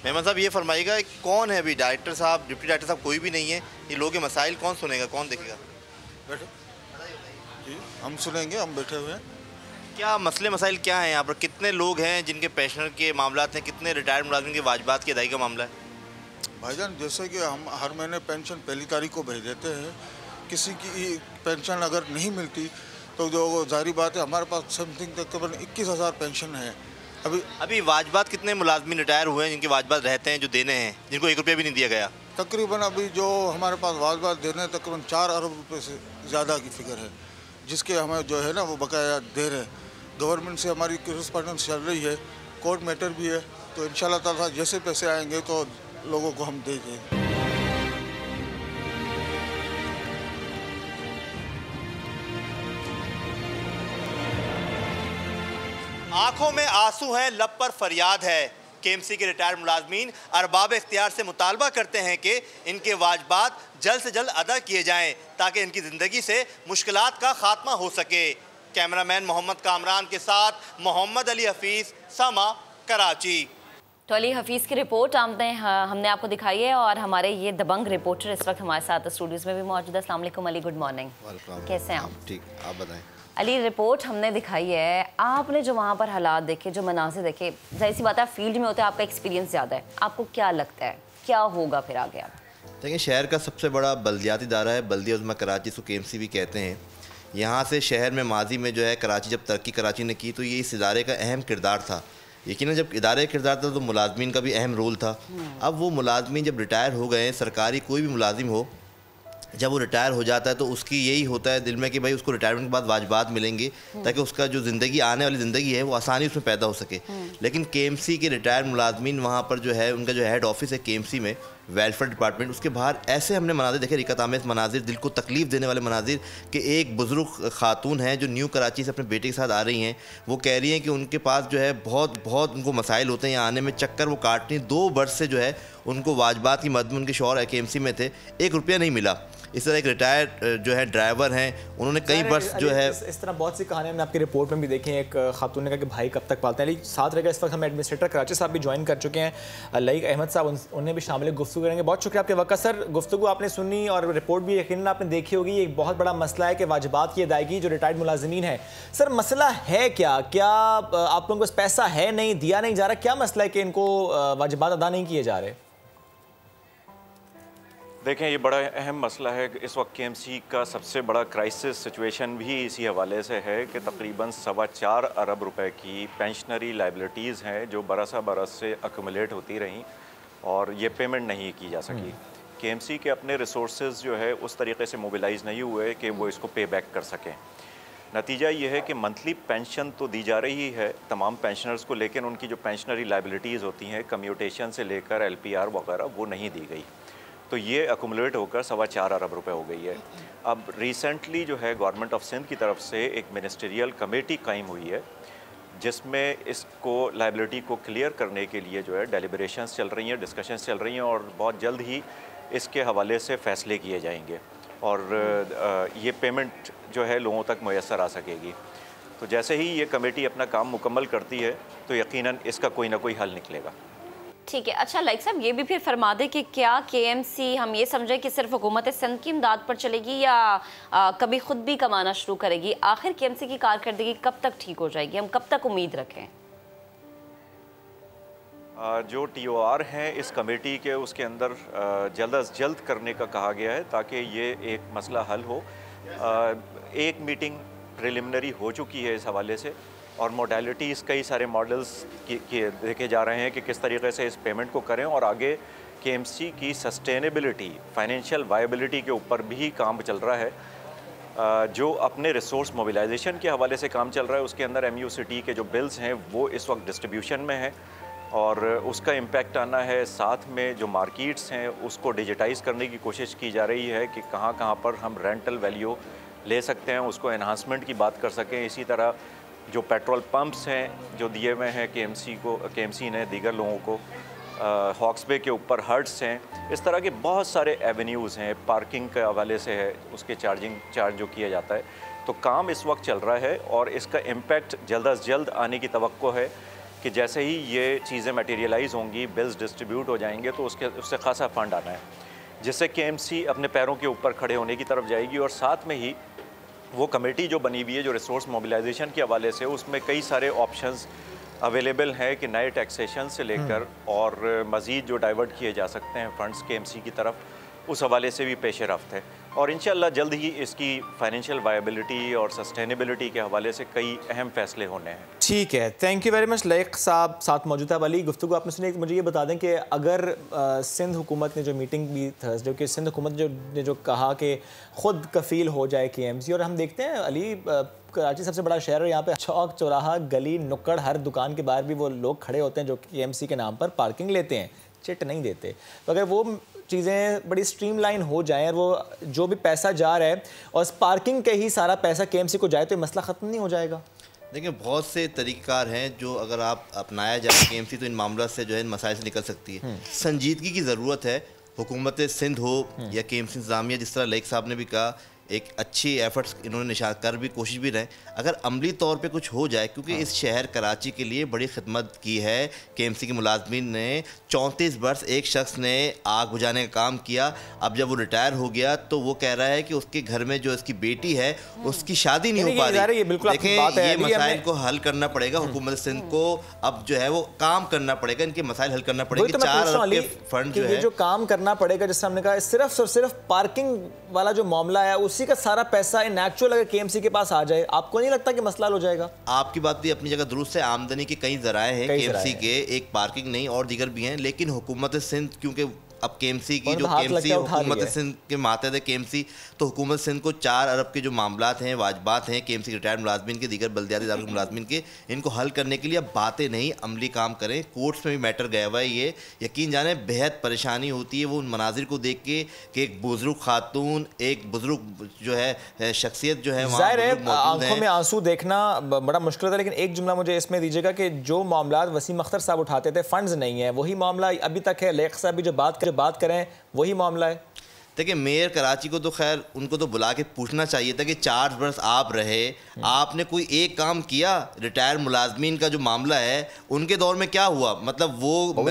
मेमन साहब ये फरमाइएगा कौन है अभी? डायरेक्टर साहब, डिप्टी डायरेक्टर साहब कोई भी नहीं है। ये लोगों के मसाइल कौन सुनेगा, कौन देखेगा? बैठो जी, हम सुनेंगे, हम बैठे हुए हैं। क्या मसले मसाइल क्या हैं यहाँ पर? कितने लोग हैं जिनके पेंशनर के मामला हैं? कितने रिटायर्ड मुलाजिम के वाजबात की अदायगी का मामला है? भाईजान जैसे कि हम हर महीने पेंशन पहली तारीख को भेज देते हैं। किसी की पेंशन अगर नहीं मिलती तो जो जाहिर बात है, हमारे पास समथिंग तकरीबन 21,000 पेंशन है। अभी वाजबात कितने मुलाजमीन रिटायर हुए हैं जिनके वाजबात रहते हैं, जो देने हैं, जिनको 1 रुपया भी नहीं दिया गया? तकरीबन अभी जो हमारे पास वाजबात देने तकरीबन 4 अरब रुपए से ज़्यादा की फिगर है, जिसके हमें जो है ना वो बकाया दे रहे हैं। गवर्नमेंट से हमारी करस्पॉन्डेंस चल रही है, कोर्ट मैटर भी है, तो इंशाल्लाह ताला जैसे पैसे आएंगे तो लोगों को हम दे देंगे। आंखों में आंसू हैं, लब पर फरियाद है। केएमसी के रिटायर्ड मुलाजमीन अरबाब इख्तियार से मुतालबा करते हैं कि इनके वाजबात जल्द से जल्द अदा किए जाएं ताकि इनकी ज़िंदगी से मुश्किलात का खात्मा हो सके। कैमरामैन मोहम्मद कामरान के साथ मोहम्मद अली हफीज़, समा, कराची। तो अली हफीज़ की रिपोर्ट हमने आपको दिखाई है और हमारे ये दबंग रिपोर्टर इस वक्त हमारे साथ स्टूडियोज़ में भी मौजूद है। अस्सलाम वालेकुम अली, गुड मॉर्निंग। कैसे हैं आप? ठीक, आप बताएं। अली रिपोर्ट हमने दिखाई है, आपने जो वहाँ पर हालात देखे, जो मनाज़िर देखे, जाहिर सी बात है फील्ड में होते हैं, आपका एक्सपीरियंस ज़्यादा है, आपको क्या लगता है क्या होगा फिर आगे? आप देखिए, शहर का सबसे बड़ा बल्दियाती इदारा है बल्दिया उज़्मा कराची, इसको केएमसी भी कहते हैं। यहाँ से शहर में माजी में जो है कराची जब तरक्की कराची ने की तो ये इस इदारे का अहम किरदार था। यकीनन जब इदारे का किरदार था तो मुलाजमीन का भी अहम रोल था। अब वो मुलाजमीन जब रिटायर हो गए, सरकारी कोई भी मुलाजिम हो, जब वो रिटायर हो जाता है तो उसकी यही होता है दिल में कि भाई उसको रिटायरमेंट के बाद वाजबात मिलेंगे ताकि उसका जो ज़िंदगी आने वाली ज़िंदगी है वो आसानी उसमें पैदा हो सके। लेकिन केएमसी के रिटायर्ड मुलाजमीन वहाँ पर जो है, उनका जो हेड ऑफिस है केएमसी में, वेलफेयर डिपार्टमेंट, उसके बाहर ऐसे हमने मनाजिर देखे, रिकत आमेज़ मनाजिर, दिल को तकलीफ़ देने वाले मनाजिर, कि एक बुज़ुर्ग खातून हैं जो न्यू कराची से अपने बेटे के साथ आ रही हैं। वो कह रही हैं कि उनके पास जो है बहुत उनको मसाइल होते हैं यहाँ आने में, चक्कर वो काटनी 2 बरस से जो है उनको वाजबात की मद में उनके शौहर KMC में थे, 1 रुपया नहीं मिला। इस तरह एक रिटायर्ड जो है ड्राइवर हैं, उन्होंने कई वर्ष जो है इस तरह बहुत सी कहानियां हमने आपकी रिपोर्ट में भी देखी हैं। एक खातून ने कहा कि भाई कब तक पालते हैं। लेकिन साथ रहेगा इस वक्त हम एडमिनिस्ट्रेटर कराची साहब भी ज्वाइन कर चुके हैं, लईक अहमद साहब, उन्हें भी शामिल गुफ्तगू करेंगे। बहुत शुक्रिया आपके वक्त सर। गुफ्तगू आपने सुनी और रिपोर्ट भी यकीनन आपने देखी होगी। एक बहुत बड़ा मसला है कि वाजिबात की अदायगी जो रिटायर्ड मुलाजिमीन है। सर मसला है क्या आप लोगों को पैसा है नहीं, दिया नहीं जा रहा, क्या मसला है कि इनको वाजिबात अदा नहीं किए जा रहे? देखें, ये बड़ा अहम मसला है। इस वक्त KMC का सबसे बड़ा क्राइसिस सिचुएशन भी इसी हवाले से है कि तकरीबन 4.25 अरब रुपए की पेंशनरी लाइबिलिटीज़ हैं जो बरस से अक्यूमुलेट होती रहीं और ये पेमेंट नहीं की जा सकी। KMC के अपने रिसोर्सेज जो है उस तरीके से मोबिलाइज़ नहीं हुए कि वो इसको पे बैक कर सकें। नतीजा ये है कि मंथली पेंशन तो दी जा रही है तमाम पेंशनर्स को, लेकिन उनकी जो पेंशनरी लाइबिलिटीज़ होती हैं कम्यूटेशन से लेकर LPR वगैरह वो नहीं दी गई। तो ये अकुमुलेट होकर 4.25 अरब रुपए हो गई है। अब रिसेंटली जो है गवर्नमेंट ऑफ सिंध की तरफ से एक मिनिस्ट्रियल कमेटी कायम हुई है जिसमें इसको लाइबिलिटी को क्लियर करने के लिए जो है डेलिब्रेशंस चल रही हैं, डिस्कशंस चल रही हैं और बहुत जल्द ही इसके हवाले से फ़ैसले किए जाएंगे और ये पेमेंट जो है लोगों तक मुयस्सर आ सकेगी। तो जैसे ही ये कमेटी अपना काम मुकम्मल करती है तो यकीनन इसका कोई ना कोई हल निकलेगा। ठीक है। अच्छा लाइक साहब, ये भी फिर फरमा दे कि क्या KMC हम ये समझें कि सिर्फ हुकूमत सिंध की इमदाद पर चलेगी या कभी खुद भी कमाना शुरू करेगी? आखिर KMC की कारकर्दगी कब तक ठीक हो जाएगी, हम कब तक उम्मीद रखें? जो TOR हैं इस कमेटी के, उसके अंदर जल्द अज जल्द करने का कहा गया है ताकि ये एक मसला हल हो। एक मीटिंग प्रिलिमिनरी हो चुकी है इस हवाले से और मोडालिटीज़ कई सारे मॉडल्स देखे जा रहे हैं कि किस तरीके से इस पेमेंट को करें और आगे KMC की सस्टेनेबिलिटी, फाइनेंशियल वायबिलिटी के ऊपर भी काम चल रहा है। जो अपने रिसोर्स मोबिलाइजेशन के हवाले से काम चल रहा है उसके अंदर MUCT के जो बिल्स हैं वो इस वक्त डिस्ट्रीब्यूशन में हैं और उसका इम्पेक्ट आना है। साथ में जो मार्केट्स हैं उसको डिजिटाइज़ करने की कोशिश की जा रही है कि कहाँ कहाँ पर हम रेंटल वैल्यू ले सकते हैं, उसको एनहांसमेंट की बात कर सकें। इसी तरह जो पेट्रोल पंप्स हैं जो दिए हुए हैं KMC ने दीगर लोगों को, हॉक्स बे के ऊपर हट्स हैं, इस तरह के बहुत सारे एवेन्यूज़ हैं। पार्किंग के हवाले से है, उसके चार्ज जो किया जाता है। तो काम इस वक्त चल रहा है और इसका इम्पेक्ट जल्द अज जल्द आने की तवक्को है कि जैसे ही ये चीज़ें मटेरियलाइज़ होंगी, बिल्स डिस्ट्रीब्यूट हो जाएंगे तो उससे खासा फंड आना है जिससे KMC अपने पैरों के ऊपर खड़े होने की तरफ जाएगी। और साथ में ही वो कमेटी जो बनी हुई है जो रिसोर्स मोबिलाइजेशन के हवाले से, उसमें कई सारे ऑप्शंस अवेलेबल हैं कि नए टैक्सेशन से लेकर और मज़ीद जो डाइवर्ट किए जा सकते हैं फ़ंड्स KMC की तरफ, उस हवाले से भी पेश रफ्त है और इंशाअल्लाह जल्द ही इसकी फाइनेंशियल वायबिलिटी और सस्टेनेबिलिटी के हवाले से कई अहम फैसले होने हैं। ठीक है, thank you very much. Laeeq साहब साथ मौजूद है। वाली गुफ्तगू आपने सुनी। मुझे ये बता दें कि अगर सिंध हुकूमत ने जो मीटिंग भी थर्सडे की, सिंध हुकूमत ने जो कहा कि ख़ुद कफ़ील हो जाए KMC, और हम देखते हैं अली कराची सबसे बड़ा शहर है, यहाँ पे चौक चौराहा गली नुक्कड़ हर दुकान के बाहर भी वो लोग खड़े होते हैं जो KMC के नाम पर पार्किंग लेते हैं, चिट नहीं देते। तो अगर वो चीज़ें बड़ी स्ट्रीमलाइन हो जाएं और वो जो भी पैसा जा रहा है और पार्किंग के ही सारा पैसा KMC को जाए तो ये मसला ख़त्म नहीं हो जाएगा? देखिए, बहुत से तरीक़ाकार हैं जो अगर आप अपनाया जाए KMC तो इन मामलों से जो है इन मसाइल से निकल सकती है। संजीदगी की ज़रूरत है। हुकूमत सिंध हो या KMC इंतज़ामिया, जिस तरह लईक साहब ने भी कहा, एक अच्छी एफर्ट्स इन्होंने निशान कर भी कोशिश भी रहे। अगर अमली तौर पे कुछ हो जाए, क्योंकि इस शहर कराची के लिए बड़ी खिदमत की है KMC के मुलाजमीन ने। 34 वर्ष एक शख्स ने आग बुझाने का काम किया। अब जब वो रिटायर हो गया तो वो कह रहा है कि उसके घर में जो उसकी बेटी है उसकी शादी नहीं हो पा रही। देखें, ये मसाइल को हल करना पड़ेगा। हुकूमत सिंध को अब जो है वो काम करना पड़ेगा, इनके मसाइल हल करना पड़ेगा। 4 अरब के फंड जो है जो काम करना पड़ेगा, जैसे हमने कहा, सिर्फ और सिर्फ पार्किंग वाला जो मामला है उसी का सारा पैसा इन एक्चुअल अगर KMC के पास आ जाए, आपको नहीं लगता कि मसला हो जाएगा? आपकी बात भी अपनी जगह दुरुस्त है। आमदनी के कई जराए हैं KMC के, एक पार्किंग नहीं और दीगर भी हैं। लेकिन हुकूमत सिंध क्योंकि अब KMC की जो KMC हुकूमत सिंध के मातहत है KMC, तो हुकूमत सिंध को 4 अरब के जो मामलात हैं, वाजबात हैं KMC के रिटायर्ड मुलाजमीन के, दीगर बल्दियाती इदारों के मुलाजमीन के, इनको हल करने के लिए अब बातें नहीं अमली काम करें। कोर्ट्स में भी मैटर गया हुआ है ये, यकीन जाने बेहद परेशानी होती है वो उन मनाजिर को देख के कि एक बुजुर्ग खातून, एक बुजुर्ग जो है शख्सियत जो है ज़ाहिर है आंखों में आंसू देखना बड़ा मुश्किल था। लेकिन एक जुमला मुझे इसमें दीजिएगा कि जो मामला वसीम अख्तर साहब उठाते थे, फंड्स नहीं है, वही मामला अभी तक है। लेख साहब भी जो बात करें वही मामला है। देखिए मेयर कराची को तो खैर उनको तो बुला के पूछना चाहिए था कि 4 बरस आप रहे, आपने कोई एक काम किया? रिटायर्ड मुलाजमीन का जो मामला है उनके दौर में क्या हुआ? मतलब वो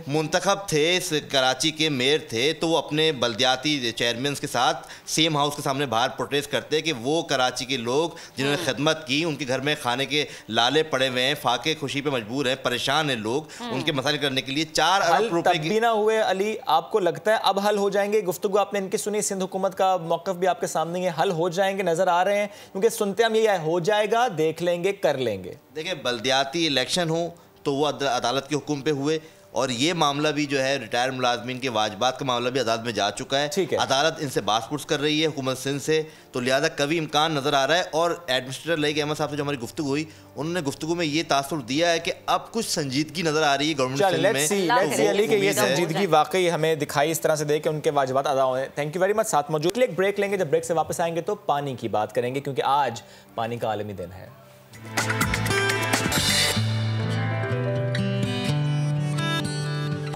मुंतखब थे, कराची के मेयर थे, तो वो अपने बल्दियाती चेयरमैन के साथ सेम हाउस के सामने बाहर प्रोटेस्ट करते कि वो कराची के लोग जिन्होंने खिदमत की, उनके घर में खाने के लाले पड़े हुए हैं, फाके खुशी पे मजबूर हैं, परेशान हैं लोग, उनके मसाइल करने के लिए 4 अरब रुपए की ना हुए। अली, आपको लगता है अब हल हो जाएंगे? गुफ्तगू आपने इनकी सुनी, सिंध हुकूमत का मौक़िफ़ भी आपके सामने है, हल हो जाएंगे नजर आ रहे हैं? क्योंकि सुनते हम ये हो जाएगा, देख लेंगे, कर लेंगे। देखिए बल्दियाती इलेक्शन हो तो वो अदालत के हुक्म पे हुए, और ये मामला भी जो है रिटायर्ड मुलाजमीन के वाजबात का मामला भी अदालत में जा चुका है। अदालत इनसे बासपुर्स कर रही है हुकूमत सिंध से, तो लिहाजा कभी इम्कान नज़र आ रहा है। और एडमिनिस्ट्रेटर लईक अहमद साहब से जो हमारी गुफ्तगू हुई, उन्होंने गुफ्तगू में ये तासुर दिया है कि अब कुछ संजीदगी नज़र आ रही है गवर्नमेंट में। ये संजीदगी वाकई हमें दिखाई इस तरह से दे कि उनके वाजबात अदा हुए। Thank you very much. साथ मौजूद एक ब्रेक लेंगे, जब ब्रेक से वापस आएंगे तो पानी की बात करेंगे, क्योंकि आज पानी का आलमी दिन है।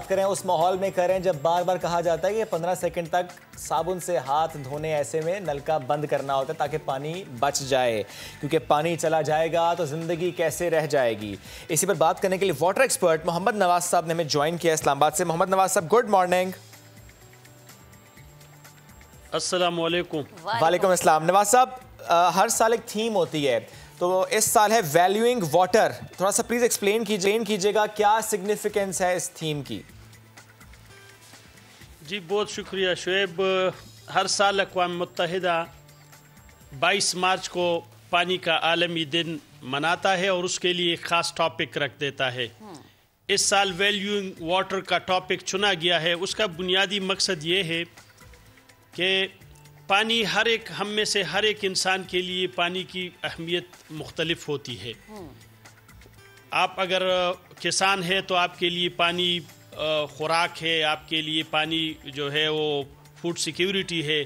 करें उस माहौल में करें जब बार बार कहा जाता है कि 15 सेकंड तक साबुन से हाथ धोने, ऐसे में नलका बंद करना होता है ताकि पानी बच जाए, क्योंकि पानी चला जाएगा तो जिंदगी कैसे रह जाएगी। इसी पर बात करने के लिए वाटर एक्सपर्ट मोहम्मद नवाज साहब ने हमें ज्वाइन किया इस्लामाबाद से। मोहम्मद नवाज साहब, गुड मॉर्निंग। अस्सलाम वालेकुम। वालेकुम अस्सलाम। नवाज साहब, हर साल एक थीम होती है, तो इस साल है वैल्यूइंग वाटर। थोड़ा सा प्लीज एक्सप्लेन कीजिएगा क्या सिग्निफिकेंस है इस थीम की? जी बहुत शुक्रिया शुएब। हर साल अक़वाम मुत्तहिदा 22 मार्च को पानी का आलमी दिन मनाता है और उसके लिए एक ख़ास टॉपिक रख देता है। इस साल वैल्यूइंग वाटर का टॉपिक चुना गया है। उसका बुनियादी मकसद ये है कि पानी हम में से हर एक इंसान के लिए पानी की अहमियत मुख्तलिफ होती है। आप अगर किसान है तो आपके लिए पानी खुराक है, आपके लिए पानी जो है वो फूड सिक्योरिटी है।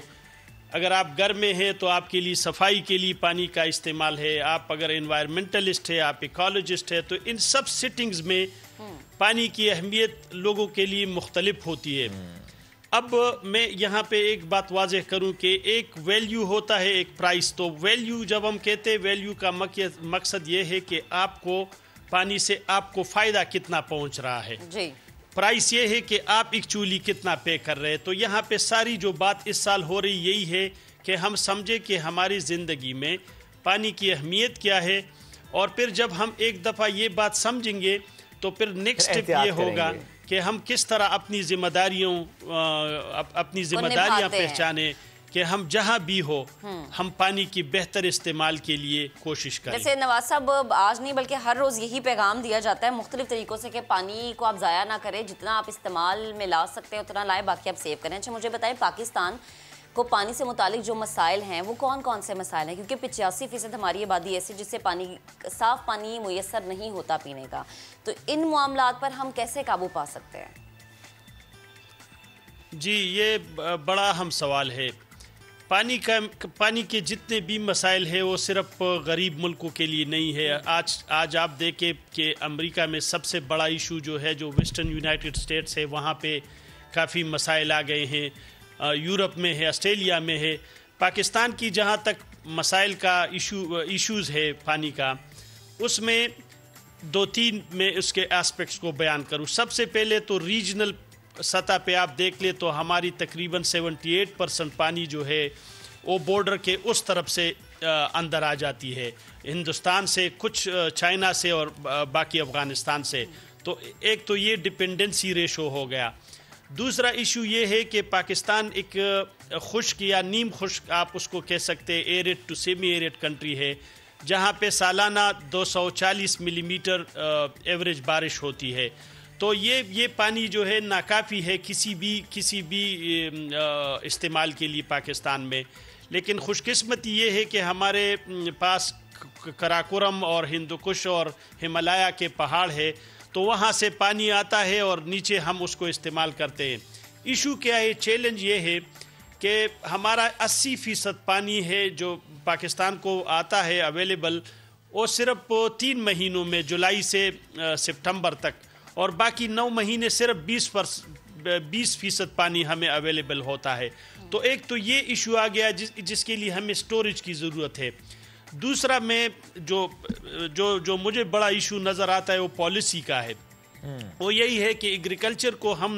अगर आप घर में हैं तो आपके लिए सफाई के लिए पानी का इस्तेमाल है। आप अगर एनवायरमेंटलिस्ट है, आप इकोलॉजिस्ट है, तो इन सब सिटिंग्स में पानी की अहमियत लोगों के लिए मुख्तलिफ होती है। अब मैं यहाँ पे एक बात वाज़ेह करूँ कि एक वैल्यू होता है, एक प्राइस। तो वैल्यू जब हम कहते हैं, वैल्यू का मकसद ये है कि आपको पानी से आपको फ़ायदा कितना पहुँच रहा है जी। प्राइस ये है कि आप एक्चुअली कितना पे कर रहे हैं। तो यहाँ पे सारी जो बात इस साल हो रही यही है कि हम समझे कि हमारी ज़िंदगी में पानी की अहमियत क्या है, और फिर जब हम एक दफ़ा ये बात समझेंगे तो फिर नेक्स्ट स्टेप ये होगा कि हम किस तरह अपनी जिम्मेदारियाँ पहचाने कि हम जहाँ भी हो हम पानी की बेहतर इस्तेमाल के लिए कोशिश करें। जैसे नवाज साहब, आज नहीं बल्कि हर रोज़ यही पैगाम दिया जाता है मुख्तलिफ तरीक़ों से कि पानी को आप ज़ाया ना करें, जितना आप इस्तेमाल में ला सकते हैं उतना लाएं, बाकी आप सेव करें। अच्छा मुझे बताएं, पाकिस्तान को पानी से मुतालिक जो मसाइल हैं वो कौन कौन से मसाइल हैं? क्योंकि 85% हमारी आबादी ऐसी जिससे साफ़ पानी मुयसर नहीं होता पीने का, तो इन मामलात पर हम कैसे काबू पा सकते हैं? जी ये बड़ा अहम सवाल है। पानी के जितने भी मसाइल है वो सिर्फ गरीब मुल्कों के लिए नहीं है। आज आप देखें कि अमेरिका में सबसे बड़ा इशू जो है, जो वेस्टर्न यूनाइटेड स्टेट्स है, वहाँ पे काफ़ी मसाइल आ गए हैं। यूरोप में है, ऑस्ट्रेलिया में है। पाकिस्तान की जहाँ तक मसाइल का इश्यूज़ है पानी का, उसमें 2-3 में उसके एस्पेक्ट्स को बयान करूँ। सबसे पहले तो रीजनल सतह पे आप देख ले तो हमारी तकरीबन 78% पानी जो है वो बॉर्डर के उस तरफ से अंदर आ जाती है, हिंदुस्तान से, कुछ चाइना से और बाकी अफ़गानिस्तान से। तो एक तो ये डिपेंडेंसी रेशो हो गया। दूसरा इशू ये है कि पाकिस्तान एक खुश्क या नीम खुश्क आप उसको कह सकते हैं, arid to semi arid country है, जहाँ पे सालाना 240 मिलीमीटर एवरेज बारिश होती है। तो ये पानी जो है नाकाफ़ी है किसी भी इस्तेमाल के लिए पाकिस्तान में। लेकिन खुशकिस्मती ये है कि हमारे पास कराकोरम और हिंदुकुश और हिमालय के पहाड़ है, तो वहाँ से पानी आता है और नीचे हम उसको इस्तेमाल करते हैं। इशू क्या है, चैलेंज ये है कि हमारा 80% पानी है जो पाकिस्तान को आता है अवेलेबल, वो सिर्फ 3 महीनों में, जुलाई से सितंबर तक, और बाकी 9 महीने सिर्फ 20% पानी हमें अवेलेबल होता है। तो एक तो ये इशू आ गया जिसके लिए हमें स्टोरेज की ज़रूरत है। दूसरा में जो मुझे बड़ा इशू नज़र आता है वो पॉलिसी का है। वो यही है कि एग्रीकल्चर को हम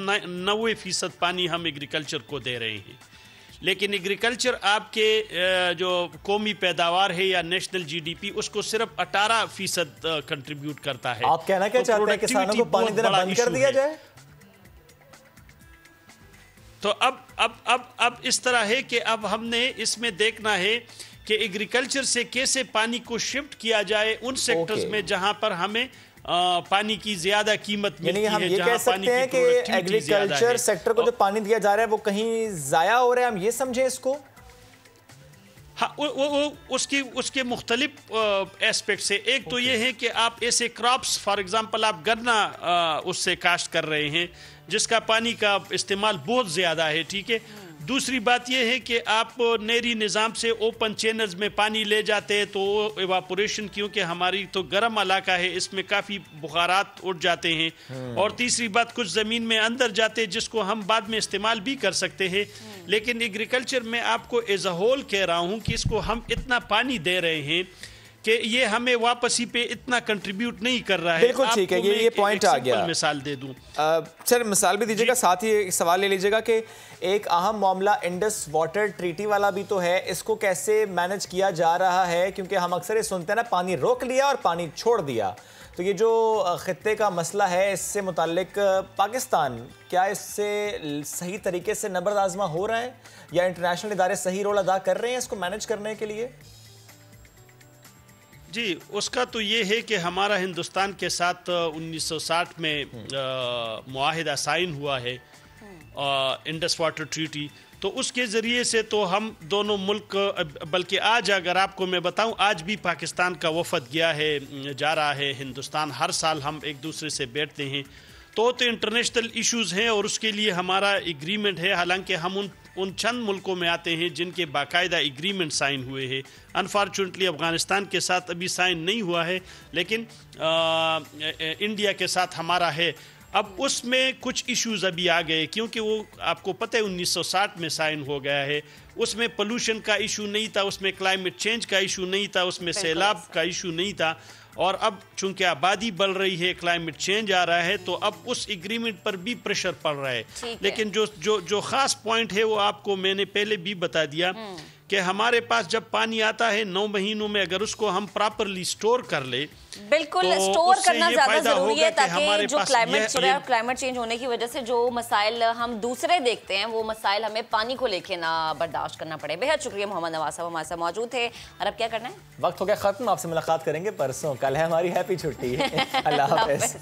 90% पानी हम एग्रीकल्चर को दे रहे हैं, लेकिन एग्रीकल्चर आपके जो कौमी पैदावार है या नेशनल जीडीपी उसको सिर्फ 18% कंट्रीब्यूट करता है। आप कहना क्या चाहते हैं, किसानों को पानी देना बंद कर दिया जाए? तो अब इस तरह है कि अब हमने इसमें देखना है कि एग्रीकल्चर से कैसे पानी को शिफ्ट किया जाए उन सेक्टर्स में जहां पर हमें पानी की ज्यादा कीमत मिलती है। हम ये कह सकते हैं कि एग्रीकल्चर सेक्टर को जो पानी दिया जा रहा है वो कहीं जाया हो रहा है, हम ये समझें इसको? हाँ, उसके मुख्तलिफ एस्पेक्ट से एक तो ये है कि आप ऐसे क्रॉप्स, फॉर एग्जांपल आप गन्ना उससे काश्त कर रहे हैं जिसका पानी का इस्तेमाल बहुत ज़्यादा है, ठीक है। दूसरी बात यह है कि आप नहरी निज़ाम से ओपन चैनल्स में पानी ले जाते हैं तो इवापोरेशन, क्योंकि हमारी तो गर्म इलाका है, इसमें काफ़ी बुखारात उठ जाते हैं। और तीसरी बात, कुछ ज़मीन में अंदर जाते हैं जिसको हम बाद में इस्तेमाल भी कर सकते हैं। लेकिन एग्रीकल्चर में आपको एज अ होल कह रहा हूँ कि इसको हम इतना पानी दे रहे हैं कि ये हमें वापसी पे इतना कंट्रीब्यूट नहीं कर रहा है। बिल्कुल ठीक है, ये पॉइंट आ गया। मिसाल दे दूं, सर मिसाल भी दीजिएगा, साथ ही एक सवाल ले लीजिएगा कि एक अहम मामला इंडस वाटर ट्रीटी वाला भी तो है, इसको कैसे मैनेज किया जा रहा है? क्योंकि हम अक्सर ये सुनते हैं ना, पानी रोक लिया और पानी छोड़ दिया। तो ये जो खित्ते का मसला है, इससे मुताल्लिक पाकिस्तान क्या इससे सही तरीके से नबर्द आजमा हो रहा है, या इंटरनेशनल इदारे सही रोल अदा कर रहे हैं इसको मैनेज करने के लिए? जी, उसका तो ये है कि हमारा हिंदुस्तान के साथ 1960 में मुआहिदा साइन हुआ है, इंडस वाटर ट्रीटी। तो उसके ज़रिए से तो हम दोनों मुल्क, बल्कि आज अगर आपको मैं बताऊं, आज भी पाकिस्तान का वफद गया है, जा रहा है हिंदुस्तान। हर साल हम एक दूसरे से बैठते हैं, तो इंटरनेशनल इश्यूज़ हैं और उसके लिए हमारा एग्रीमेंट है। हालांकि हम उन चंद मुल्कों में आते हैं जिनके बाकायदा एग्रीमेंट साइन हुए हैं। अनफॉर्चुनेटली अफ़गानिस्तान के साथ अभी साइन नहीं हुआ है, लेकिन इंडिया के साथ हमारा है। अब उसमें कुछ इश्यूज़ अभी आ गए, क्योंकि वो आपको पता है 1960 में साइन हो गया है। उसमें पोल्यूशन का इशू नहीं था, उसमें क्लाइमेट चेंज का इशू नहीं था, उसमें सैलाब का इशू नहीं था। और अब चूंकि आबादी बढ़ रही है, क्लाइमेट चेंज आ रहा है, तो अब उस एग्रीमेंट पर भी प्रेशर पड़ रहा है। लेकिन जो खास पॉइंट है वो आपको मैंने पहले भी बता दिया कि हमारे पास जब पानी आता है 9 महीनों में, अगर उसको हम प्रॉपरली स्टोर कर ले, बिल्कुल तो स्टोर करना ज्यादा जरूरी है, ताकि जो क्लाइमेट चेंज होने की वजह से जो मसाइल हम दूसरे देखते हैं वो मसाइल हमें पानी को लेके ना बर्दाश्त करना पड़े। बेहद शुक्रिया मोहम्मद नवाज साहब हमारे साथ मौजूद थे। और अब क्या करना है? वक्त हो गया खत्म, आपसे मुलाकात करेंगे परसों, कल है हमारी हैप्पी छुट्टी। अल्लाह हाफ़िज़।